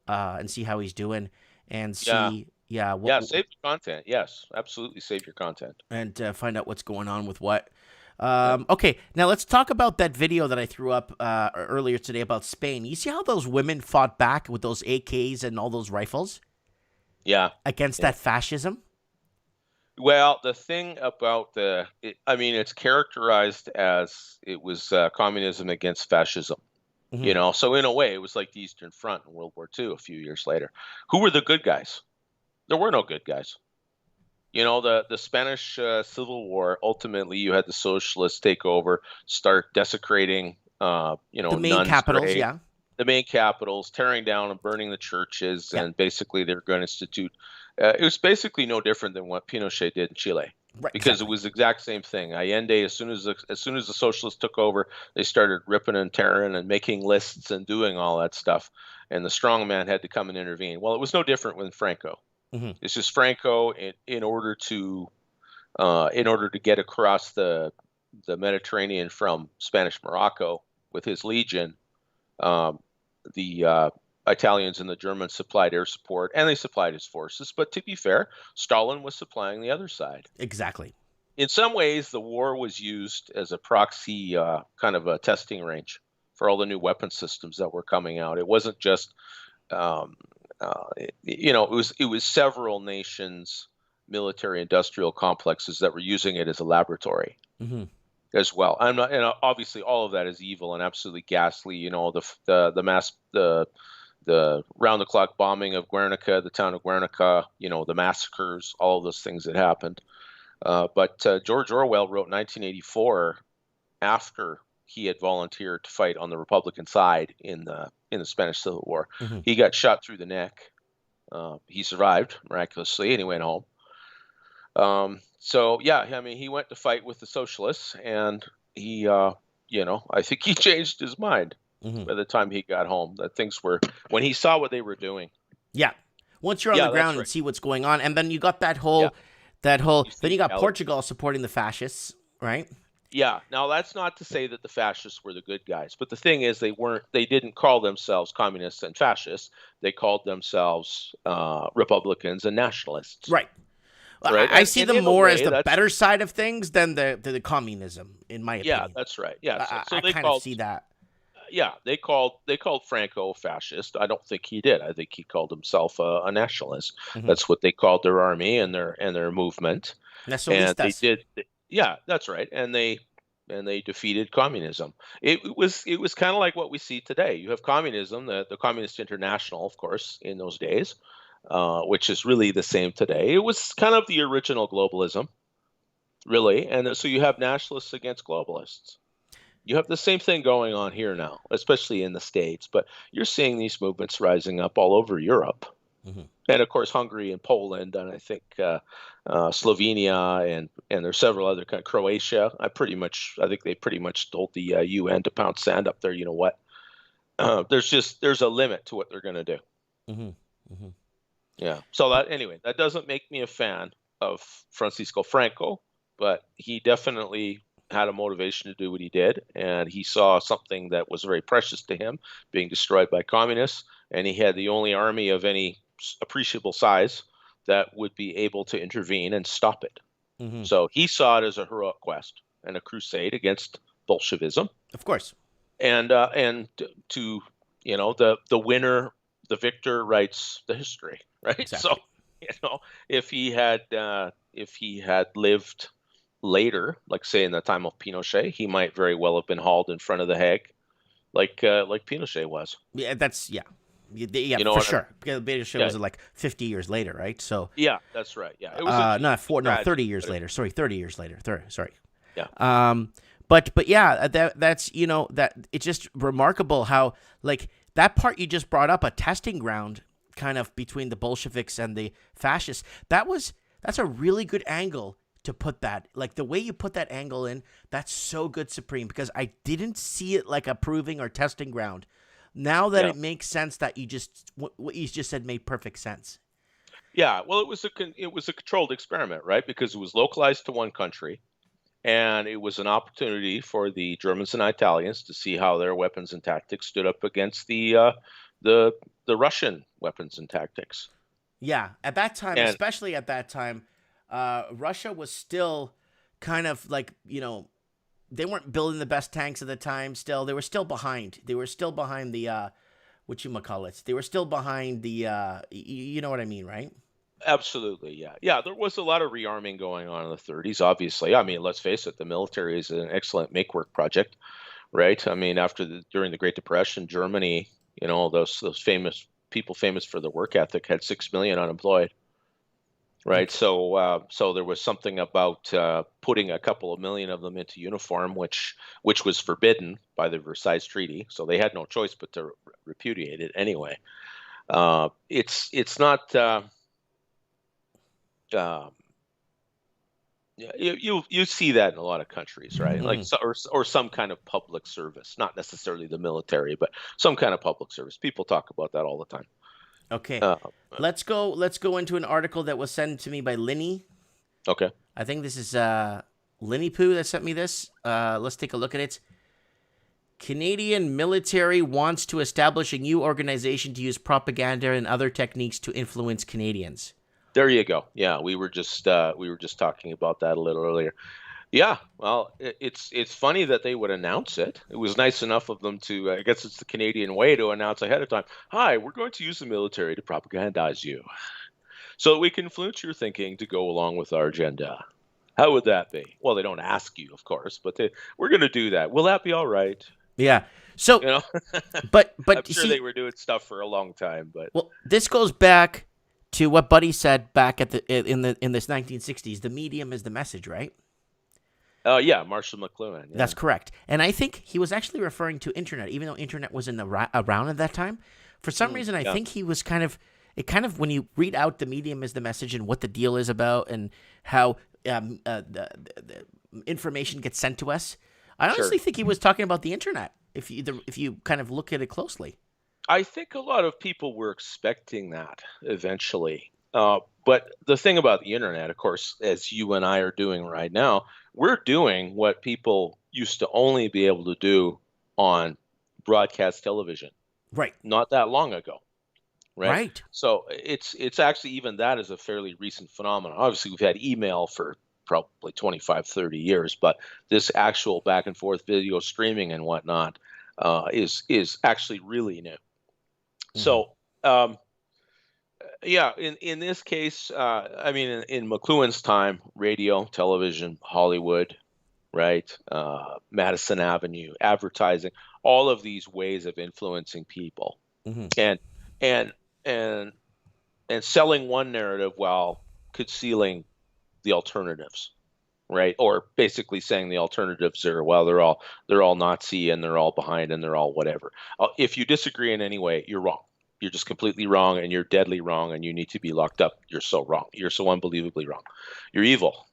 and see how he's doing and see. Save your content. Yes, absolutely, save your content and find out what's going on with what. Okay, now let's talk about that video that I threw up earlier today about Spain. You see how those women fought back with those AKs and all those rifles? Yeah. Against that fascism? Well, the thing about it's characterized as it was communism against fascism. So in a way, it was like the Eastern Front in World War II a few years later. Who were the good guys? There were no good guys. The Spanish Civil War, ultimately you had the socialists take over, start desecrating, the main capitals, the main capitals, tearing down and burning the churches, and basically they're going to institute. It was basically no different than what Pinochet did in Chile, because it was the exact same thing. Allende, as soon as the socialists took over, they started ripping and tearing and making lists and doing all that stuff, and the strong man had to come and intervene. Well, it was no different with Franco. It's just Franco, in order to get across the Mediterranean from Spanish Morocco with his legion, the Italians and the Germans supplied air support, and they supplied his forces. But to be fair, Stalin was supplying the other side. Exactly. In some ways, the war was used as a proxy kind of a testing range for all the new weapon systems that were coming out. It wasn't just it was several nations' military industrial complexes that were using it as a laboratory as well. I'm not, and obviously all of that is evil and absolutely ghastly. The round the clock bombing of Guernica, the town of Guernica, the massacres, all of those things that happened. But George Orwell wrote 1984 after he had volunteered to fight on the Republican side in the Spanish Civil War. He got shot through the neck. He survived miraculously, and he went home. He went to fight with the socialists, and he, I think he changed his mind by the time he got home. That things were, when he saw what they were doing. Yeah. Once you're on the ground and see what's going on, and then you got then you got Portugal supporting the fascists, right? Yeah. Now, that's not to say that the fascists were the good guys, but the thing is, they didn't call themselves communists and fascists. They called themselves Republicans and nationalists. Right. Right? I see them more as the better side of things than the communism, in my opinion. Yeah, that's right. Yeah. So I kind of see that. yeah, they called Franco a fascist. I don't think he did. I think he called himself a nationalist. Mhm. That's what they called their army and their movement. And they Nacionalistas. did, yeah, that's right. And they defeated communism. It was kind of like what we see today. You have communism, the Communist International, of course, in those days, which is really the same today. It was kind of the original globalism, really. And so you have nationalists against globalists. You have the same thing going on here now, especially in the States, but you're seeing these movements rising up all over Europe. Mhm. And of course, Hungary and Poland, and I think Slovenia, and there's several other countries. Croatia. I think they pretty much told the UN to pound sand up there. You know what? There's a limit to what they're going to do. Mhm. Mhm. Yeah. So that doesn't make me a fan of Francisco Franco, but he definitely had a motivation to do what he did, and he saw something that was very precious to him being destroyed by communists, and he had the only army of any appreciable size that would be able to intervene and stop it. Mhm. So he saw it as a heroic quest and a crusade against Bolshevism, Of course. and to the winner, the victor writes the history, right? Exactly. So if he had lived later, like say in the time of Pinochet, he might very well have been hauled in front of the Hague, like Pinochet was. Yeah, that's yeah. Yeah, You know for what I mean? sure. Because Beta Show Yeah. was like 50 years later, right? So Yeah, that's right. Yeah, it was no, 30 tragedy, years but later. Sorry, 30 years later. Sorry. Yeah. But yeah, that's that it's just remarkable how like that part you just brought up, a testing ground kind of between the Bolsheviks and the fascists. That's a really good angle to put that. Like the way you put that angle in, that's so good, Supreme, because I didn't see it like a proving or testing ground. Now that Yeah. it makes sense that what you just said made perfect sense. Yeah, well, it was a controlled experiment, right? Because it was localized to one country, and it was an opportunity for the Germans and Italians to see how their weapons and tactics stood up against the Russian weapons and tactics. Yeah, at that time, And especially at that time, Russia was still kind of like, they weren't building the best tanks at the time. Still, they were still behind. They were still behind the whatchamacallits. They were still behind the you know what I mean, right? absolutely, yeah, there was a lot of rearming going on in the 30s. Obviously, I mean, let's face it, the military is an excellent make-work project, right? I mean, during the Great Depression, Germany, those famous people famous for their work ethic had 6 million unemployed. Right. So there was something about putting a couple of million of them into uniform, which was forbidden by the Versailles Treaty. So they had no choice but to repudiate it anyway. It's not. You see that in a lot of countries, right? Mhm. Like or some kind of public service, not necessarily the military, but some kind of public service. People talk about that all the time. Okay. Uh, Let's go into an article that was sent to me by Linny. okay. I think this is Linny Poo that sent me this. Let's take a look at it. Canadian military wants to establish a new organization to use propaganda and other techniques to influence Canadians. There you go. Yeah, we were just talking about that a little earlier. Yeah, well, it's funny that they would announce it. It was nice enough of them to. I guess it's the Canadian way to announce ahead of time. Hi, we're going to use the military to propagandize you, so we can influence your thinking to go along with our agenda. How would that be? Well, they don't ask you, of course, but we're going to do that. Will that be all right? Yeah. So, You know, but I'm you sure see, they were doing stuff for a long time, but well, this goes back to what Buddy said back at in this 1960s. The medium is the message, right? yeah, Marshall McLuhan. Yeah. That's correct. And I think he was actually referring to internet, even though internet wasn't around at that time. For some reason, I yeah. think he was kind of when you read out the medium is the message and what the deal is about and how the information gets sent to us. I honestly think he was talking about the internet. If you kind of look at it closely. I think a lot of people were expecting that eventually. But the thing about the internet, of course, as you and I are doing right now, we're doing what people used to only be able to do on broadcast television Right. not that long ago. Right. Right. So it's actually even that is a fairly recent phenomenon. Obviously, we've had email for probably 25, 30 years, but this actual back and forth video streaming and whatnot, is actually really new. Mhm. So yeah, in this case, I mean, in McLuhan's time, radio, television, Hollywood, right, Madison Avenue, advertising, all of these ways of influencing people, Mhm. and and and and selling one narrative while concealing the alternatives, right? Or basically saying the alternatives are, well, they're all Nazi and they're all behind and they're all whatever. If you disagree in any way, you're wrong. You're just completely wrong, and you're deadly wrong, and you need to be locked up. You're so wrong. You're so unbelievably wrong. You're evil,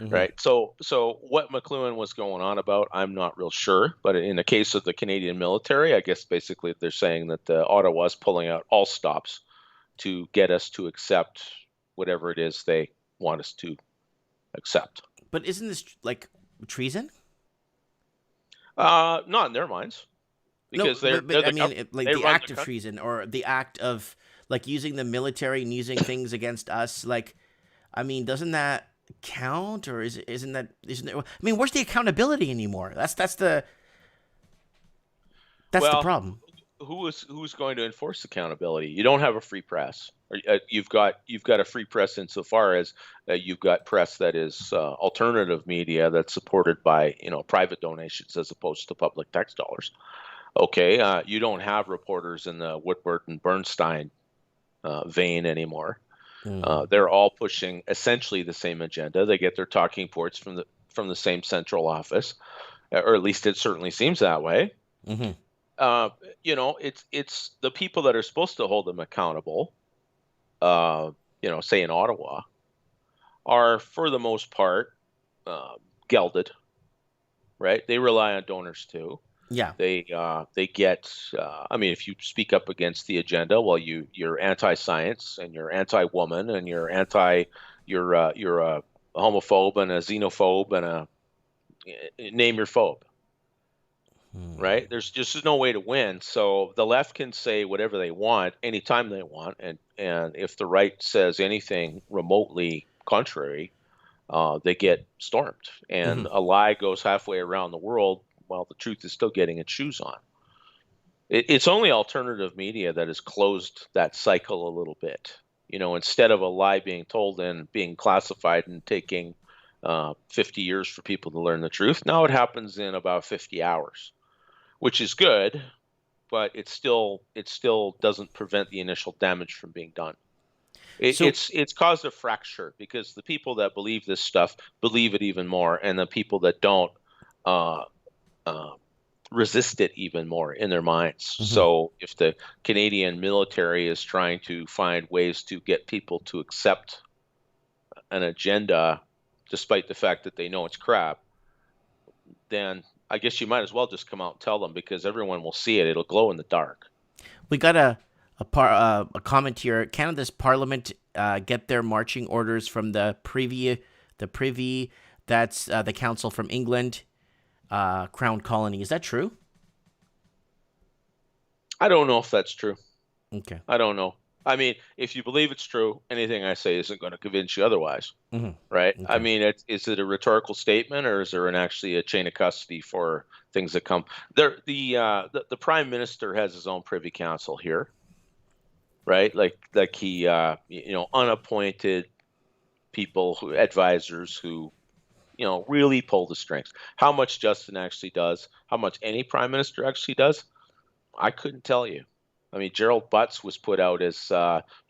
Mhm. right? So what McLuhan was going on about, I'm not real sure. But in the case of the Canadian military, I guess basically they're saying that Ottawa's pulling out all stops to get us to accept whatever it is they want us to accept. But isn't this like treason? Not in their minds, No, because they're but I the mean, government. like They the run act the of country. treason or the act of like using the military and using things against us. Like, I mean, doesn't that count, or isn't that isn't there? I mean, where's the accountability anymore? That's the Well, problem. who's going to enforce accountability? You don't have a free press. You've got a free press insofar as you've got press that is alternative media that's supported by private donations as opposed to public tax dollars. Okay, you don't have reporters in the Woodward and Bernstein vein anymore. Mm. They're all pushing essentially the same agenda. They get their talking points from the same central office, or at least it certainly seems that way. Hmm. uh, it's the people that are supposed to hold them accountable, say in Ottawa, are for the most part gelded, right? They rely on donors too. Yeah. They get. I mean, if you speak up against the agenda, well, you're anti-science and you're anti-woman and you're a homophobe and a xenophobe and a name your phobe. Mm. Right? There's just no way to win. So the left can say whatever they want anytime they want, and if the right says anything remotely contrary, they get stormed. Hmm. And a lie goes halfway around the world while the truth is still getting its shoes on. It's only alternative media that has closed that cycle a little bit. Instead of a lie being told and being classified and taking 50 years for people to learn the truth, now it happens in about 50 hours. Which is good, but it still doesn't prevent the initial damage from being done. So It's caused a fracture because the people that believe this stuff believe it even more, and the people that don't uh, uh, resist it even more in their minds. mhm. So if the Canadian military is trying to find ways to get people to accept an agenda, despite the fact that they know it's crap, then I guess you might as well just come out and tell them, because everyone will see it. It'll glow in the dark. We got a comment here. Canada's Parliament get their marching orders from the Privy. That's the Council from England, Crown Colony. Is that true? I don't know if that's true. Okay. I don't know. I mean, if you believe it's true, anything I say isn't going to convince you otherwise, Hmm. right? I Okay. mean, is it a rhetorical statement, or is there actually a chain of custody for things that come? The Prime Minister has his own Privy Council here, right? Like he unappointed people, advisors who really pull the strings. How much Justin actually does, how much any Prime Minister actually does, I couldn't tell you. I mean, Gerald Butts was put out as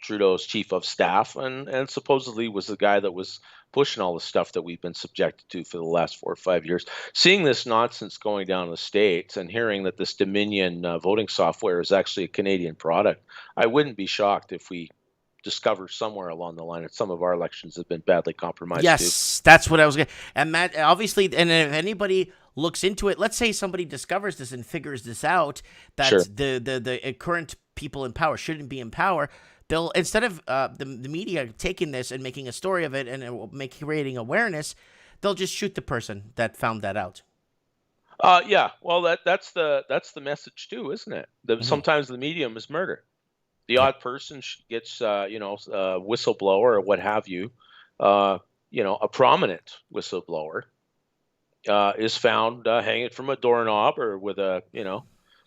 Trudeau's chief of staff, and supposedly was the guy that was pushing all the stuff that we've been subjected to for the last 4 or 5 years. Seeing this nonsense going down in the States and hearing that this Dominion voting software is actually a Canadian product, I wouldn't be shocked if we discover somewhere along the line that some of our elections have been badly compromised too. Yes, that's what I was going to. And Matt, obviously, and if anybody looks into it, let's say somebody discovers this and figures this out, that Sure. the current people in power shouldn't be in power. They'll, instead of the media taking this and making a story of it and creating awareness, they'll just shoot the person that found that out. Yeah. Well, that's the message too, isn't it? Mhm. Sometimes the medium is murder. The Yeah. odd person gets, a whistleblower or what have you, a prominent whistleblower is found hanging from a doorknob or with a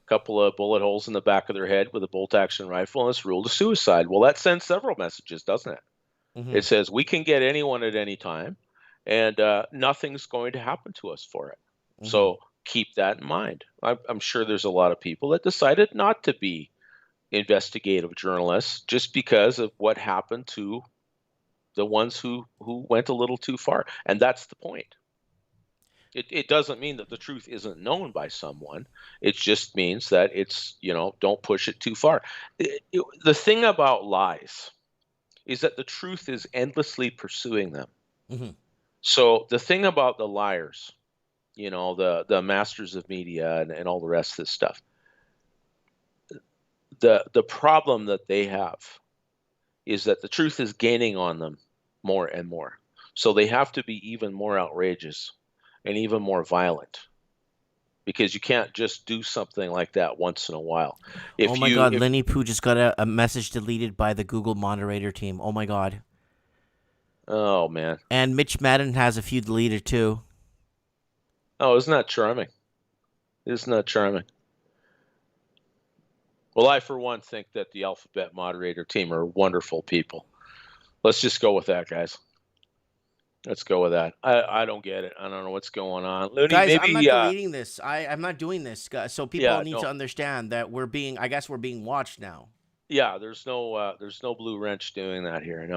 couple of bullet holes in the back of their head with a bolt action rifle, and it's ruled a suicide. Well, that sends several messages, doesn't it? Mm-hmm. It says we can get anyone at any time, and nothing's going to happen to us for it. Mm-hmm. So keep that in mind. I'm sure there's a lot of people that decided not to be investigative journalists just because of what happened to the ones who went a little too far. And that's the point. It doesn't mean that the truth isn't known by someone. It just means that it's, don't push it too far. The thing about lies is that the truth is endlessly pursuing them. Mm-hmm. So the thing about the liars, the masters of media and all the rest of this stuff, the problem that they have is that the truth is gaining on them more and more. So they have to be even more outrageous and even more violent, because you can't just do something like that once in a while. Oh my God, Lenny Pooh just got a message deleted by the Google moderator team. Oh my God. Oh man. And Mitch Madden has a few deleted too. Oh, isn't that charming? Isn't that charming? Well, I for one think that the Alphabet moderator team are wonderful people. Let's just go with that, guys. Let's go with that. I don't get it. I don't know what's going on. Looney, guys, maybe, I'm not deleting this. I'm not doing this. So people need no. to understand that we're being watched now. Yeah, there's no Blue Wrench doing that here.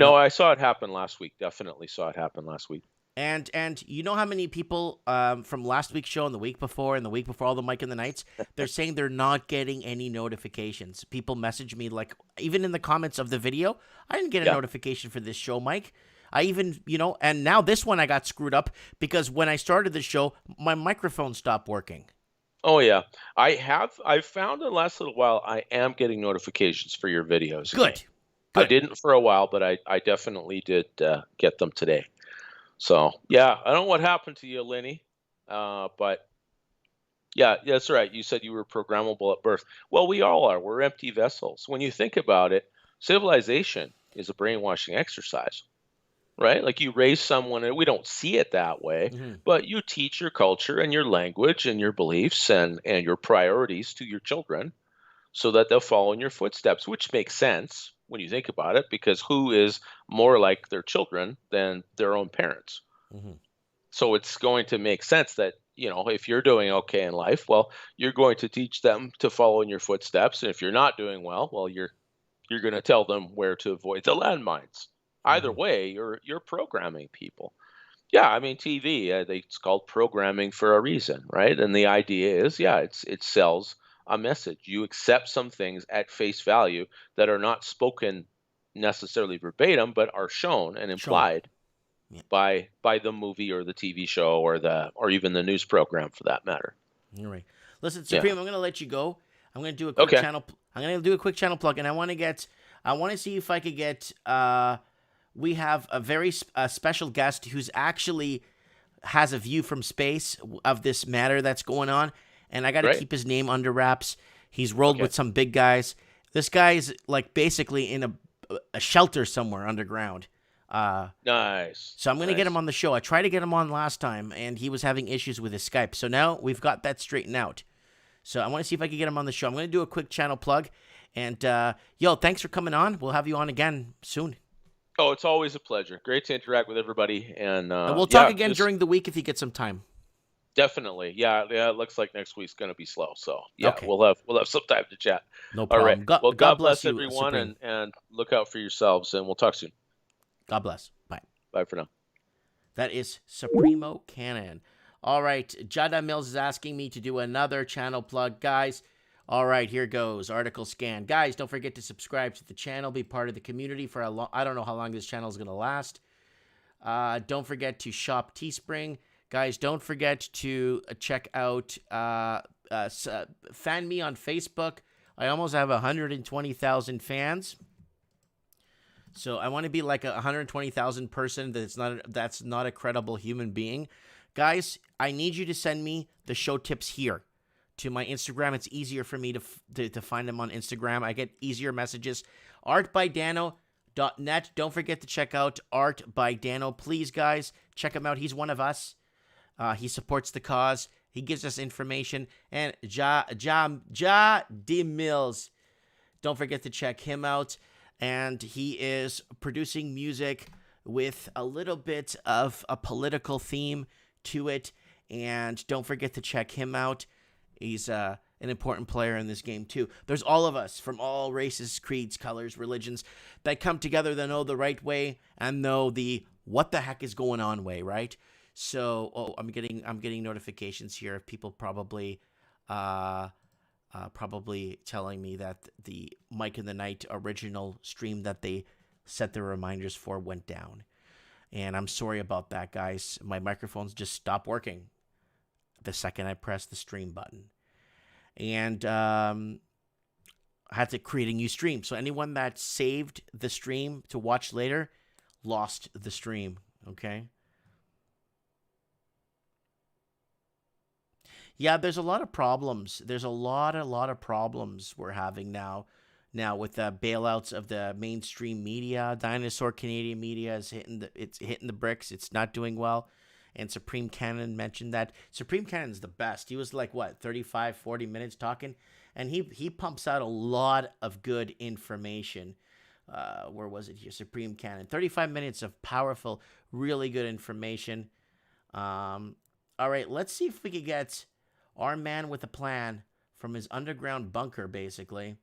No, I saw it happen last week. Definitely saw it happen last week. And you know how many people from last week's show and the week before all the Mike and the Knights, they're saying they're not getting any notifications. People message me, like, even in the comments of the video, I didn't get a notification for this show, Mike. I even, and now this one I got screwed up because when I started the show, my microphone stopped working. Oh yeah, I've found in the last little while I am getting notifications for your videos. Good. I didn't for a while, but I definitely did get them today. So yeah, I don't know what happened to you, Lenny, but yeah, that's right. You said you were programmable at birth. Well, we all are. We're empty vessels. When you think about it, civilization is a brainwashing exercise. Right? Like you raise someone, and we don't see it that way, but you teach your culture and your language and your beliefs and your priorities to your children so that they'll follow in your footsteps, which makes sense when you think about it, because who is more like their children than their own parents? Mm-hmm. So it's going to make sense that, if you're doing okay in life, well, you're going to teach them to follow in your footsteps. And if you're not doing well, you're going to tell them where to avoid the landmines. Either way, you're programming people. Yeah, I mean, TV, it's called programming for a reason, right? And the idea is, it sells a message. You accept some things at face value that are not spoken necessarily verbatim, but are shown and implied by the movie or the TV show or even the news program, for that matter. All right. Listen, Supreme, I'm going to let you go. I'm going to do a quick channel. I'm going to do a quick channel plug, and I want to see if I could get. We have a very special guest who's actually has a view from space of this matter that's going on, and I got to keep his name under wraps. He's rolled with some big guys. This guy is like basically in a shelter somewhere underground. Nice. So I'm going to get him on the show. I tried to get him on last time, and he was having issues with his Skype. So now we've got that straightened out. So I want to see if I can get him on the show. I'm going to do a quick channel plug. And, thanks for coming on. We'll have you on again soon. Oh, it's always a pleasure. Great to interact with everybody. And we'll talk again during the week if you get some time. Definitely. Yeah, it looks like next week's going to be slow. So, we'll have some time to chat. No problem. All right. God bless you, everyone, Supreme. and look out for yourselves, and we'll talk soon. God bless. Bye. Bye for now. That is Supremo Cannon. All right. Jada Mills is asking me to do another channel plug, guys. All right, here goes. Article scan. Guys, don't forget to subscribe to the channel. Be part of the community for I don't know how long this channel is going to last. Don't forget to shop Teespring. Guys, don't forget to check out Fan Me on Facebook. I almost have 120,000 fans. So I want to be like a 120,000 person that's not a credible human being. Guys, I need you to send me the show tips here to my Instagram. It's easier for me to find them on Instagram. I get easier messages. artbydano.net. Don't forget to check out Art by Dano. Please, guys, check him out. He's one of us. He supports the cause. He gives us information. And Ja D Mills, don't forget to check him out. And he is producing music with a little bit of a political theme to it. And don't forget to check him out. He's an important player in this game, too. There's all of us from all races, creeds, colors, religions that come together that know the right way and know the what the heck is going on way, right? So, I'm getting notifications here of people probably telling me that the Mike in the Night original stream that they set their reminders for went down. And I'm sorry about that, guys. My microphones just stopped working the second I pressed the stream button. And I had to create a new stream. So anyone that saved the stream to watch later lost the stream, okay? Yeah, there's a lot of problems. There's a lot of problems we're having now with the bailouts of the mainstream media. Dinosaur Canadian media is hitting the bricks. It's not doing well. And Supreme Cannon mentioned that. Supreme Cannon's the best. He was like, 35, 40 minutes talking? And he pumps out a lot of good information. Where was it here? Supreme Cannon. 35 minutes of powerful, really good information. All right, let's see if we can get our man with a plan from his underground bunker, basically.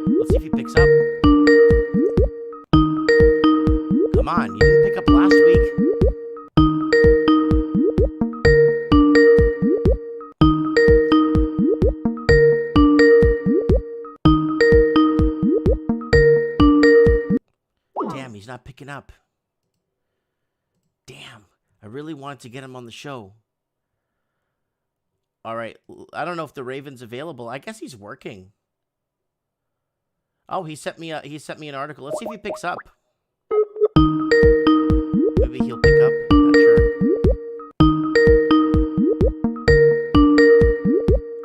Let's see if he picks up. Come on, you didn't pick up last week. Damn, he's not picking up. Damn, I really wanted to get him on the show. All right, I don't know if the Raven's available. I guess he's working. Oh, he sent me an article. Let's see if he picks up. Maybe he'll pick up. Not sure.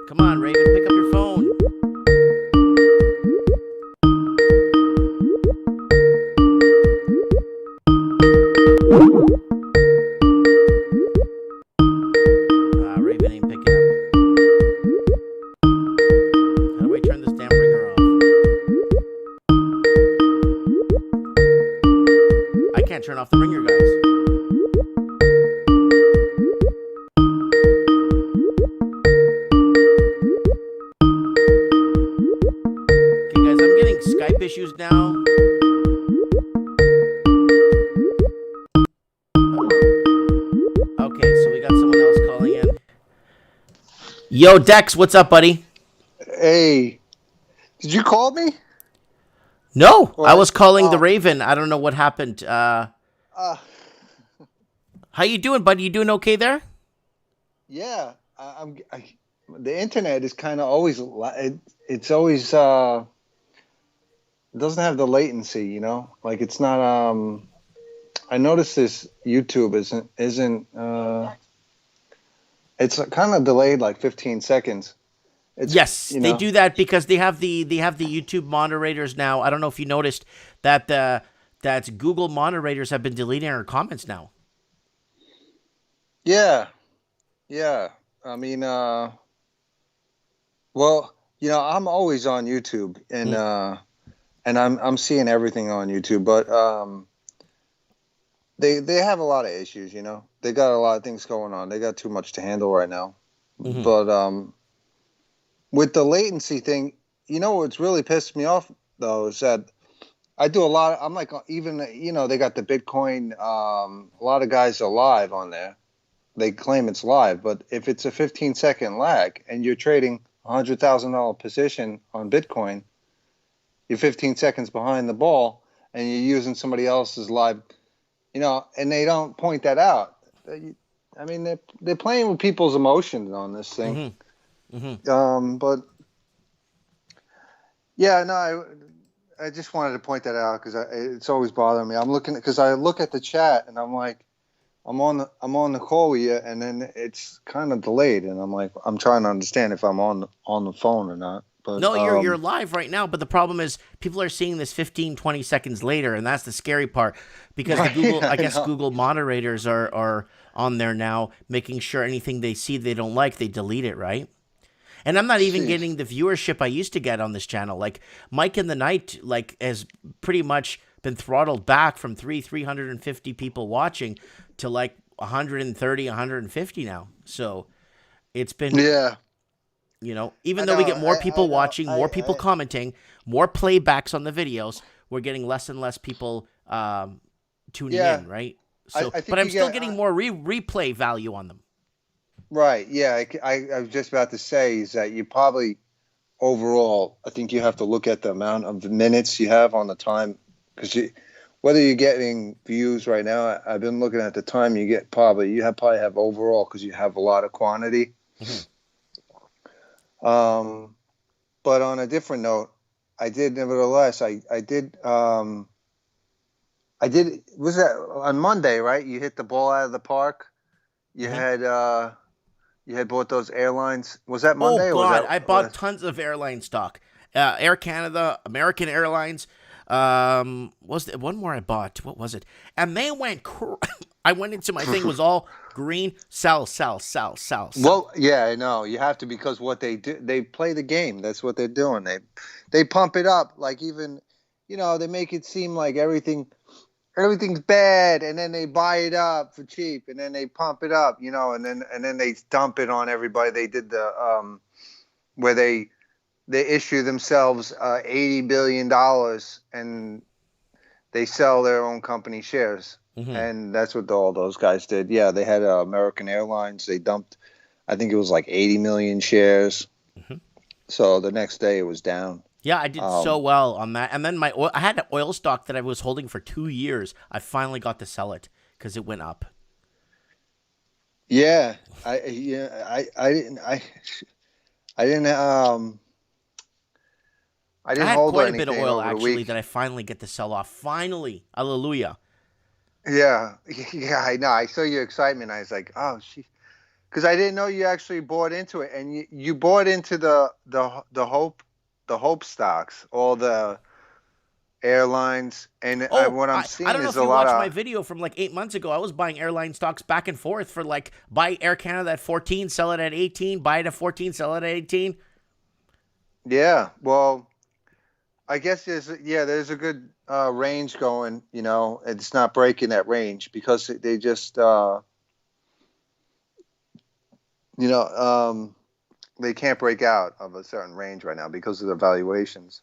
Come on, Raven, pick up your phone. Raven ain't picking up. How do I turn this damn ringer off? I can't turn off the ringer, guys. Okay, guys, I'm getting Skype issues now. Okay, so we got someone else calling in. Yo, Dex, what's up, buddy? Hey, did you call me? No, I was calling the Raven. I don't know what happened. How you doing, buddy? You doing okay there? Yeah, the internet is kind of always it's always it doesn't have the latency, you know. Like it's not. I noticed this YouTube isn't. It's kind of delayed, like 15 seconds. Yes, they do that because they have the YouTube moderators now. I don't know if you noticed that that Google moderators have been deleting our comments now. Yeah. I mean, well, I'm always on YouTube, and I'm seeing everything on YouTube, but they have a lot of issues. You know, they got a lot of things going on. They got too much to handle right now. Mm-hmm. But with the latency thing, what's really pissed me off though is that I do a lot. I'm like, even they got the Bitcoin. A lot of guys are live on there. They claim it's live, but if it's a 15-second lag and you're trading $100,000 position on Bitcoin, you're 15 seconds behind the ball, and you're using somebody else's live, and they don't point that out. I mean, they're playing with people's emotions on this thing. Mm-hmm. Mm-hmm. But yeah, no, I just wanted to point that out because it's always bothering me. I'm looking because I look at the chat and I'm like, I'm on the call with you, and then it's kind of delayed, and I'm like, I'm trying to understand if I'm on the phone or not. But No, you're live right now, but the problem is people are seeing this 15, 20 seconds later, and that's the scary part because the Right, Google, I I guess know. Google moderators are on there now, making sure anything they see they don't like, they delete it, right? And I'm not even Jeez. getting the viewership I used to get on this channel. Like Mike in the Night, like has pretty much been throttled back from 350 people watching to like 130, 150 now. So it's been, Yeah, even I though we know. get more people I know. watching, more people commenting, more playbacks on the videos, we're getting less and less people tuning Yeah, in, right? I So, think but I'm you still get getting more replay value on them. right. Yeah, I was just about to say is that you probably overall, I think you have to look at the amount of minutes you have on the time because whether you're getting views right now, I've been looking at the time you get probably have overall because you have a lot of quantity. But on a different note, I did nevertheless. I did. I did. Was that on Monday? Right? You hit the ball out of the park. You had bought those airlines. Was that Oh Monday or was God, that? I bought tons of airline stock. Air Canada, American Airlines. Was there one more I bought? What was it? And they went. I went into my thing was all green. Sell. Well, yeah, I know. You have to because what they do, they play the game. That's what they're doing. They pump it up like even, they make it seem like everything's bad, and then they buy it up for cheap, and then they pump it up, and then they dump it on everybody. They did the where they issue themselves $80 billion and they sell their own company shares. And that's what all those guys did. Yeah, they had American Airlines. They dumped, I think it was like 80 million shares. So the next day it was down. Yeah, I did so well on that. And then I had an oil stock that I was holding for 2 years. I finally got to sell it because it went up. Yeah, I didn't I had hold quite a bit of anything oil over the actually week. that I finally get to sell off. Finally, hallelujah. Yeah, I know. I saw your excitement. I was like, oh, because I didn't know you actually bought into it, and you bought into the hope stocks, all the airlines, and Oh, what I'm I seeing don't know is if a you lot watched of my video from like 8 months ago. I was buying airline stocks back and forth for like buy Air Canada at 14, sell it at 18, buy it at 14, sell it at 18. yeah. Well, I guess there's a good range going. It's not breaking that range because they just they can't break out of a certain range right now because of the valuations.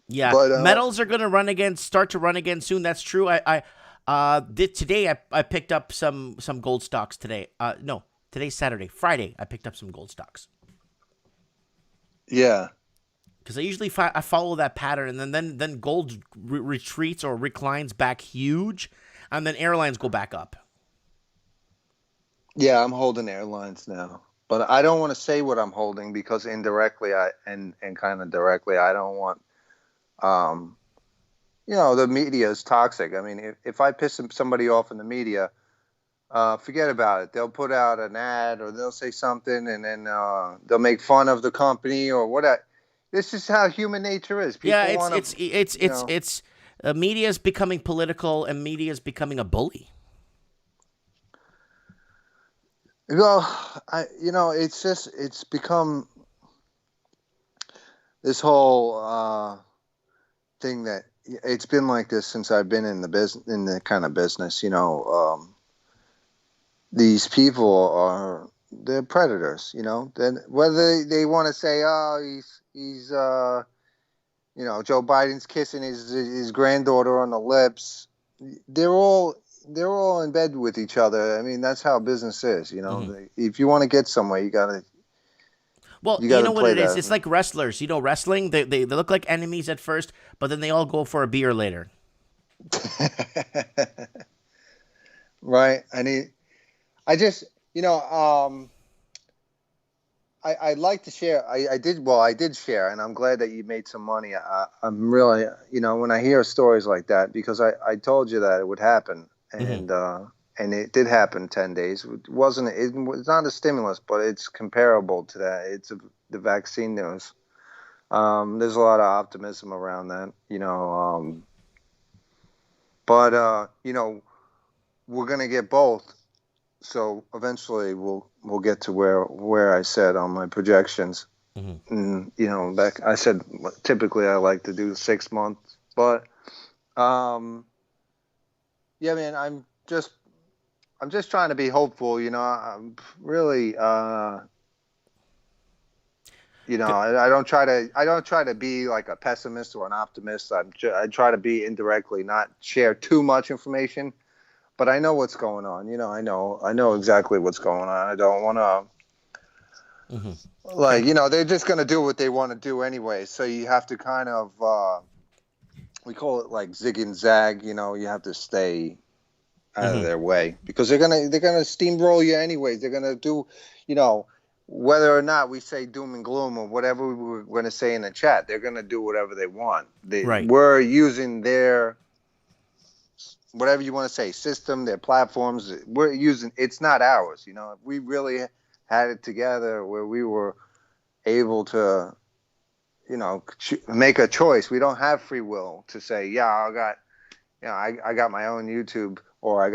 Yeah, But metals are going to start to run again soon. That's true. I did today. I picked up some gold stocks today. No, today's Saturday. Friday, I picked up some gold stocks. Yeah, because I usually I follow that pattern, and then gold retreats or reclines back huge, and then airlines go back up. Yeah, I'm holding airlines now, but I don't want to say what I'm holding because indirectly and kind of directly I don't want. The media is toxic. I mean, if I piss somebody off in the media, forget about it. They'll put out an ad or they'll say something, and then they'll make fun of the company or whatever. This is how human nature is. People want to. It's media is becoming political, and media is becoming a bully. Well, it's become this whole thing that it's been like this since I've been in the kind of business. These people they're predators. Then whether they want to say, oh, he's Joe Biden's kissing his granddaughter on the lips. They're all in bed with each other. I mean, that's how business is. If you want to get somewhere, you gotta. Well, you know what play it is? that. It's like wrestlers. Wrestling, they look like enemies at first, but then they all go for a beer later. Right. I just, I'd like to share. I did share, and I'm glad that you made some money. I'm really, when I hear stories like that, because I told you that it would happen, and and it did happen 10 days. It was not a stimulus, but it's comparable to that. It's the vaccine news. There's a lot of optimism around that, but we're gonna get both. So eventually we'll get to where I said on my projections. And, back I said typically I like to do 6 months, but yeah, man, I'm just trying to be hopeful. I'm really I don't try to be like a pessimist or an optimist. I try to be indirectly, not share too much information. But I know what's going on. I know exactly what's going on. I don't want to, they're just going to do what they want to do anyway. So you have to kind of, we call it like zig and zag. You have to stay out of their way because they're gonna steamroll you anyways. They're gonna do, whether or not we say doom and gloom or whatever we were going to say in the chat, they're gonna do whatever they want. We're using their, whatever you want to say, system, their platforms. We're using, it's not ours. If we really had it together where we were able to, make a choice. We don't have free will to say, yeah, I got my own YouTube, or I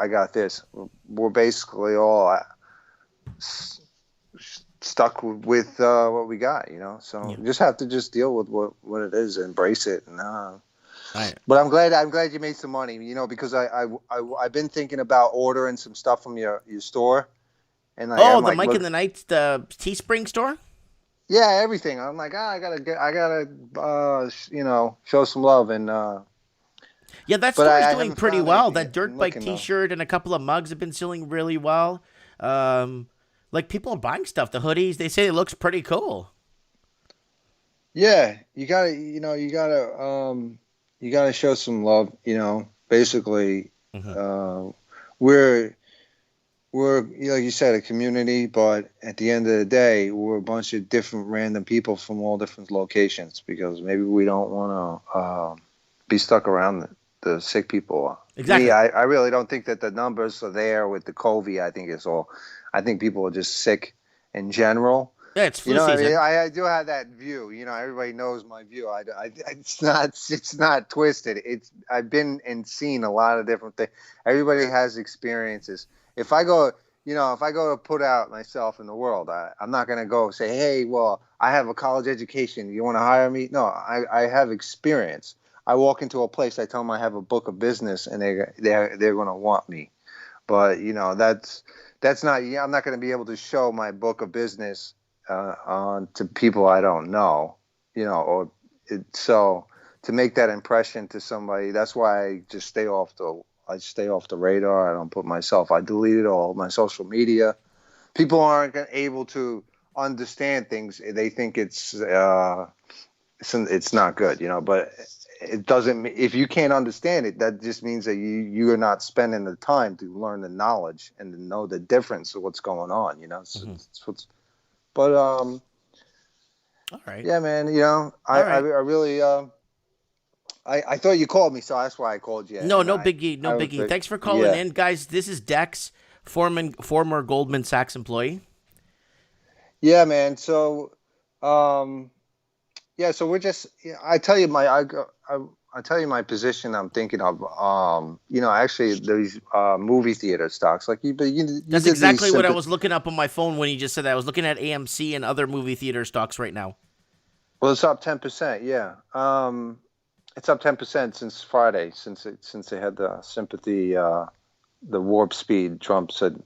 got this. We're basically all stuck with what we got, So you just have to deal with what it is, embrace it, and Right. But I'm glad you made some money, because I've been thinking about ordering some stuff from your store, and the Mike and the Knights, the Teespring store. Yeah, everything. I'm like, I gotta show some love, and yeah, that store's doing pretty well. That dirt bike T-shirt and a couple of mugs have been selling really well. Like people are buying stuff. The hoodies, they say it looks pretty cool. Yeah, you gotta show some love, basically. We're like you said, a community, but at the end of the day, we're a bunch of different random people from all different locations, because maybe we don't want to be stuck around the sick people. Exactly. Me, I really don't think that the numbers are there with the COVID. I think people are just sick in general. Yeah, it's flu season. I do have that view. Everybody knows my view. It's not twisted. I've been and seen a lot of different things. Everybody has experiences. If I go to put out myself in the world, I'm not going to go say, hey, well, I have a college education. You want to hire me? No, I have experience. I walk into a place, I tell them I have a book of business, and they're going to want me. But that's not. I'm not going to be able to show my book of business on to people I don't know, so to make that impression to somebody, that's why I just stay off the radar. I don't put myself. I deleted all my social media. People aren't able to understand things. They think it's not good, but it doesn't. If you can't understand it, that just means that you are not spending the time to learn the knowledge and to know the difference of what's going on. But all right. Yeah, man. I really I thought you called me, so that's why I called you. No biggie. Thanks for calling in, guys. This is Dex, former Goldman Sachs employee. Yeah, man. So, so we're just. I tell you my position. I'm thinking of. Actually, these movie theater stocks. Like That's exactly what I was looking up on my phone when you just said that. I was looking at AMC and other movie theater stocks right now. Well, it's up 10%. Yeah. It's up 10% since Friday, since they had the sympathy, the warp speed. Trump said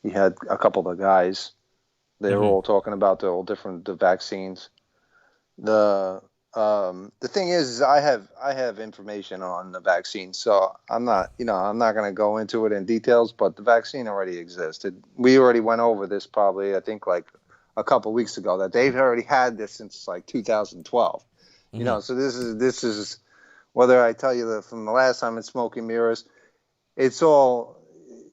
he had a couple of guys. They were all talking about the vaccines. The thing is I have information on the vaccine, so I'm not going to go into it in details, but the vaccine already existed. We already went over this probably, I think, like a couple of weeks ago, that they've already had this since like 2012. So this is whether I tell you that from the last time in Smoke and Mirrors, it's all,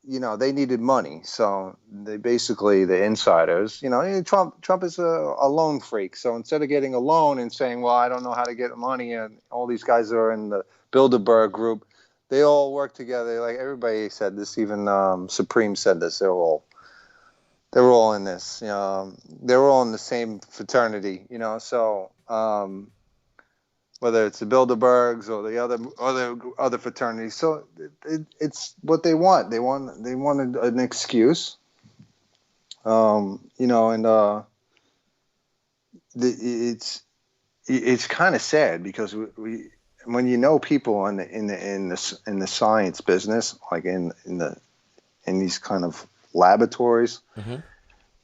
they needed money. So they basically, the insiders, Trump is a loan freak. So instead of getting a loan and saying, well, I don't know how to get money, and all these guys are in the Bilderberg group, they all work together. Like everybody said this, even Supreme said this. They're all in this. They're all in the same fraternity. So whether it's the Bilderbergs or the other fraternities, so it's what they want. They want an excuse. It's kind of sad because we when you know people in the science business, like in these kind of laboratories, Mm-hmm.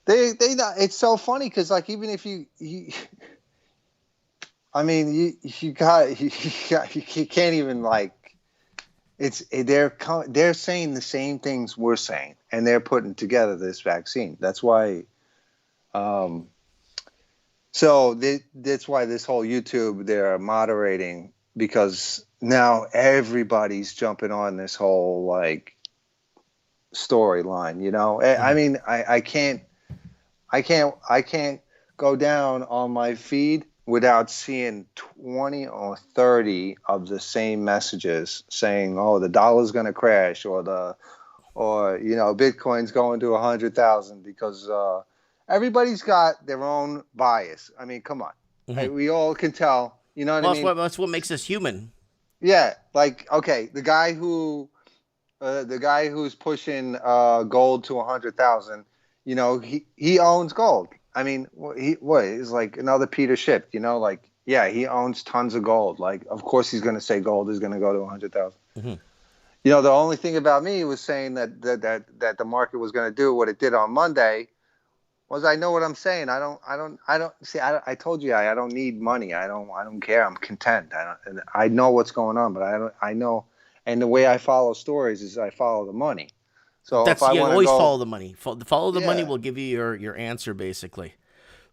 they not, it's so funny because like even if you I mean you can't even like they're saying the same things we're saying, and they're putting together this vaccine. That's why. So that's why this whole YouTube they're moderating, because now everybody's jumping on this whole like storyline. I mean, I can't go down on my feed without seeing 20 or 30 of the same messages saying, "Oh, the dollar's going to crash," or Bitcoin's going to 100,000 because everybody's got their own bias. I mean, come on. Mm-hmm. We all can tell. You know what I mean? That's what makes us human. Yeah. Like, okay, the guy who's pushing gold to 100,000, he owns gold. I mean, he's like another Peter Schiff, like, yeah, he owns tons of gold. Like, of course he's going to say gold is going to go to 100,000. Mm-hmm. The only thing about me was saying that the market was going to do what it did on Monday was I know what I'm saying. I told you I don't need money. I don't care. I'm content. I know what's going on, but I know. And the way I follow stories is I follow the money. So That's if I you want to always go, follow the money. Follow the money will give you your answer basically.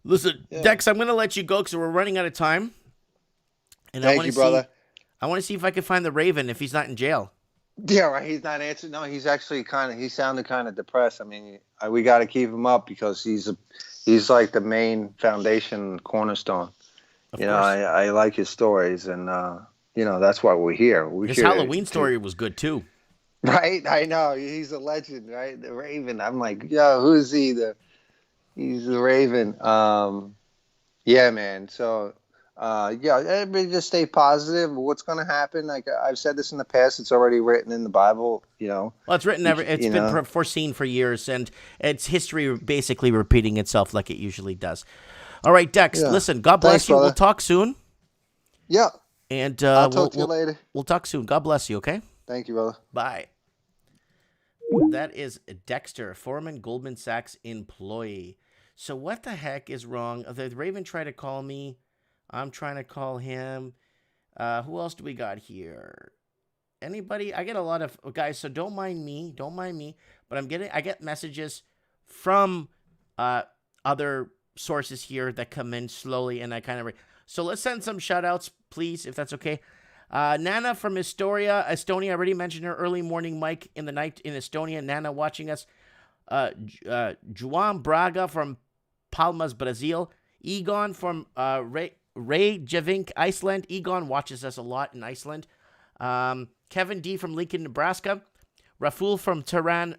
Listen, Dex, I'm going to let you go because we're running out of time. And Thank you, brother. I want to see if I can find the Raven if he's not in jail. Yeah, right. He's not answering. No, he's actually he sounded kind of depressed. I mean, we got to keep him up because he's like the main foundation cornerstone. Of course. I like his stories, and that's why we're here. His Halloween story was good too. Right, I know. He's a legend, right? The Raven. I'm like, yo, who's he? He's the Raven. Yeah, man. So. Everybody just stay positive. What's going to happen? Like I've said this in the past, it's already written in the Bible. Well, it's written. It's been foreseen for years, and it's history basically repeating itself like it usually does. All right, Dex. Yeah. Listen, God bless you. Brother. We'll talk soon. Yeah. And I'll talk to you later. We'll talk soon. God bless you. Okay. Thank you, brother. Bye. That is Dexter, former Goldman Sachs employee. So what the heck is wrong? The Raven tried to call me. I'm trying to call him. Who else do we got here? Anybody? I get a lot of guys, so don't mind me. But I get messages from other sources here that come in slowly, and I kind of. So let's send some shout outs, please, if that's okay. Nana from Estonia. I already mentioned her. Early morning Mike in the night in Estonia. Nana watching us. Juan Braga from Palmas, Brazil. Egon from Reykjavik, Iceland. Egon watches us a lot in Iceland. Kevin D. from Lincoln, Nebraska. Raful from Tehran,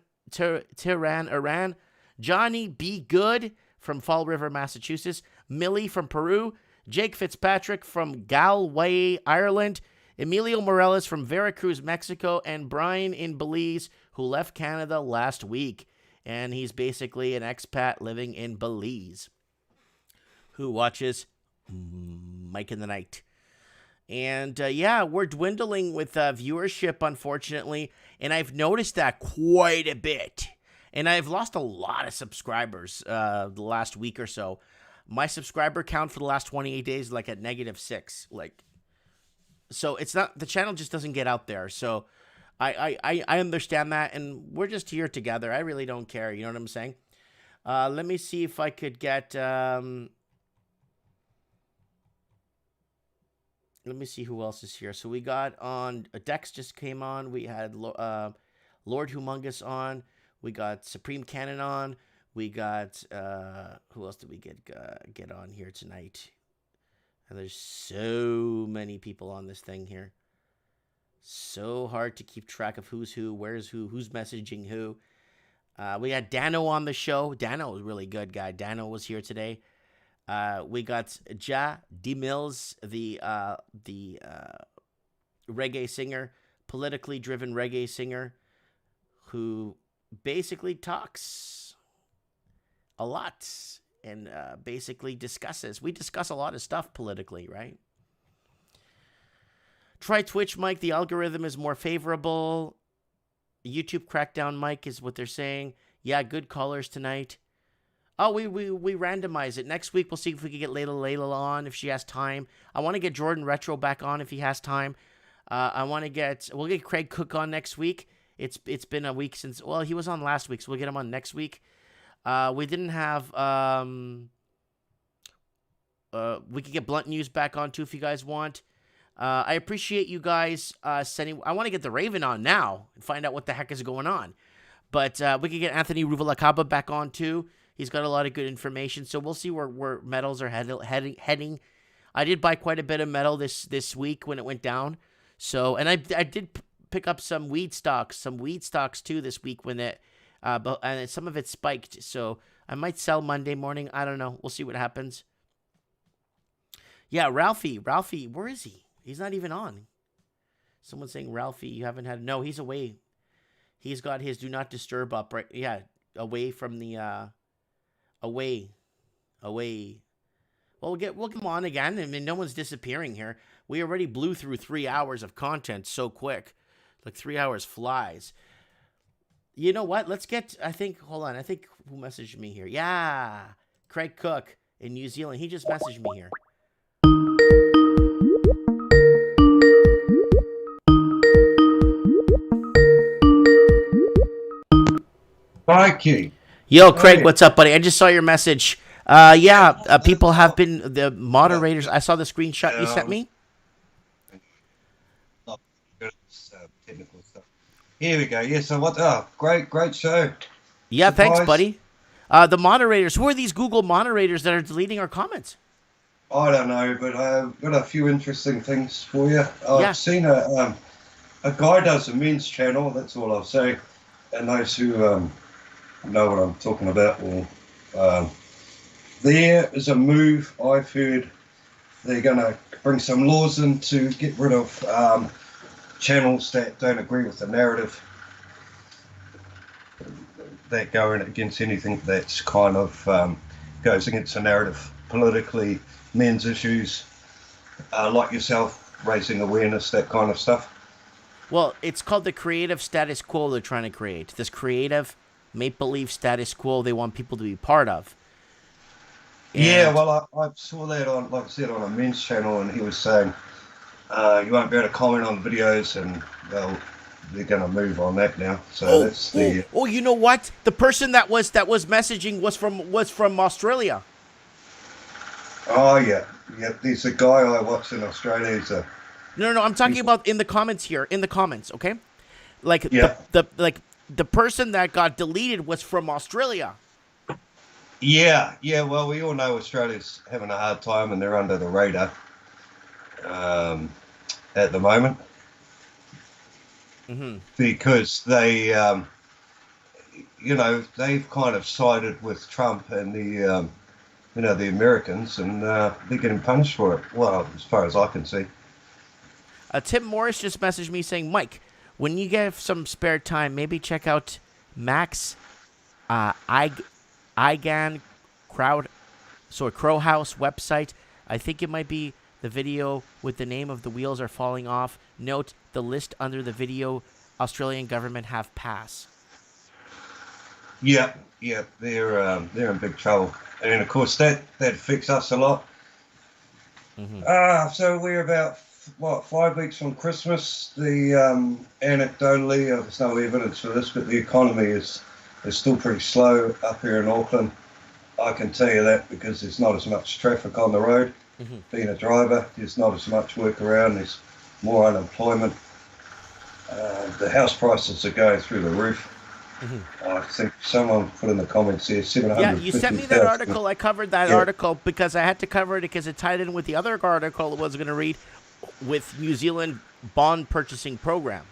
Iran. Johnny B. Good from Fall River, Massachusetts. Millie from Peru. Jake Fitzpatrick from Galway, Ireland. Emilio Morales from Veracruz, Mexico. And Brian in Belize, who left Canada last week. And he's basically an expat living in Belize, who watches Mike in the Night. And we're dwindling with viewership, unfortunately. And I've noticed that quite a bit. And I've lost a lot of subscribers the last week or so. My subscriber count for the last 28 days is like at -6. So it's not, the channel just doesn't get out there. So I understand that. And we're just here together. I really don't care. You know what I'm saying? Let me see if I could get... Let me see who else is here. So we got on, Dex just came on. We had Lord Humongous on. We got Supreme Cannon on. We got, who else did we get on here tonight? And there's so many people on this thing here. So hard to keep track of who's who, where's who's messaging who. We got Dano on the show. Dano was a really good guy. Dano was here today. We got Ja D Mills, the reggae singer, politically driven reggae singer, who basically talks a lot and basically discusses. We discuss a lot of stuff politically, right? Try Twitch, Mike. The algorithm is more favorable. YouTube crackdown, Mike, is what they're saying. Yeah, good callers tonight. Oh, we randomize it. Next week, we'll see if we can get Layla on if she has time. I want to get Jordan Retro back on if he has time. We'll get Craig Cook on next week. It's been a week since, well, he was on last week, so we'll get him on next week. We didn't have, we could get Blunt News back on too if you guys want. I appreciate you guys sending. I want to get the Raven on now and find out what the heck is going on. But we could get Anthony Ruvalacaba back on too. He's got a lot of good information. So we'll see where metals are heading. I did buy quite a bit of metal this week when it went down. So, and I did pick up some weed stocks too this week when and some of it spiked. So I might sell Monday morning. I don't know. We'll see what happens. Yeah, Ralphie, where is he? He's not even on. Someone's saying, Ralphie, you haven't had... No, he's away. He's got his do not disturb up, right? Yeah, away from the... Away. Well, we'll get him on again. I mean, no one's disappearing here. We already blew through 3 hours of content so quick. Like 3 hours flies. You know what? Let's get... Hold on. I think who messaged me here? Yeah. Craig Cook in New Zealand. He just messaged me here. Mikey. Yo, Craig, what's up, buddy? I just saw your message. People have been the moderators. I saw the screenshot you sent me. Technical stuff. Here we go. Yeah. So what? Oh, great show. Yeah, Surprise. thanks, buddy. The moderators. Who are these Google moderators that are deleting our comments? I don't know, but I've got a few interesting things for you. I've seen a guy does a men's channel. That's all I'll say. And those who know what I'm talking about will. There is a move I've heard. They're going to bring some laws in to get rid of channels that don't agree with the narrative, that go against anything that's kind of goes against the narrative politically, men's issues, like yourself, raising awareness, that kind of stuff. Well, it's called the creative status quo they're trying to create. This creative make-believe status quo they want people to be part of. And yeah, well, I saw that on, like I said, on a men's channel, and he was saying you won't be able to comment on videos, and they're going to move on that now. So that's the. Oh, you know what? The person that was messaging was from Australia. Oh yeah. There's a guy I watch in Australia. He's a. No. I'm talking about in the comments here. In the comments, okay? Like the person that got deleted was from Australia. Yeah. Well, we all know Australia's having a hard time, and they're under the radar at the moment. Mm-hmm. Because they, they've kind of sided with Trump and the Americans, and they're getting punished for it. Well, as far as I can see. Tim Morris just messaged me saying, Mike, when you get some spare time, maybe check out Max IGAN Crow House website. I think it might be the video with the name of The Wheels Are Falling Off. Note the list under the video. Australian government have pass. Yeah, they're in big trouble, and of course that affects us a lot. Mm-hmm. So we're about 5 weeks from Christmas. The anecdotally, there's no evidence for this, but the economy is still pretty slow up here in Auckland. I can tell you that because there's not as much traffic on the road. Mm-hmm. Being a driver, there's not as much work around. There's more unemployment. The house prices are going through the roof. Mm-hmm. I think someone put in the comments here, 750,000. Yeah, you sent me that article. I covered that article because I had to cover it because it tied in with the other article I was going to read with New Zealand bond purchasing program.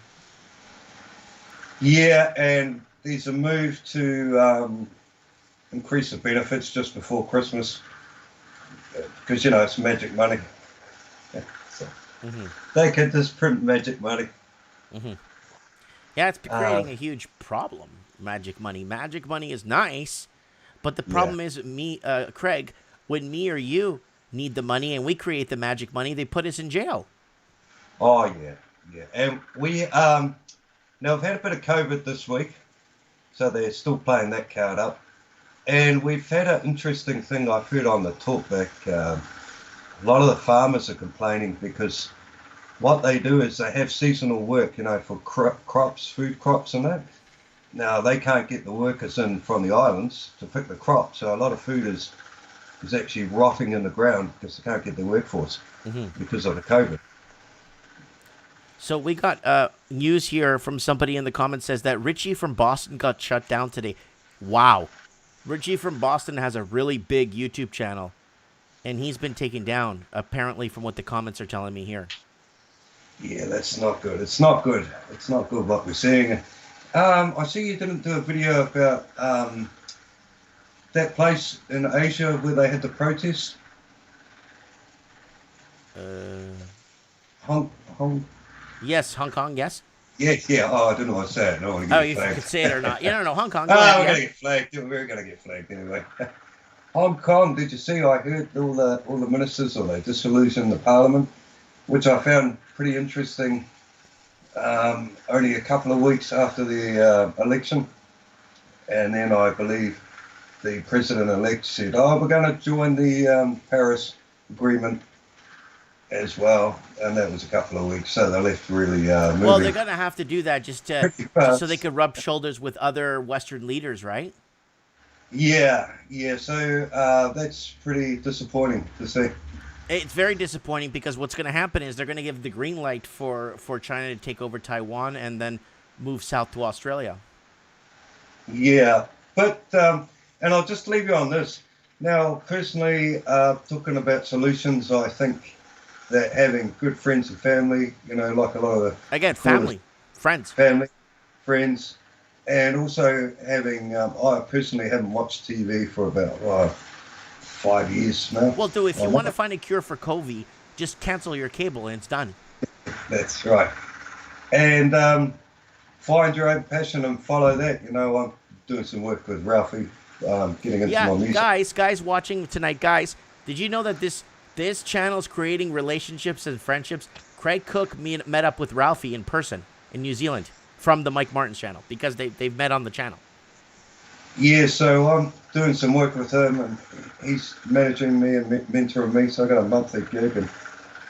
Yeah, and there's a move to increase the benefits just before Christmas because, it's magic money. So they can just print magic money. Yeah, it's creating a huge problem. Magic money is nice, but the problem is Craig, when me or you need the money and we create the magic money, they put us in jail. Oh yeah, and we now we've had a bit of COVID this week, so they're still playing that card up, and we've had an interesting thing I've heard on the talkback. A lot of the farmers are complaining because what they do is they have seasonal work, for crops, food crops and that. Now, they can't get the workers in from the islands to pick the crops, so a lot of food is actually rotting in the ground because they can't get the workforce because of the COVID. So we got news here from somebody in the comments says that Richie from Boston got shut down today. Wow. Richie from Boston has a really big YouTube channel, and he's been taken down, apparently, from what the comments are telling me here. Yeah, that's not good. It's not good. It's not good what we're seeing. I see you didn't do a video about that place in Asia where they had the protest. Hong Yes, Hong Kong, yes. Yeah. Oh, I don't know what to say. No, you could say it or not. You don't know Hong Kong. We're gonna get flagged. We're gonna get flagged anyway. Hong Kong. Did you see? I heard all the ministers, or they disillusioned the parliament, which I found pretty interesting. Only a couple of weeks after the election, and then I believe the president-elect said, "Oh, we're going to join the Paris Agreement as well," and that was a couple of weeks. So they left really moving. Well, they're going to have to do that just so they could rub shoulders with other Western leaders, right? Yeah. So that's pretty disappointing to see. It's very disappointing because what's going to happen is they're going to give the green light for China to take over Taiwan and then move south to Australia. Yeah, but and I'll just leave you on this. Now, personally, talking about solutions, I think that having good friends and family, like a lot of the friends, and also having. I personally haven't watched TV for about 5 years now. Well, if you want to find a cure for COVID, just cancel your cable and it's done. That's right. And find your own passion and follow that. I'm doing some work with Ralphie, getting into my music. Guys watching tonight, guys, did you know that this channel is creating relationships and friendships? Craig Cook met up with Ralphie in person in New Zealand from the Mike Martin's channel because they've met on the channel. Yeah, so I'm doing some work with him, and he's managing me and mentoring me. So I got a monthly gig, and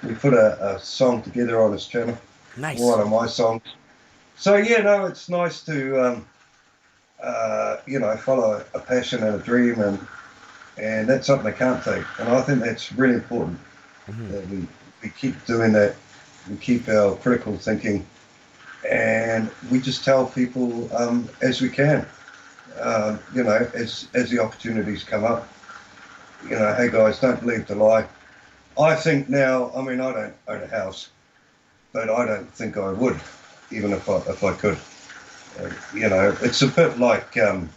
we put a song together on his channel. Nice. One of my songs. So it's nice to follow a passion and a dream, and that's something I can't take. And I think that's really important that we keep doing that. We keep our critical thinking, and we just tell people as we can. As the opportunities come up, hey guys, don't believe the lie. I think now, I don't own a house, but I don't think I would, even if I could. It's a bit like the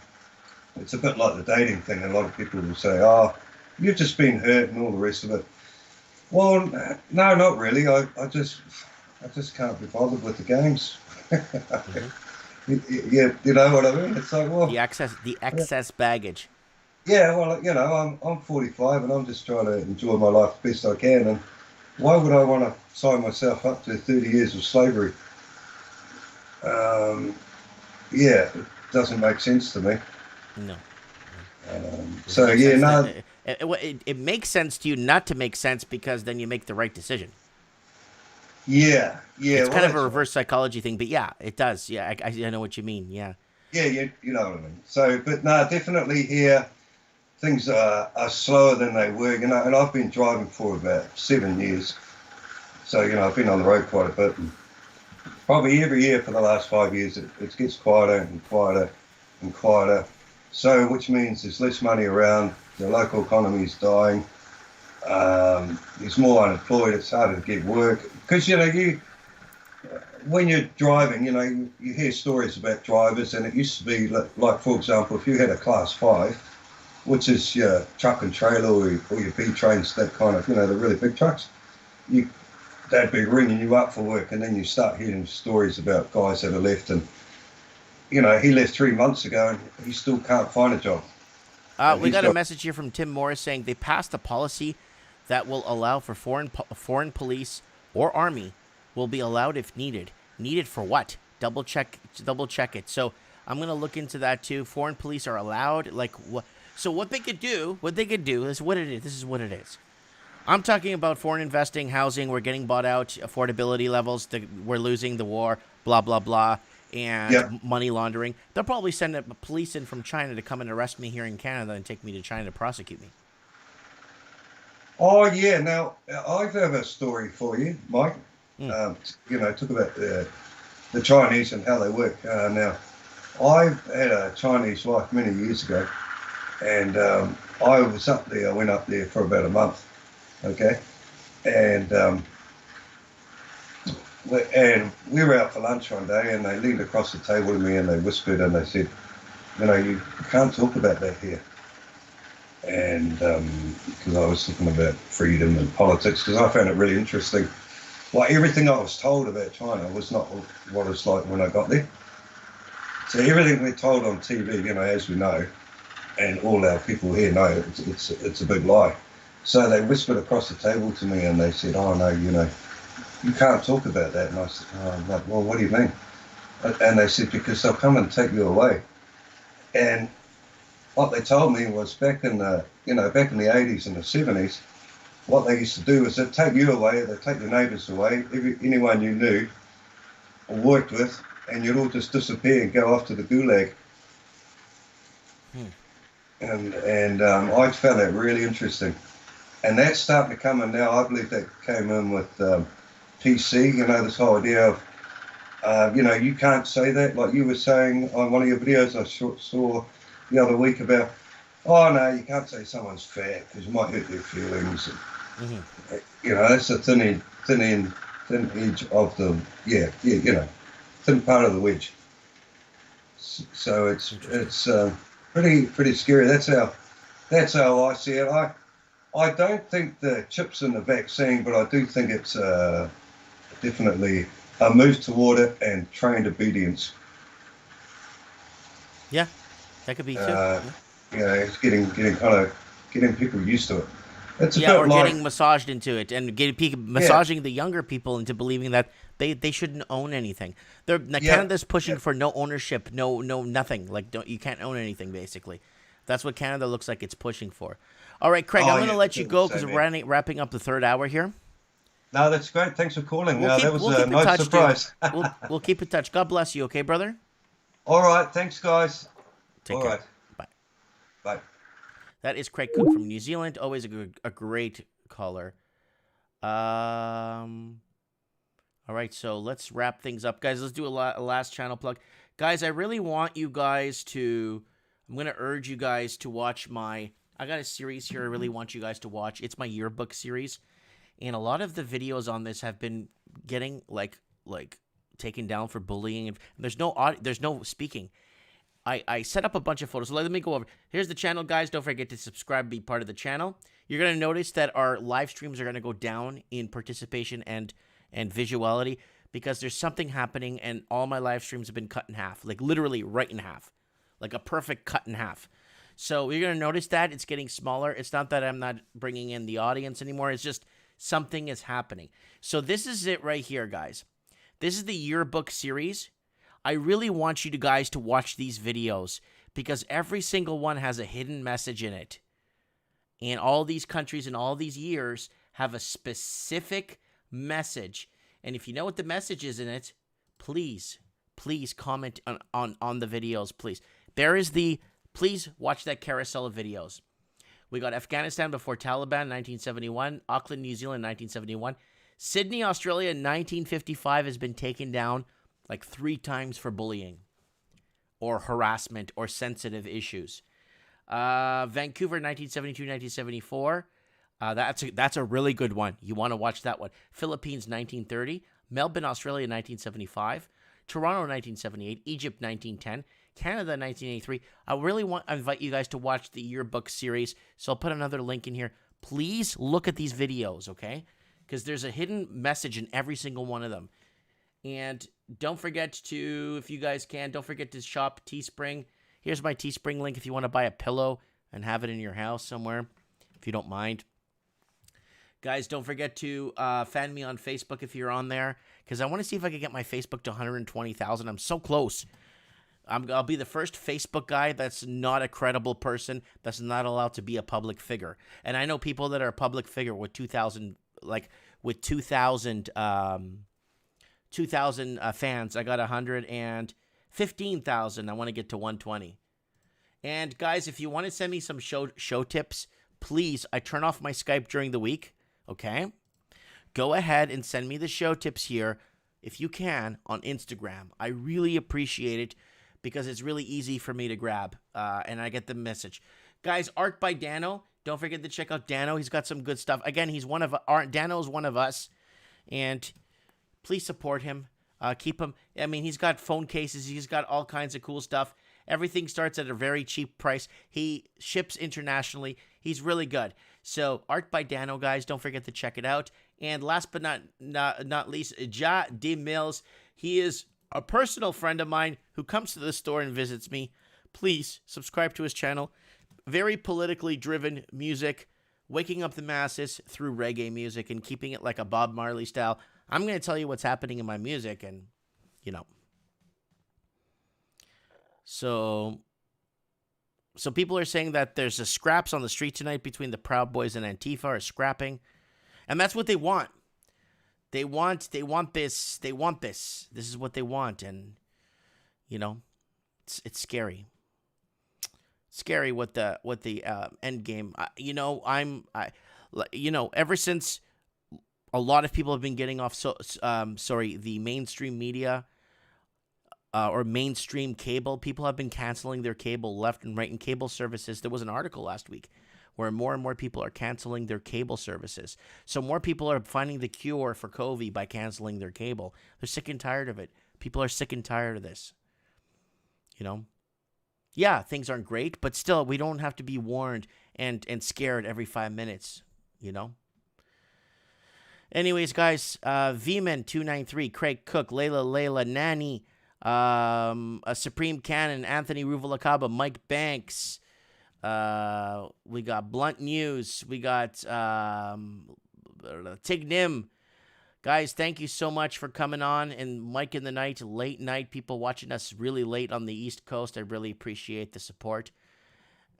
dating thing. A lot of people will say, "Oh, you've just been hurt" and all the rest of it. Well, no, not really. I just can't be bothered with the games. Yeah, you know what I mean? It's like, well, the excess baggage. Yeah, well, I'm 45 and I'm just trying to enjoy my life the best I can. And why would I want to sign myself up to 30 years of slavery? It doesn't make sense to me. No. It makes sense to you not to make sense because then you make the right decision. Yeah. It's kind of a reverse psychology thing, but yeah, it does. Yeah, I know what you mean. Yeah. Yeah, you know what I mean. So, but no, definitely here, things are slower than they were, and I've been driving for about 7 years. So, I've been on the road quite a bit. And probably every year for the last 5 years, it gets quieter and quieter and quieter. So, which means there's less money around, the local economy is dying. There's more unemployed, it's harder to get work. Because, when you're driving, you hear stories about drivers, and it used to be like, for example, if you had a Class 5, which is your truck and trailer or your B trains, that kind of, the really big trucks, they'd be ringing you up for work, and then you start hearing stories about guys that are left, and he left 3 months ago, and he still can't find a job. We got a message here from Tim Morris saying they passed a policy that will allow for foreign police or army will be allowed if needed. Needed for what? Double check it. So I'm gonna look into that too. Foreign police are allowed. Like what? So what they could do is what it is. This is what it is. I'm talking about foreign investing, housing. We're getting bought out. Affordability levels. We're losing the war. Blah blah blah. And money laundering. They'll probably send a police in from China to come and arrest me here in Canada and take me to China to prosecute me. Oh yeah. Now I have a story for you, Mike. Talk about the Chinese and how they work. Now, I had a Chinese wife many years ago, and I was up there. I went up there for about a month, okay, and we were out for lunch one day, and they leaned across the table to me and they whispered and they said, you can't talk about that here. And because I was talking about freedom and politics, because I found it really interesting. Like everything I was told about China was not what it's like when I got there. So everything we're told on TV, as we know, and all our people here know, it's a big lie. So they whispered across the table to me and they said, "Oh no, you can't talk about that." And I said, "Oh, well, what do you mean?" And they said, "Because they'll come and take you away." And what they told me was back in the 80s and the 70s. What they used to do is they'd take you away, they'd take your neighbours away, anyone you knew or worked with, and you'd all just disappear and go off to the gulag. And I found that really interesting. And that's starting to come in now. I believe that came in with PC, this whole idea of, you can't say that. Like you were saying on one of your videos I saw the other week about, oh no, you can't say someone's fat because you might hurt their feelings. That's the thin edge of the thin part of the wedge. So it's pretty scary. That's how I see it. I don't think the chip's in the vaccine, but I do think it's definitely a move toward it and trained obedience. Yeah, that could be too. It's getting people used to it. It's or getting massaged into it and massaging the younger people into believing that they shouldn't own anything. Canada's pushing for no ownership, no nothing. Like you can't own anything basically. That's what Canada looks like it's pushing for. All right, Craig, I'm going to let you go because we're wrapping up the third hour here. No, that's great. Thanks for calling. That was a nice surprise. We'll keep in touch. God bless you. Okay, brother? All right. Thanks, guys. Take care. Right. Bye. Bye. That is Craig Cook from New Zealand. Always a great caller. All right, so let's wrap things up. Guys, let's do a last channel plug. Guys, I really want you guys to... I'm going to urge you guys to watch I got a series here I really want you guys to watch. It's my yearbook series. And a lot of the videos on this have been getting, like taken down for bullying. And there's no speaking. I set up a bunch of photos. So let me go over. Here's the channel, guys. Don't forget to subscribe, be part of the channel. You're going to notice that our live streams are going to go down in participation and visuality because there's something happening and all my live streams have been cut in half, like literally right in half, like a perfect cut in half. So you're going to notice that it's getting smaller. It's not that I'm not bringing in the audience anymore. It's just something is happening. So this is it right here, guys. This is the yearbook series. I really want you guys to watch these videos because every single one has a hidden message in it. And all these countries and all these years have a specific message. And if you know what the message is in it, please comment on the videos, please. Please watch that carousel of videos. We got Afghanistan before Taliban, 1971. Auckland, New Zealand, 1971. Sydney, Australia, 1955 has been taken down like 3 times for bullying or harassment or sensitive issues. Vancouver, 1972, 1974. That's a really good one. You want to watch that one. Philippines, 1930. Melbourne, Australia, 1975. Toronto, 1978. Egypt, 1910. Canada, 1983. I really want to invite you guys to watch the yearbook series, so I'll put another link in here. Please look at these videos, okay? Because there's a hidden message in every single one of them. And don't forget to, if you guys can, don't forget to shop Teespring. Here's my Teespring link if you want to buy a pillow and have it in your house somewhere, if you don't mind. Guys, don't forget to fan me on Facebook if you're on there, because I want to see if I can get my Facebook to 120,000. I'm so close. I'll be the first Facebook guy that's not a credible person, that's not allowed to be a public figure. And I know people that are a public figure with 2,000, like with 2,000 fans. I got 115,000. I want to get to 120. And guys, if you want to send me some show tips, please, I turn off my Skype during the week, okay? Go ahead and send me the show tips here, if you can, on Instagram. I really appreciate it, because it's really easy for me to grab, and I get the message. Guys, art by Dano. Don't forget to check out Dano. He's got some good stuff. Again, Dano's one of us, and please support him. Keep him. I mean, he's got phone cases. He's got all kinds of cool stuff. Everything starts at a very cheap price. He ships internationally. He's really good. So, art by Dano, guys. Don't forget to check it out. And last but not least, Ja D. Mills. He is a personal friend of mine who comes to the store and visits me. Please subscribe to his channel. Very politically driven music, waking up the masses through reggae music and keeping it like a Bob Marley style. I'm going to tell you what's happening in my music, and, you know. So people are saying that there's a scraps on the street tonight between the Proud Boys and Antifa, or scrapping. And that's what they want. They want this. They want this. This is what they want, and you know, it's scary. Scary what the end game. Ever since a lot of people have been getting off. The mainstream media, or mainstream cable. People have been canceling their cable left and right in cable services. There was an article last week where more and more people are canceling their cable services. So more people are finding the cure for COVID by canceling their cable. They're sick and tired of it. People are sick and tired of this. You know? Yeah, things aren't great, but still, we don't have to be warned and scared every 5 minutes, you know? Anyways, guys, Vman293, Craig Cook, Layla, Nanny, a Supreme Cannon, Anthony Ruvalacaba, Mike Banks, we got Blunt News. We got Tig Nim. Guys, thank you so much for coming on. And Mike in the Night, late night, people watching us really late on the East Coast. I really appreciate the support.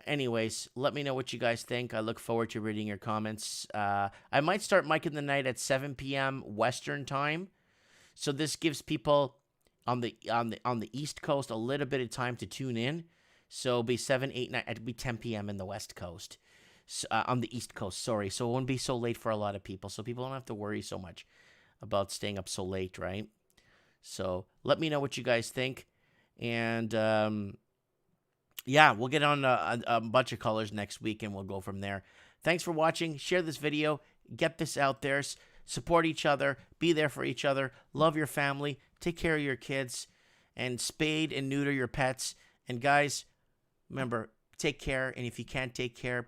Anyways, let me know what you guys think. I look forward to reading your comments. I might start Mike in the Night at 7 p.m. Western time. So this gives people on the East Coast a little bit of time to tune in. So it'll be 7, 8, 9. It'll be 10 p.m. in the West Coast, on the East Coast. Sorry, so it won't be so late for a lot of people. So people don't have to worry so much about staying up so late, right? So let me know what you guys think, and yeah, we'll get on a bunch of colors next week, and we'll go from there. Thanks for watching. Share this video. Get this out there. Support each other. Be there for each other. Love your family. Take care of your kids, and spade and neuter your pets. And guys, remember, take care, and if you can't take care,